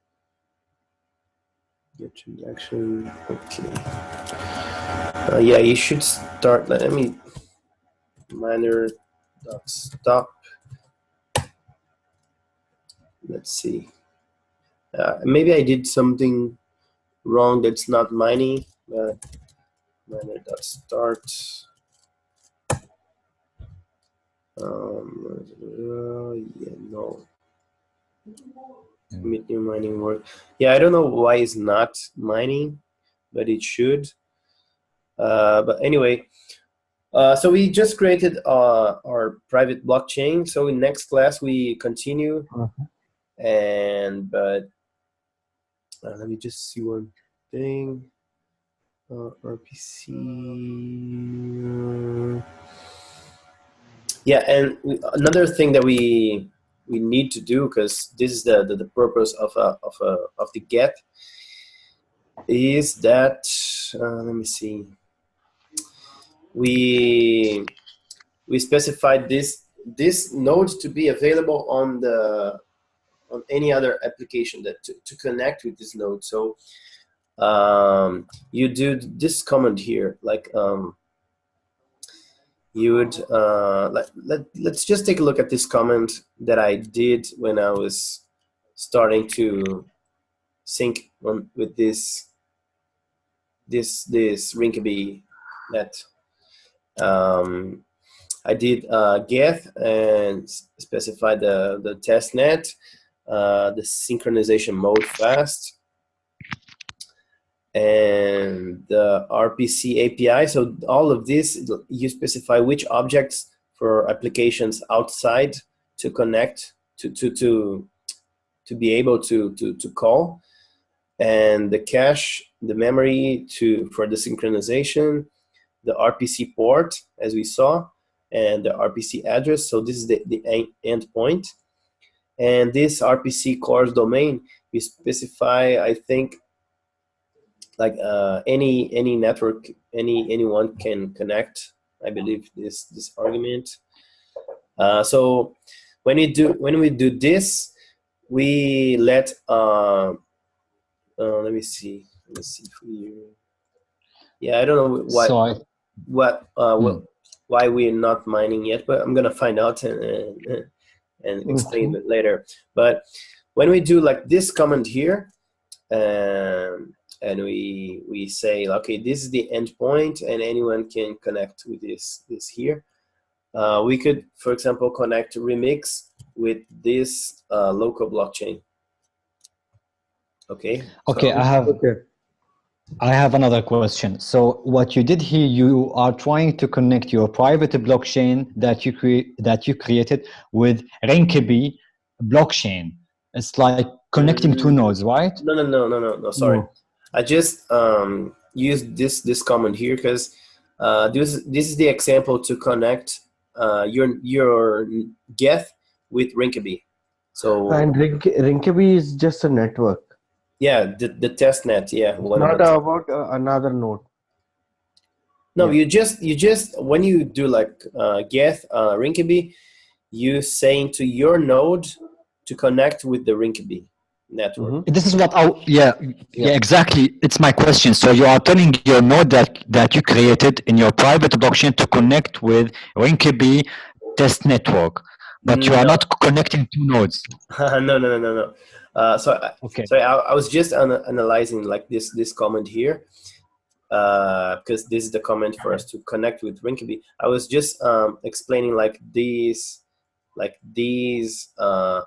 Speaker 2: get transaction. Okay. Yeah, you should start. Let me miner.stop. Let's see. Maybe I did something wrong that's not mining. Miner.start. Yeah, no. Meet new mining work. Yeah, I don't know why it's not mining, but it should. But anyway, so we just created our private blockchain. So in next class we continue, but let me just see one thing. RPC. Yeah, and another thing that we need to do, because this is the purpose of the Geth, is that let me see. We specified this node to be available on any other application that to connect with this node. So you do this command here, like you would let's just take a look at this comment that I did when I was starting to sync with this Rinkeby net. I did Geth and specify the test net, the synchronization mode fast, and the RPC API. So all of this, you specify which objects for applications outside to connect to be able to call, and the cache, the memory for the synchronization, the RPC port as we saw, and the RPC address. So this is the endpoint, and this RPC cores domain, you specify, I think, like any network, anyone can connect, I believe, this argument. So when we do this, we let let me see here. Yeah, I don't know why we're not mining yet, but I'm gonna find out and explain it later. But when we do like this command here, and we say, okay, this is the endpoint, and anyone can connect with this here. We could, for example, connect Remix with this local blockchain. Okay.
Speaker 1: Okay,
Speaker 2: so,
Speaker 1: I have another question. So what you did here, you are trying to connect your private blockchain that you created with Rinkeby blockchain. It's like connecting two nodes, right?
Speaker 2: No. Sorry, I just used this comment here because this is the example to connect your Geth with Rinkeby. So
Speaker 3: and Rinkeby is just a network.
Speaker 2: Yeah, the test net. Yeah,
Speaker 3: not about another node.
Speaker 2: No, you just when you do like Geth Rinkeby, you saying to your node to connect with the Rinkeby network.
Speaker 1: This is what yeah, exactly. It's my question. So you are telling your node that you created in your private blockchain to connect with Rinkeby test network, but you are not connecting two nodes.
Speaker 2: No. Sorry, I was just analyzing like this comment here because this is the comment for us to connect with Rinkeby. I was just explaining like these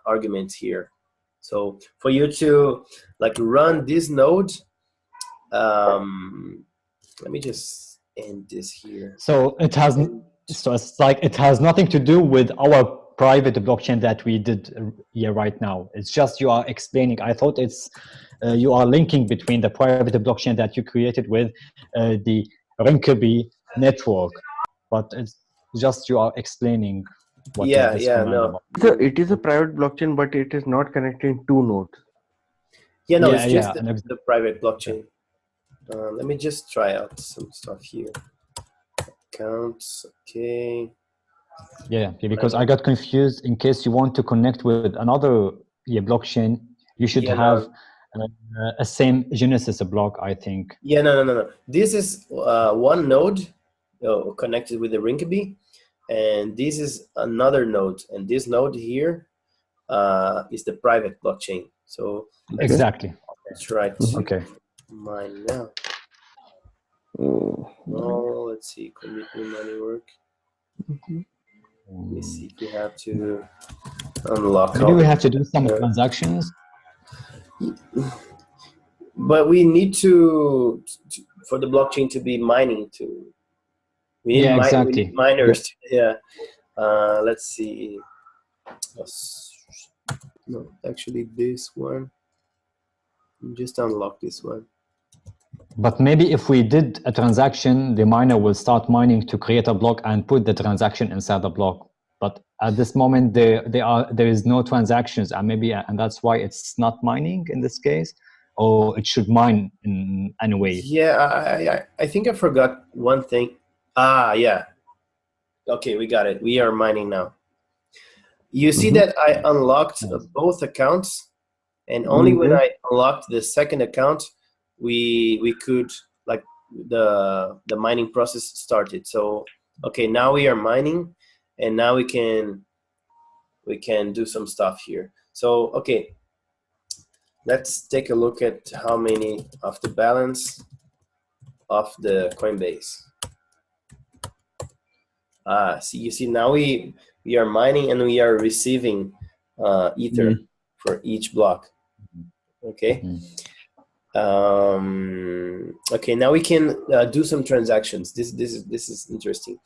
Speaker 2: arguments here. So for you to like run this node, let me just end this here.
Speaker 1: So it has, so it's like it has nothing to do with our private blockchain that we did here right now. It's just you are explaining. I thought it's you are linking between the private blockchain that you created with the Rinkeby network, but it's just you are explaining what is this command about.
Speaker 3: It is a private blockchain, but it is not connecting two nodes.
Speaker 2: Yeah, no, it's just the private blockchain. Let me just try out some stuff here. Accounts, okay.
Speaker 1: Yeah, because I got confused. In case you want to connect with another blockchain, you should have a same Genesis block, I think.
Speaker 2: Yeah, no. This is one node connected with the Rinkeby, and this is another node, and this node here is the private blockchain. So
Speaker 1: exactly.
Speaker 2: Let's try to mine now. Oh, let's see, commit new money work. Let me see if we have to unlock.
Speaker 1: Maybe we have to do some transactions.
Speaker 2: But we need to for the blockchain to be mining too. We need, we need miners. Yeah. Let's see. No, actually, this one. Just unlock this one.
Speaker 1: But maybe if we did a transaction, the miner will start mining to create a block and put the transaction inside the block. But at this moment, there is no transactions, and and that's why it's not mining in this case, or it should mine in any way.
Speaker 2: Yeah, I think I forgot one thing. Yeah. Okay, we got it. We are mining now. You see that I unlocked both accounts, and only when I unlocked the second account, we could like the mining process started. So okay, now we are mining, and now we can do some stuff here. So okay, let's take a look at how many of the balance of the Coinbase. You see now we are mining and we are receiving Ether for each block. Okay. Okay, now we can do some transactions. This is interesting.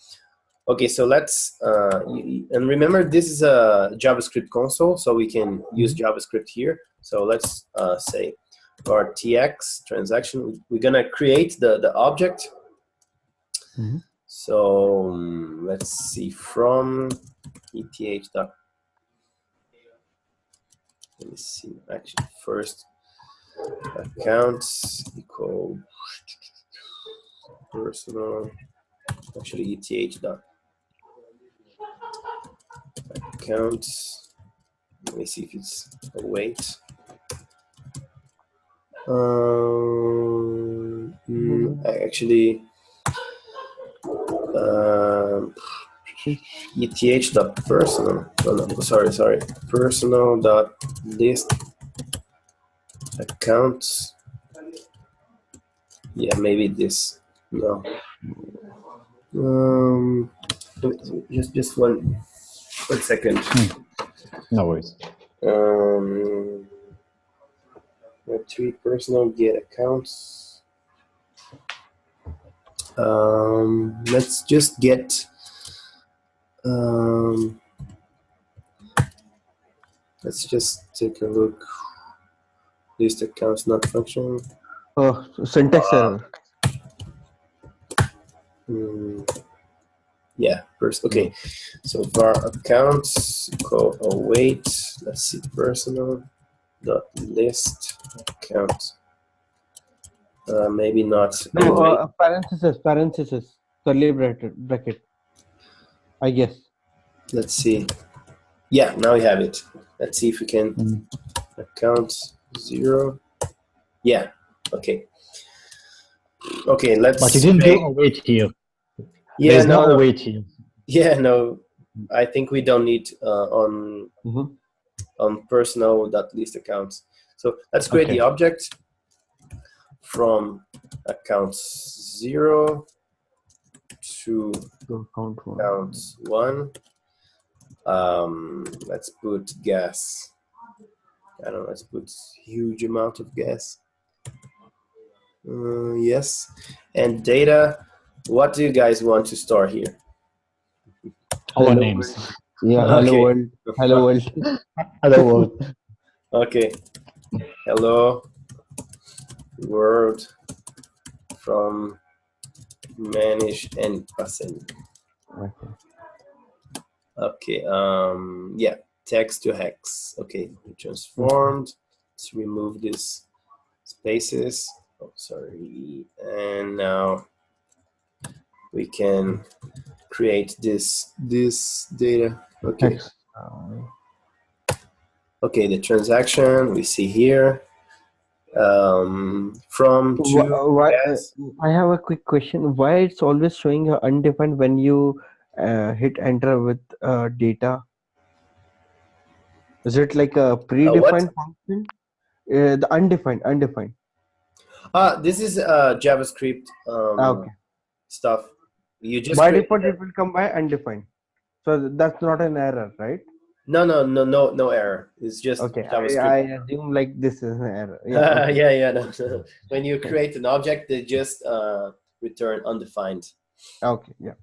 Speaker 2: Okay, so let's and remember this is a JavaScript console, so we can use JavaScript here. So let's say our TX transaction. We're gonna create the object. So let's see from ETH. Let me see. Actually, first accounts equal personal. Actually, ETH dot accounts. Let me see if it's a wait. Actually, ETH dot personal. Oh, no, sorry. Personal dot list accounts. Yeah, maybe this. No. Just one second.
Speaker 1: No worries.
Speaker 2: 3 personal get accounts. Let's just get Let's just take a look. List accounts not functioning.
Speaker 3: Oh, syntax error.
Speaker 2: Yeah, first, okay. So var accounts, wait, let's see, personal dot list account. Maybe not.
Speaker 3: No, parenthesis, curly bracket. I guess.
Speaker 2: Let's see. Yeah, now we have it. Let's see if we can account 0. Yeah. Okay. Okay. Let's.
Speaker 1: But you didn't do a wait here.
Speaker 2: Yeah.
Speaker 1: There's no wait here.
Speaker 2: Yeah. No. I think we don't need on personal.list accounts. So let's create the object from account 0 to account 1. Let's put gas. I don't know, let's put huge amount of gas. Yes. And data, what do you guys want to store here?
Speaker 1: Our names.
Speaker 3: Yeah, hello world. Hello world.
Speaker 1: Hello world.
Speaker 2: Okay. Hello world from manage and passen. Okay. Yeah. Text to hex. Okay. Transformed. Let's remove these spaces. Oh, sorry. And now we can create this data. Okay. Okay. The transaction we see here. From to
Speaker 3: I have a quick question. Why it's always showing undefined when you hit enter with data? Is it like a predefined function? The undefined.
Speaker 2: This is JavaScript stuff. You just
Speaker 3: by default it will come by undefined. So that's not an error, right?
Speaker 2: No error. It's just JavaScript.
Speaker 3: I assume like this is an error.
Speaker 2: Yeah. No. When you create an object, they just return undefined.
Speaker 3: Okay. Yeah.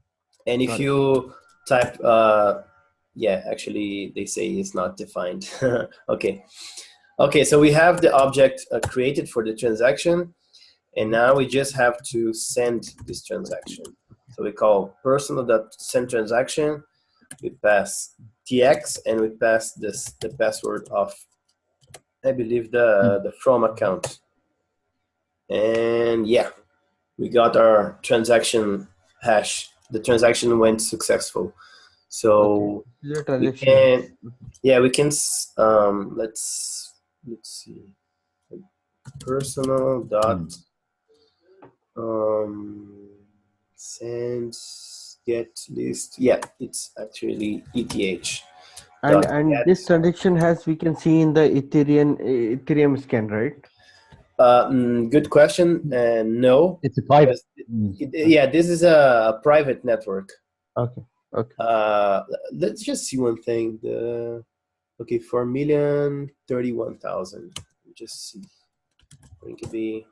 Speaker 2: And if you type, yeah, actually they say it's not defined. Okay. So we have the object created for the transaction, and now we just have to send this transaction. So we call personal.send transaction. We pass tx and we pass the password of, I believe, the from account. And yeah, we got our transaction hash. The transaction went successful. So we can, let's see, personal dot send get list. Yeah, it's actually ETH.
Speaker 3: And this transaction we can see in the Ethereum scan, right?
Speaker 2: Good question. No,
Speaker 1: it's a private.
Speaker 2: Yeah, this is a private network.
Speaker 3: Okay.
Speaker 2: Let's just see one thing. 4,031,000. Just see. It could be.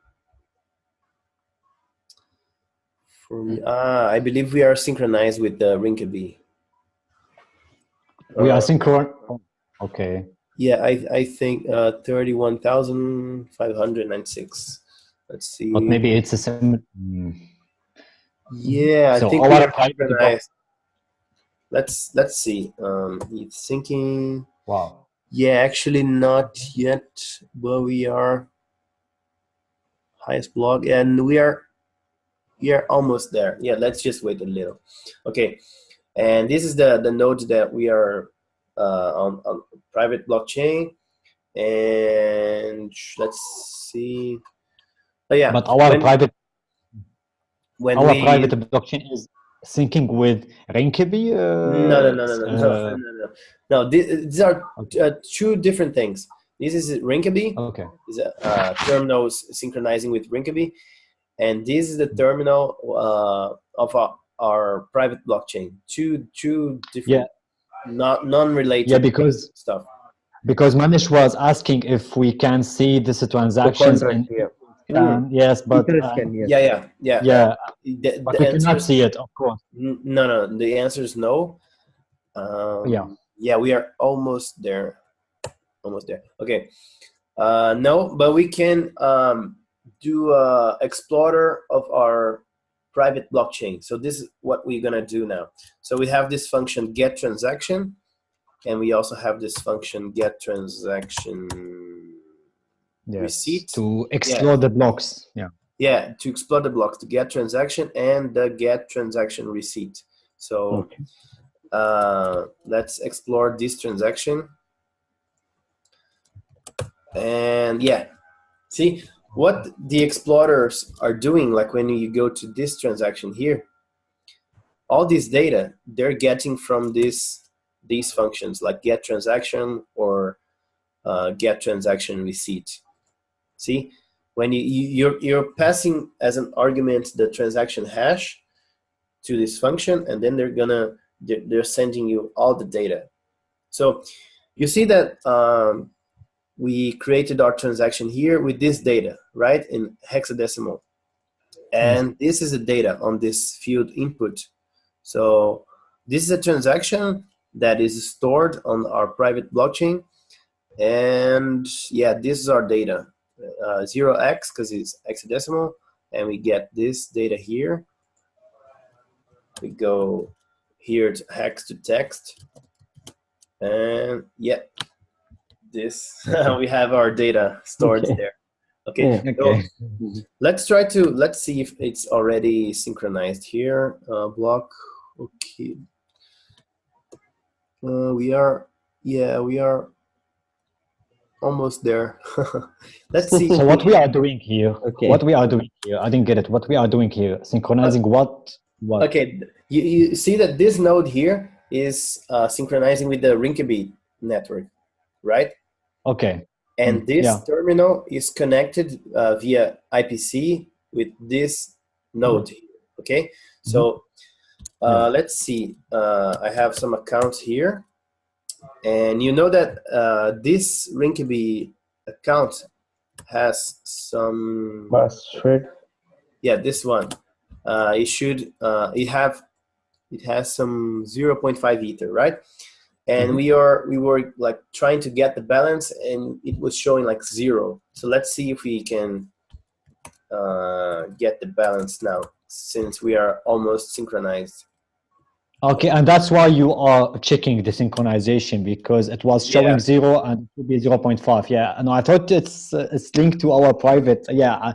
Speaker 2: I believe we are synchronized with the Rinkeby.
Speaker 1: We are synchronized. Okay.
Speaker 2: Yeah, I think 31,596. Let's see.
Speaker 1: But maybe it's a similar.
Speaker 2: Yeah,
Speaker 1: so
Speaker 2: I think
Speaker 1: our private.
Speaker 2: Let's see. It's syncing.
Speaker 1: Wow.
Speaker 2: Yeah, actually not yet, but we are highest block, and we are almost there. Yeah, let's just wait a little. Okay, and this is the node that we are on private blockchain, and let's see. Oh yeah,
Speaker 1: but our private blockchain is syncing with Rinkeby.
Speaker 2: No. These are two different things. This is Rinkeby.
Speaker 1: Okay.
Speaker 2: Is a terminal synchronizing with Rinkeby. And this is the terminal of our private blockchain. Two different, non-related stuff.
Speaker 1: Because Manish was asking if we can see this transactions. Yes, but
Speaker 2: yeah.
Speaker 1: But we cannot see it, of course.
Speaker 2: No. The answer is no. Yeah, we are almost there. almost there. Okay. No, but we can do a explorer of our private blockchain. So this is what we're gonna do now. So we have this function get transaction, and we also have this function get transaction receipt
Speaker 1: to explore the blocks.
Speaker 2: Yeah, to explore the blocks, to get transaction and the get transaction receipt. So let's explore this transaction. And yeah, see what the explorers are doing, like when you go to this transaction here, all this data they're getting from these functions like get transaction or get transaction receipt. See, when you're passing as an argument the transaction hash to this function, and then they're sending you all the data. So you see that we created our transaction here with this data, right, in hexadecimal. And this is the data on this field input. So this is a transaction that is stored on our private blockchain. And yeah, this is our data, 0x because it's hexadecimal. And we get this data here. We go here to hex to text. And yeah, this, we have our data stored there. Okay, so let's see if it's already synchronized here. Block, okay. We are almost there. Let's see.
Speaker 1: So what we are doing here, I didn't get it. What we are doing here, synchronizing what?
Speaker 2: Okay, you see that this node here is synchronizing with the Rinkeby network, right?
Speaker 1: Okay.
Speaker 2: And this terminal is connected via IPC with this node here, okay? So let's see. I have some accounts here. And you know that this Rinkeby account has some...
Speaker 3: password.
Speaker 2: Yeah, this one. It has some 0.5 ether, right? And we were like trying to get the balance, and it was showing like 0. So let's see if we can get the balance now, since we are almost synchronized.
Speaker 1: Okay, and that's why you are checking the synchronization, because it was showing 0 and it would be 0.5. Yeah, and I thought it's linked to our private. Yeah,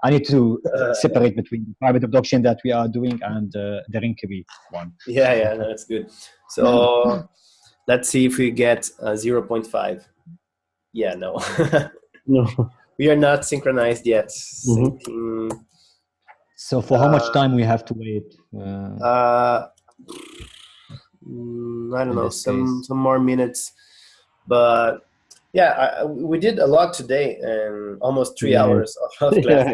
Speaker 1: I need to separate between the private blockchain that we are doing and the Rinkeby one.
Speaker 2: Yeah, that's good. So let's see if we get 0.5. Yeah, no.
Speaker 3: No.
Speaker 2: We are not synchronized yet.
Speaker 1: So for how much time we have to wait?
Speaker 2: I don't know, some more minutes, but yeah, we did a lot today, and almost 3 hours of class.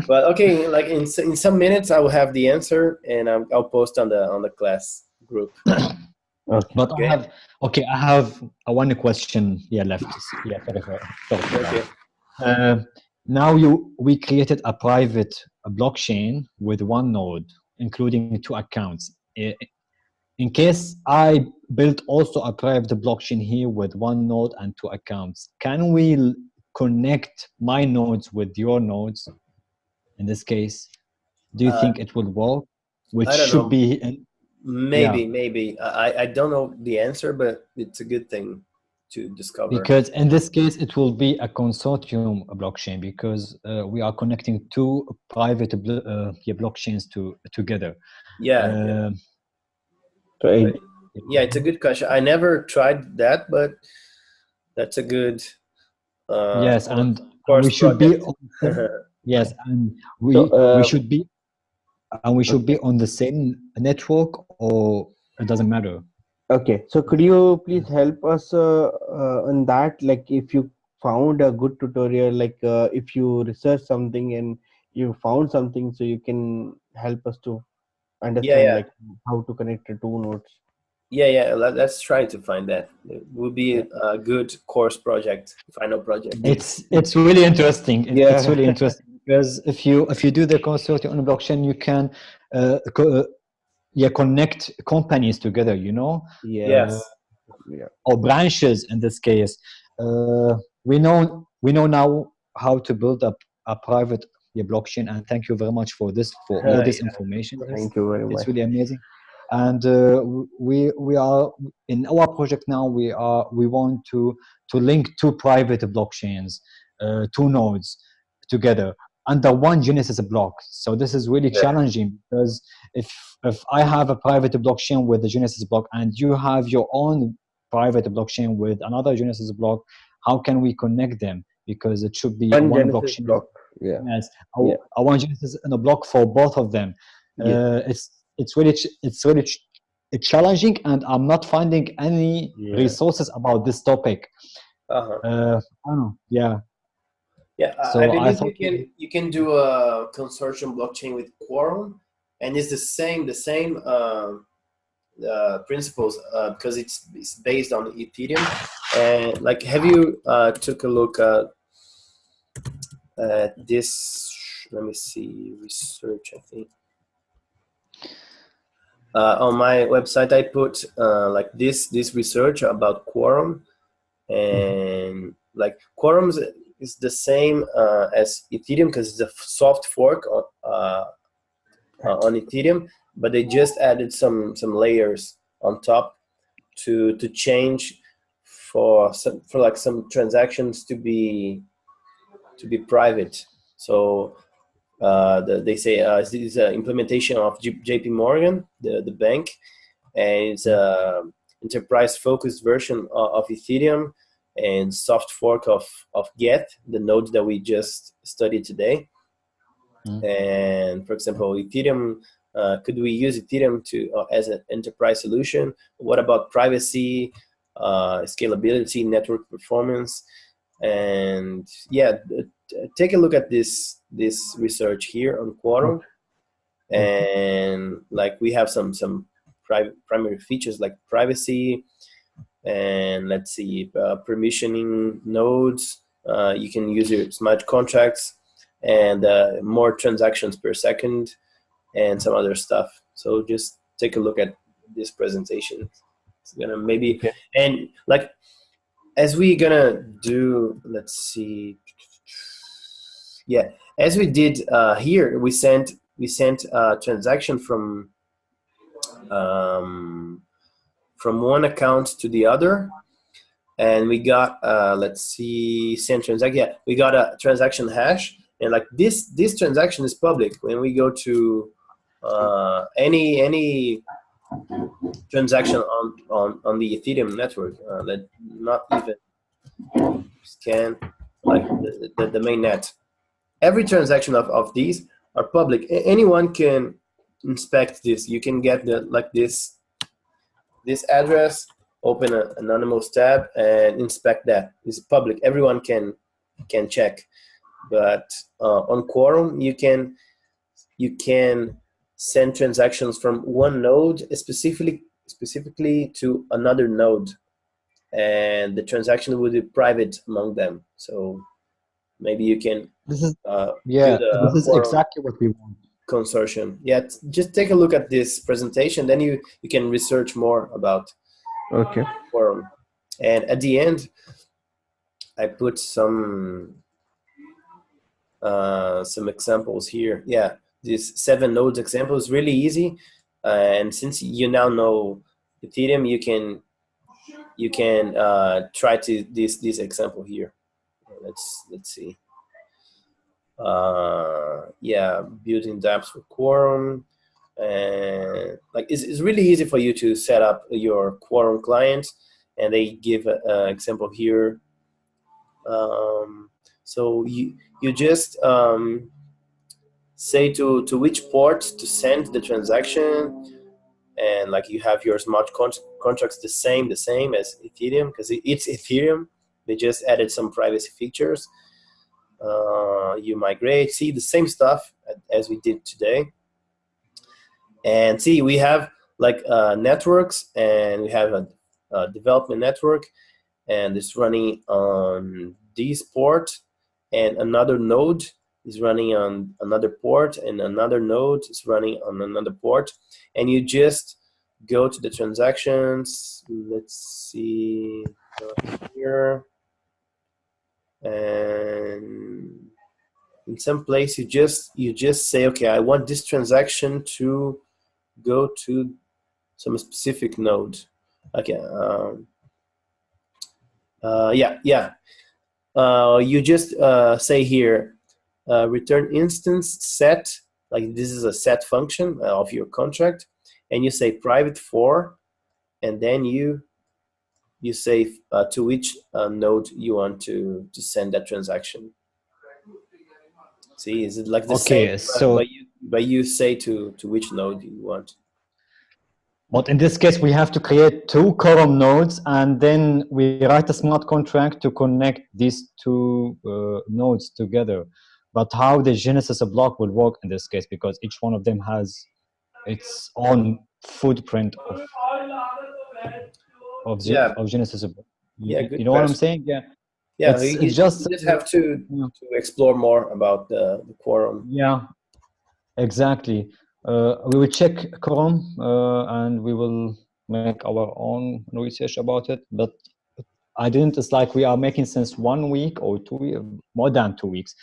Speaker 2: But okay, like in some minutes, I will have the answer, and I'll post on the class group.
Speaker 1: Okay. But I have one question left. Yeah, sorry. Okay. Now we created a private blockchain with one node, including 2 accounts. In case I built also a private blockchain here with 1 node and 2 accounts, can we connect my nodes with your nodes? In this case, do you think it will work? Which should be
Speaker 2: maybe. I don't know the answer, but it's a good thing to discover.
Speaker 1: Because in this case, it will be a consortium blockchain, because we are connecting 2 private blockchains together.
Speaker 2: Yeah, it's a good question. I never tried that, but that's a good.
Speaker 1: Yes, and we should be. Yes, and we should be. And we should be on the same network, or it doesn't matter.
Speaker 3: Okay, so could you please help us on that? Like, if you found a good tutorial, like if you research something and you found something, so you can help us to understand like how to connect the 2 nodes.
Speaker 2: Yeah. Let's try to find that. It would be a good course project, final project.
Speaker 1: It's really interesting. It's really interesting, because if you do the consortium on a blockchain, you can connect companies together.
Speaker 2: Yes.
Speaker 1: or branches in this case. We know now how to build up a private blockchain, and thank you very much for all this information.
Speaker 3: Thank you very much.
Speaker 1: It's really amazing. And we are in our project now. We want to link two private blockchains, two nodes together under one Genesis block. So this is really challenging, because if I have a private blockchain with the Genesis block and you have your own private blockchain with another Genesis block, how can we connect them? Because it should be one blockchain
Speaker 3: block.
Speaker 1: Yes, I want Genesis in a block for both of them. It's really challenging, and I'm not finding any resources about this topic. I don't know.
Speaker 2: Yeah, so I believe you can do a consortium blockchain with Quorum, and it's the same principles, because it's based on Ethereum. And like, have you took a look at this? Let me see, research, I think. On my website, I put like this research about Quorum, and like Quorum is the same as Ethereum, because it's a soft fork on Ethereum, but they just added some layers on top to change for some transactions to be private. So they say this is an implementation of JP Morgan, the bank, and it's a enterprise focused version of Ethereum and soft fork of Geth, the node that we just studied today. And for example, Ethereum, could we use Ethereum as an enterprise solution? What about privacy, scalability, network performance? And yeah, take a look at this research here on Quorum. And like, we have some primary features like privacy, and let's see, permissioning nodes. You can use your smart contracts, and more transactions per second, and some other stuff. So just take a look at this presentation. It's gonna maybe and like, as we gonna do, let's see, as we did here, we sent a transaction from one account to the other, and we got let's see, send transaction. We got a transaction hash, and like this transaction is public. When we go to any transaction on the Ethereum network, not even scan like the main net. Every transaction of these are public. Anyone can inspect this. You can get this address, open an anonymous tab, and inspect that. It's public. Everyone can check. But on Quorum, you can send transactions from one node specifically to another node, and the transaction will be private among them. So maybe you can.
Speaker 1: This is this is exactly what we want.
Speaker 2: Consortium. Yeah, just take a look at this presentation, then you can research more about Quorum. And at the end, I put some examples here. Yeah, this 7 nodes example is really easy, and since you now know Ethereum, you can try to this example here. Let's see. Yeah, building dApps for Quorum, and like it's really easy for you to set up your Quorum client, and they give an example here. So you just say to which port to send the transaction, and like you have your smart contracts the same as Ethereum, because it's Ethereum. They just added some privacy features. You migrate, see the same stuff as we did today, and see we have like networks, and we have a development network, and it's running on this port, and another node is running on another port, and another node is running on another port, and you just go to the transactions. Let's see here, and in some place you just say, okay, I want this transaction to go to some specific node. Okay. You just say here, return instance set, like this is a set function of your contract, and you say private for, and then you say to which node you want to send that transaction. See, is it like the same?
Speaker 1: So
Speaker 2: but you say to which node you want.
Speaker 1: But in this case, we have to create 2 quorum nodes, and then we write a smart contract to connect these 2 nodes together. But how the Genesis block will work in this case, because each one of them has its own footprint of Genesis block.
Speaker 2: Yeah, good.
Speaker 1: You know what I'm saying? Yeah.
Speaker 2: Yeah, you just have to explore more about the quorum.
Speaker 1: Yeah, exactly. We will check quorum and we will make our own research about it. But I didn't. It's like we are making since 1 week or 2 weeks, more than 2 weeks.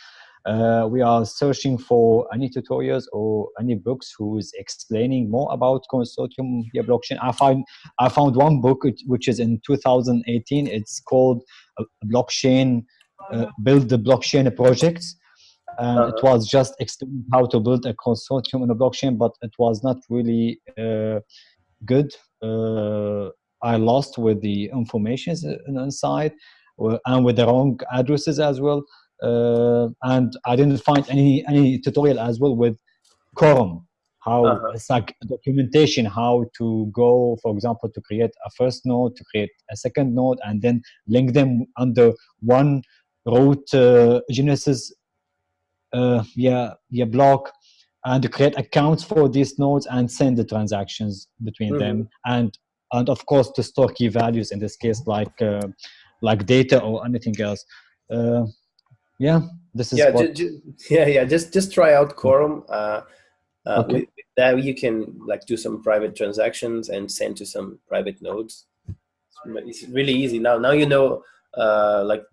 Speaker 1: We are searching for any tutorials or any books who is explaining more about consortium blockchain. I found one book which is in 2018. It's called Blockchain Build the Blockchain Projects. And it was just explaining how to build a consortium in a blockchain, but it was not really good. I lost with the information inside and with the wrong addresses as well. And I didn't find any tutorial as well with quorum, how it's like documentation, how to go, for example, to create a first node, to create a second node, and then link them under one root Genesis block, and to create accounts for these nodes and send the transactions between them, and of course to store key values in this case, like data or anything else. This is
Speaker 2: just try out quorum. With that you can like do some private transactions and send to some private nodes. It's really easy now you know like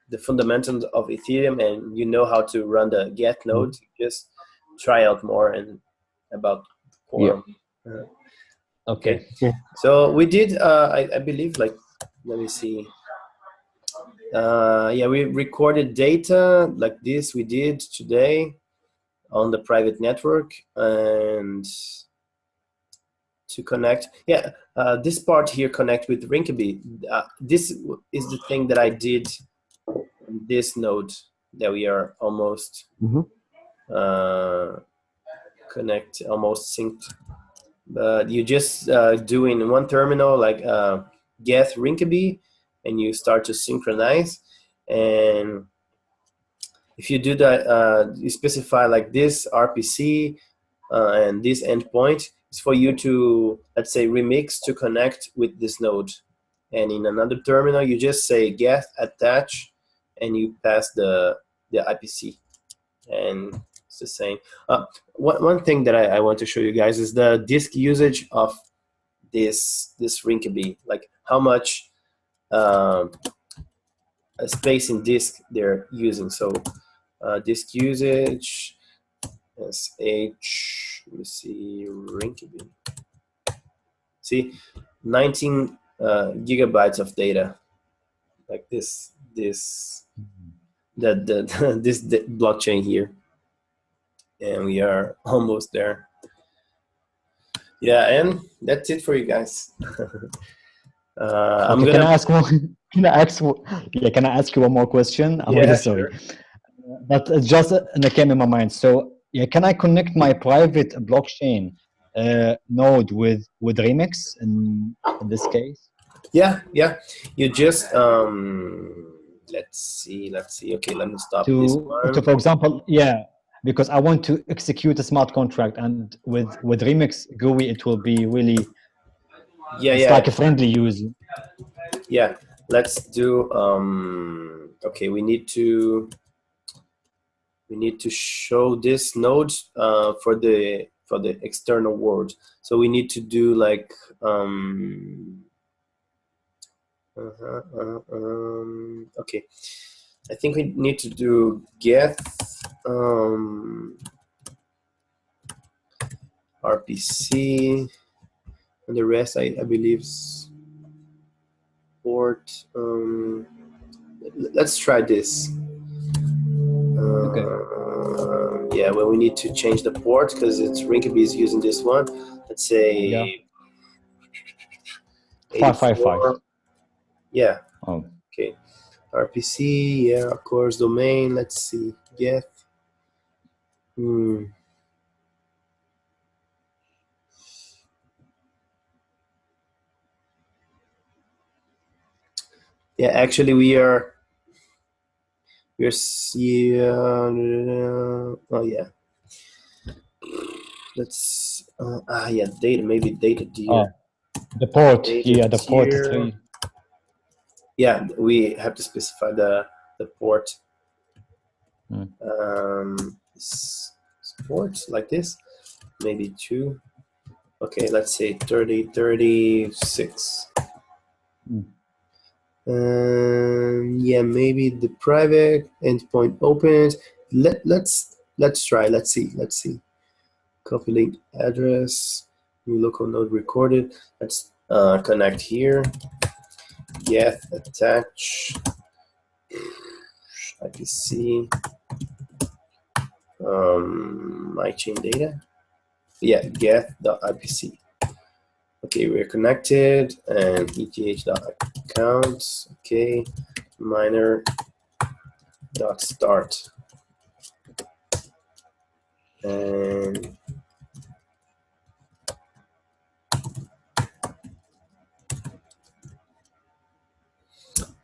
Speaker 2: the fundamentals of Ethereum, and you know how to run the Geth nodes. Just try out more and about quorum.
Speaker 1: Okay.
Speaker 2: So we did I believe, like, let me see, we recorded data like this we did today on the private network, and to connect this part here, connect with Rinkeby. This is the thing that I did on this node that we are almost connect, almost synced. But you just do in one terminal, like Geth Rinkeby, and you start to synchronize. And if you do that, you specify like this RPC and this endpoint is for you to, let's say, remix to connect with this node. And in another terminal, you just say Geth attach, and you pass the IPC, and it's the same. One thing that I want to show you guys is the disk usage of this Rinkeby, like how much space in disk they're using. So disk usage, SH, let me see, Rinkeby. See, 19 gigabytes of data, like this blockchain here, and we are almost there. And that's it for you guys.
Speaker 1: Can I ask one? Can I ask you one more question? I'm really sorry, but it just came in my mind. So can I connect my private blockchain node with Remix in this case?
Speaker 2: You just let's see. Okay, let me stop this one.
Speaker 1: For example, because I want to execute a smart contract, and with Remix GUI, it will be really like a friendly use.
Speaker 2: Let's do okay, we need to show this node for the for the external world. So we need to do like okay. I think we need to do Geth RPC, and the rest I believe port. Let's try this.
Speaker 1: Okay.
Speaker 2: Yeah, well, we need to change the port because it's Rinkeby is using this one. Let's say
Speaker 1: 555.
Speaker 2: Yeah.
Speaker 1: Oh.
Speaker 2: Okay. RPC, yeah, of course, domain. Let's see. Geth. Yeah, actually, we're oh yeah. Let's yeah, data, maybe data tier.
Speaker 1: The port,
Speaker 2: Data
Speaker 1: the
Speaker 2: tier.
Speaker 1: port 3.
Speaker 2: Yeah, we have to specify the port. Port like this, maybe 2. Okay, let's say 3036. Yeah, maybe the private endpoint opens. Let's try. Let's see. Copy link address. New local node recorded. Let's connect here. Geth attach IPC. My chain data. Yeah, geth.ipc. Okay, we're connected, and eth.accounts. Okay, miner.start. And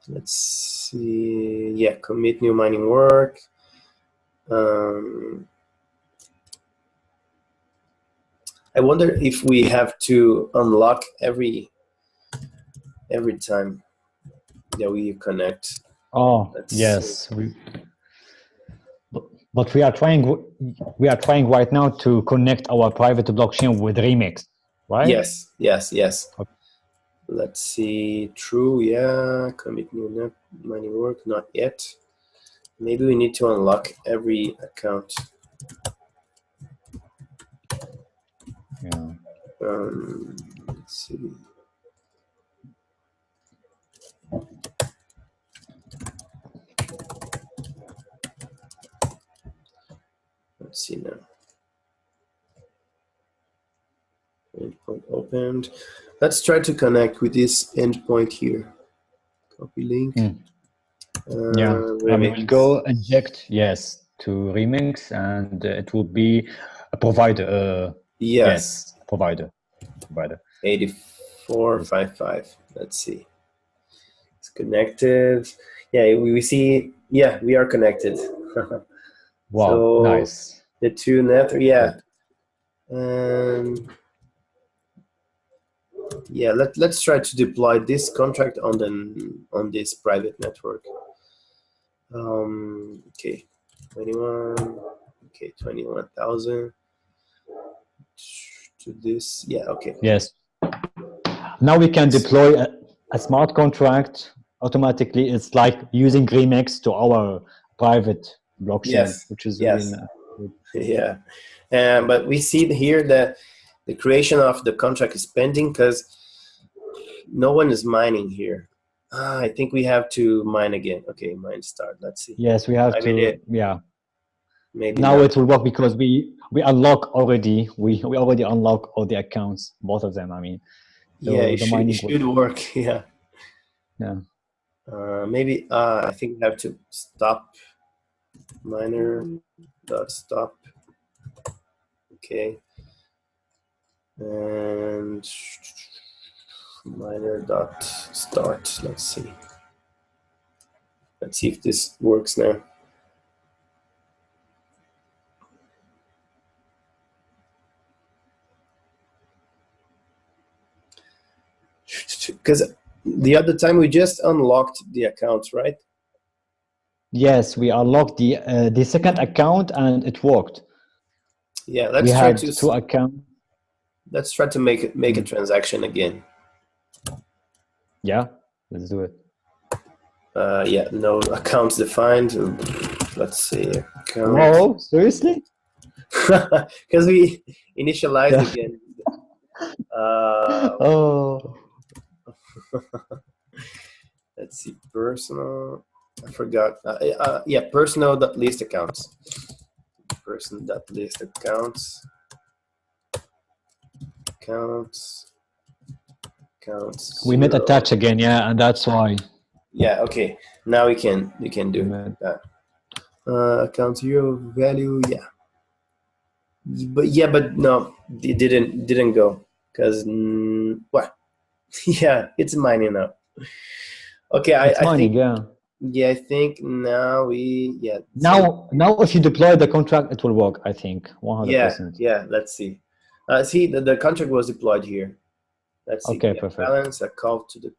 Speaker 2: let's see. Yeah, commit new mining work. I wonder if we have to unlock every time that we connect.
Speaker 1: Oh, yes. But we are trying right now to connect our private blockchain with Remix, right?
Speaker 2: Yes. Okay. Let's see. True, yeah. Commit new mining work, not yet. Maybe we need to unlock every account.
Speaker 1: Yeah.
Speaker 2: Let's see. Let's see now. Endpoint opened. Let's try to connect with this endpoint here. Copy link.
Speaker 1: Yeah, I will go inject to Remix, and it will be a provider.
Speaker 2: Yes,
Speaker 1: provider.
Speaker 2: 8455. Let's see. It's connected. Yeah, we see. Yeah, we are connected.
Speaker 1: Wow,
Speaker 2: so
Speaker 1: nice.
Speaker 2: The two network. Yeah. Yeah, let's try to deploy this contract on this private network. Okay, 21. Okay, 21,000 to this. Yeah, okay.
Speaker 1: Yes. Now we can deploy a smart contract automatically. It's like using Remix to our private blockchain, which is really good.
Speaker 2: Yeah, but we see here that the creation of the contract is pending because no one is mining here. I think we have to mine again. Okay, mine start. Let's see.
Speaker 1: Yes, we have to. Yeah.
Speaker 2: Maybe
Speaker 1: now it will work because we unlock already. We already unlock all the accounts, both of them. I mean. So
Speaker 2: yeah, it should work. Yeah.
Speaker 1: Yeah.
Speaker 2: Maybe I think we have to stop miner.stop. Okay. And miner.start. Let's see. Let's see if this works now. Because the other time we just unlocked the accounts, right?
Speaker 1: Yes, we unlocked the second account and it worked.
Speaker 2: Yeah,
Speaker 1: we had 2 accounts.
Speaker 2: Let's try to make a transaction again.
Speaker 1: Yeah, let's do it.
Speaker 2: Yeah, no accounts defined. Let's see.
Speaker 1: Whoa, seriously?
Speaker 2: Because we initialized again.
Speaker 1: Oh.
Speaker 2: Let's see, personal. I forgot. Yeah, personal.list accounts. Person.list accounts.
Speaker 1: We made attach again, yeah, and that's why.
Speaker 2: Yeah. Okay. Now we can do that. Account 0 value. Yeah. But no, it didn't go because what? Yeah, it's mining now. Okay,
Speaker 1: it's mining,
Speaker 2: think,
Speaker 1: yeah.
Speaker 2: Yeah, I think now
Speaker 1: Now if you deploy the contract, it will work. I think 100%.
Speaker 2: Yeah. Let's see. See, the contract was deployed here. Let's see.
Speaker 1: Okay, perfect.
Speaker 2: Balance a call to the.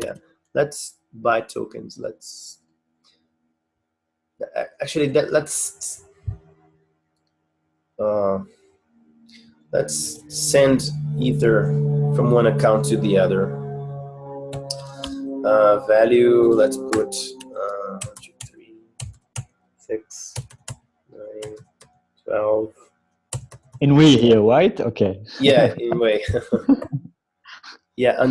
Speaker 2: Yeah, let's buy tokens. Let's actually let's send Ether from one account to the other. Value, let's put 1, 2, 3, 6, 9, 12.
Speaker 1: In we here, right? Okay.
Speaker 2: Yeah, in way. Yeah,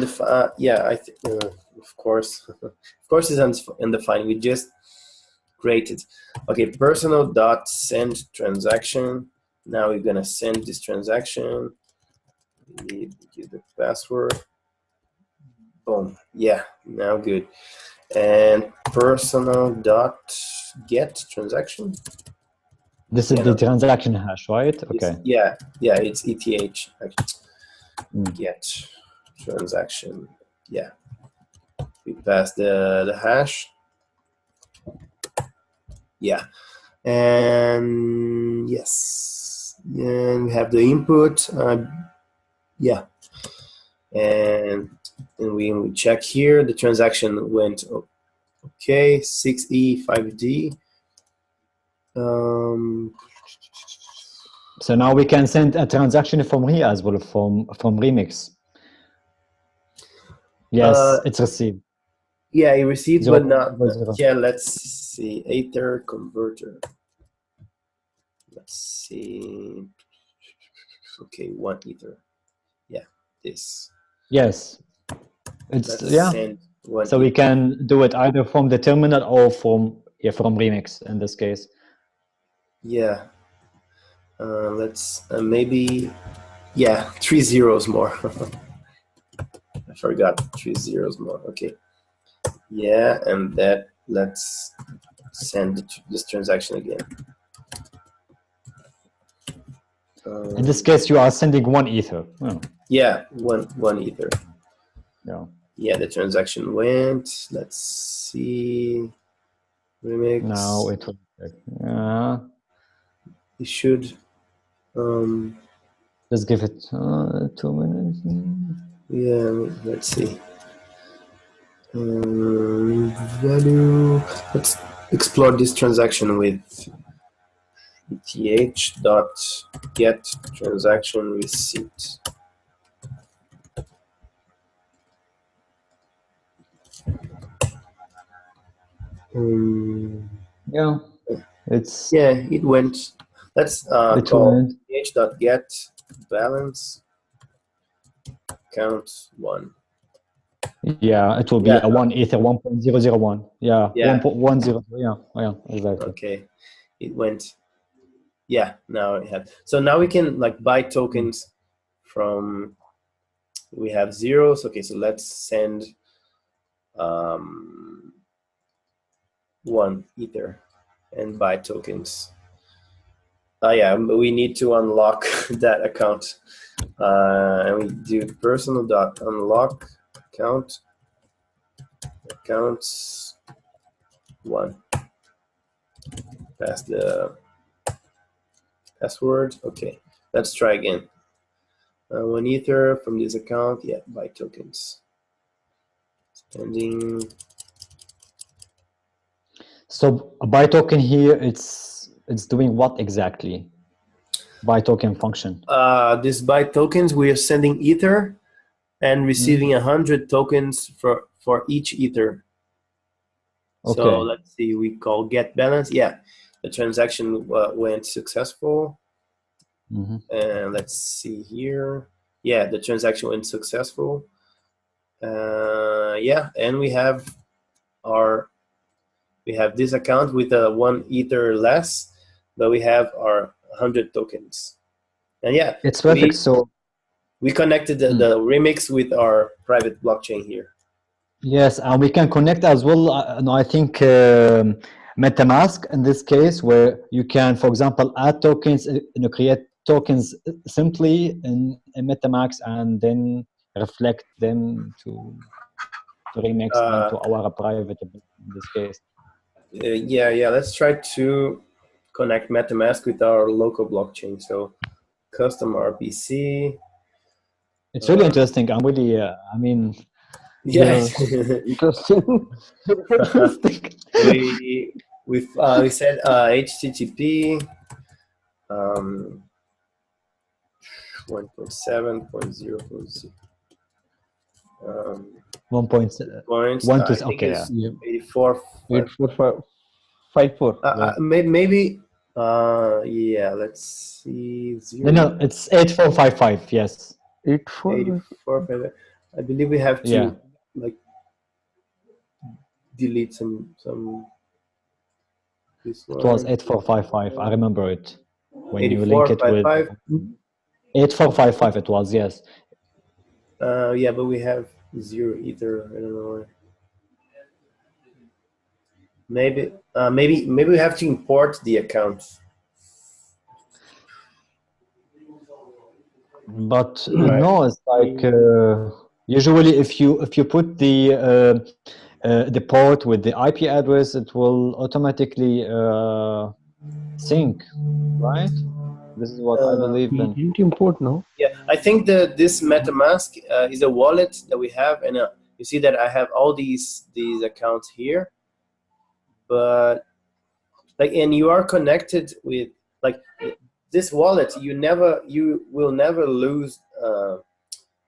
Speaker 2: yeah, I think of course, it's undefined. We just created. Okay, personal.send transaction. Now we're gonna send this transaction. We need to give the password. Boom. Yeah, now good. And personal.get transaction.
Speaker 1: This is the transaction hash, right? Okay.
Speaker 2: Yeah, it's ETH. Get transaction. Yeah. We pass the hash. Yeah. And yes. And we have the input. Yeah. And we check here, the transaction went okay, 6E, 5D.
Speaker 1: So now we can send a transaction from here as well, from Remix. Yes, it's received.
Speaker 2: Yeah, it received, but not. Yeah, let's see. Ether converter. Let's see. Okay, 1 Ether. Yeah, this.
Speaker 1: Yes, it's So we can do it either from the terminal or from Remix in this case.
Speaker 2: Yeah. Let's maybe 3 zeros more. I forgot 3 zeros more. Okay. Yeah, and that let's send this transaction again.
Speaker 1: In this case, you are sending 1 Ether. Oh.
Speaker 2: Yeah, one Ether.
Speaker 1: Yeah.
Speaker 2: Yeah, the transaction went. Let's see. Remix.
Speaker 1: Now it will. Yeah.
Speaker 2: It should.
Speaker 1: Just give it 2 minutes.
Speaker 2: Yeah, let's see. Value. Let's explore this transaction with ETH.get transaction receipt.
Speaker 1: Yeah,
Speaker 2: it went. Let's call ETH.get balance count 1.
Speaker 1: Yeah, it will be a 1 Ether 1.001. Yeah, 1.10. Yeah, exactly.
Speaker 2: Okay, it went. Yeah, now it had. So now we can buy tokens from. We have zeros. Okay, so let's send 1 Ether and buy tokens. Yeah, we need to unlock that account, and we do personal.unlock account. Accounts 1. Pass the password. Okay, let's try again. 1 Ether from this account. Yeah, buy tokens. Spending.
Speaker 1: So a buy token here, it's doing what exactly? Buy token function.
Speaker 2: This buy tokens, we are sending Ether and receiving 100 tokens for each Ether.
Speaker 1: Okay.
Speaker 2: So let's see, we call get balance. Yeah, the transaction went successful. And let's see here. Yeah, the transaction went successful. Yeah, and we have this account with 1 Ether less, but we have our 100 tokens. And yeah,
Speaker 1: it's perfect. So
Speaker 2: we connected the remix with our private blockchain here.
Speaker 1: Yes, and we can connect as well. I think MetaMask in this case, where you can, for example, add tokens, create tokens simply in MetaMask, and then reflect them to remix them to our private in this case.
Speaker 2: Yeah. Let's try to connect MetaMask with our local blockchain. So custom RPC.
Speaker 1: It's really interesting. I'm really, I mean,
Speaker 2: yes,
Speaker 3: interesting.
Speaker 2: we said HTTP 1.7.0.0.
Speaker 1: 1.1 okay,
Speaker 2: yeah. 84.
Speaker 3: 8454.
Speaker 2: Maybe. Yeah. Let's see. 0.
Speaker 1: No, it's 8455. Yes.
Speaker 2: 8455. I believe we have to like delete some. This one.
Speaker 1: It was 8455. I remember it when you link it with 8455. It was, yes.
Speaker 2: Yeah, but we have 0 Ether. I don't know why. Maybe we have to import the account.
Speaker 1: But no, it's like usually if you put the port with the IP address, it will automatically sync, right? This is what I believe.
Speaker 3: We didn't import, no?
Speaker 2: Yeah, I think that this MetaMask is a wallet that we have, and you see that I have all these accounts here, but like, and you are connected with like this wallet. You will never lose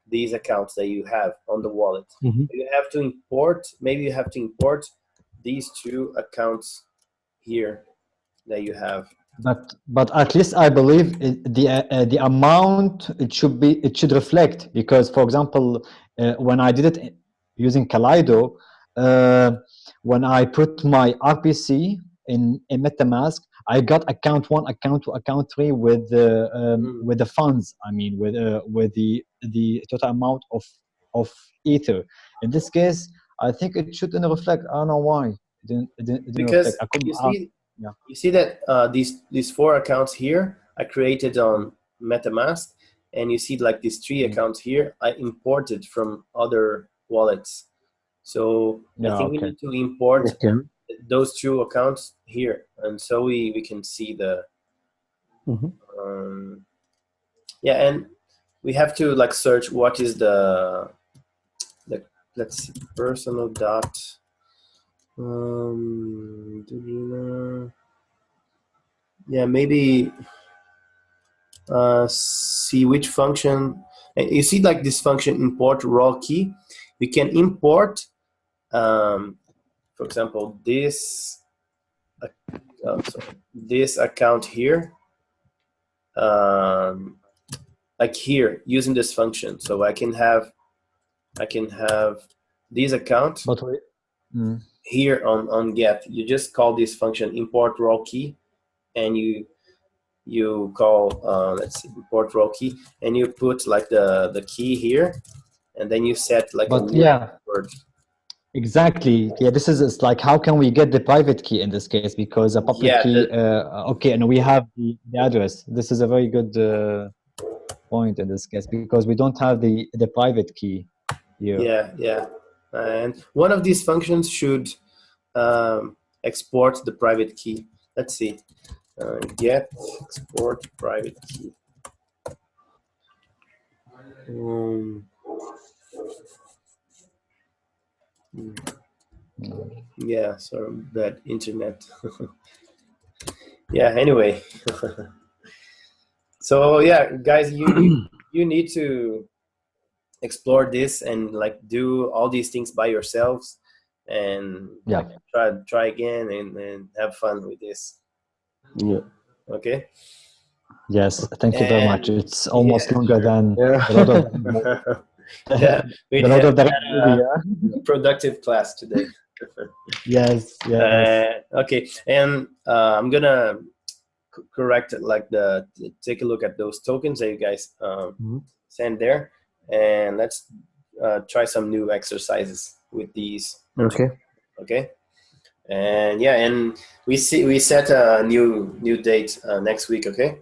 Speaker 2: these accounts that you have on the wallet. You have to import. Maybe you have to import these 2 accounts here that you have.
Speaker 1: But at least I believe the amount it should reflect, because for example when I did it using Kaleido, when I put my RPC in MetaMask, I got account 1, account 2, account 3 with the funds. I mean with the total amount of Ether. In this case, I think it shouldn't reflect. I don't know why it didn't
Speaker 2: because
Speaker 1: reflect.
Speaker 2: You see that these 4 accounts here I created on MetaMask, and you see like these 3 accounts here I imported from other wallets. So I think we need to import those 2 accounts here, and so we can see the yeah, and we have to like search what is the let's see, personal dot yeah, maybe see which function. You see like this function import raw key. We can import for example this this account here like here using this function. So I can have this account here on Geth. You just call this function import raw key, and you call let's see, import raw key, and you put like the key here, and then you set like a new word.
Speaker 1: Exactly. Yeah, this is like, how can we get the private key in this case? Because a public key, okay, and we have the address. This is a very good point in this case, because we don't have the private key here.
Speaker 2: Yeah. And one of these functions should export the private key. Let's see. Get export private key. Yeah, sorry, bad internet. Yeah, anyway. So yeah, guys, you need to explore this and like do all these things by yourselves, and like, try again and have fun with this.
Speaker 3: Yeah.
Speaker 2: Okay.
Speaker 1: Yes, thank you very much. It's almost longer than
Speaker 3: Yeah.
Speaker 1: a lot of
Speaker 2: yeah, we
Speaker 1: a lot of
Speaker 2: had
Speaker 1: the
Speaker 2: productive class today.
Speaker 1: yes, yes.
Speaker 2: Okay, and I'm gonna correct like take a look at those tokens that you guys send there, and let's try some new exercises with these.
Speaker 3: Okay.
Speaker 2: Okay. And yeah, and we set a new date next week. Okay.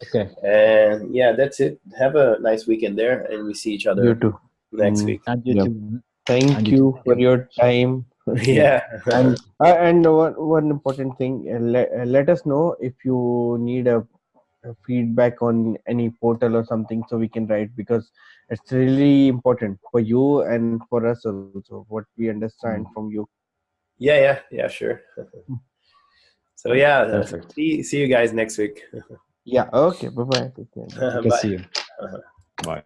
Speaker 1: Okay.
Speaker 2: And yeah, that's it. Have a nice weekend there, and we see each other
Speaker 3: You too.
Speaker 2: next week.
Speaker 1: And you too.
Speaker 3: Thank you for your time.
Speaker 2: Yeah.
Speaker 3: And one important thing, let us know if you need a feedback on any portal or something, so we can write, because it's really important for you and for us also, what we understand from you.
Speaker 2: Yeah, sure. So yeah,
Speaker 1: Perfect.
Speaker 2: see you guys next week.
Speaker 3: Yeah. Okay. Bye bye.
Speaker 2: Bye.
Speaker 1: See you. Bye.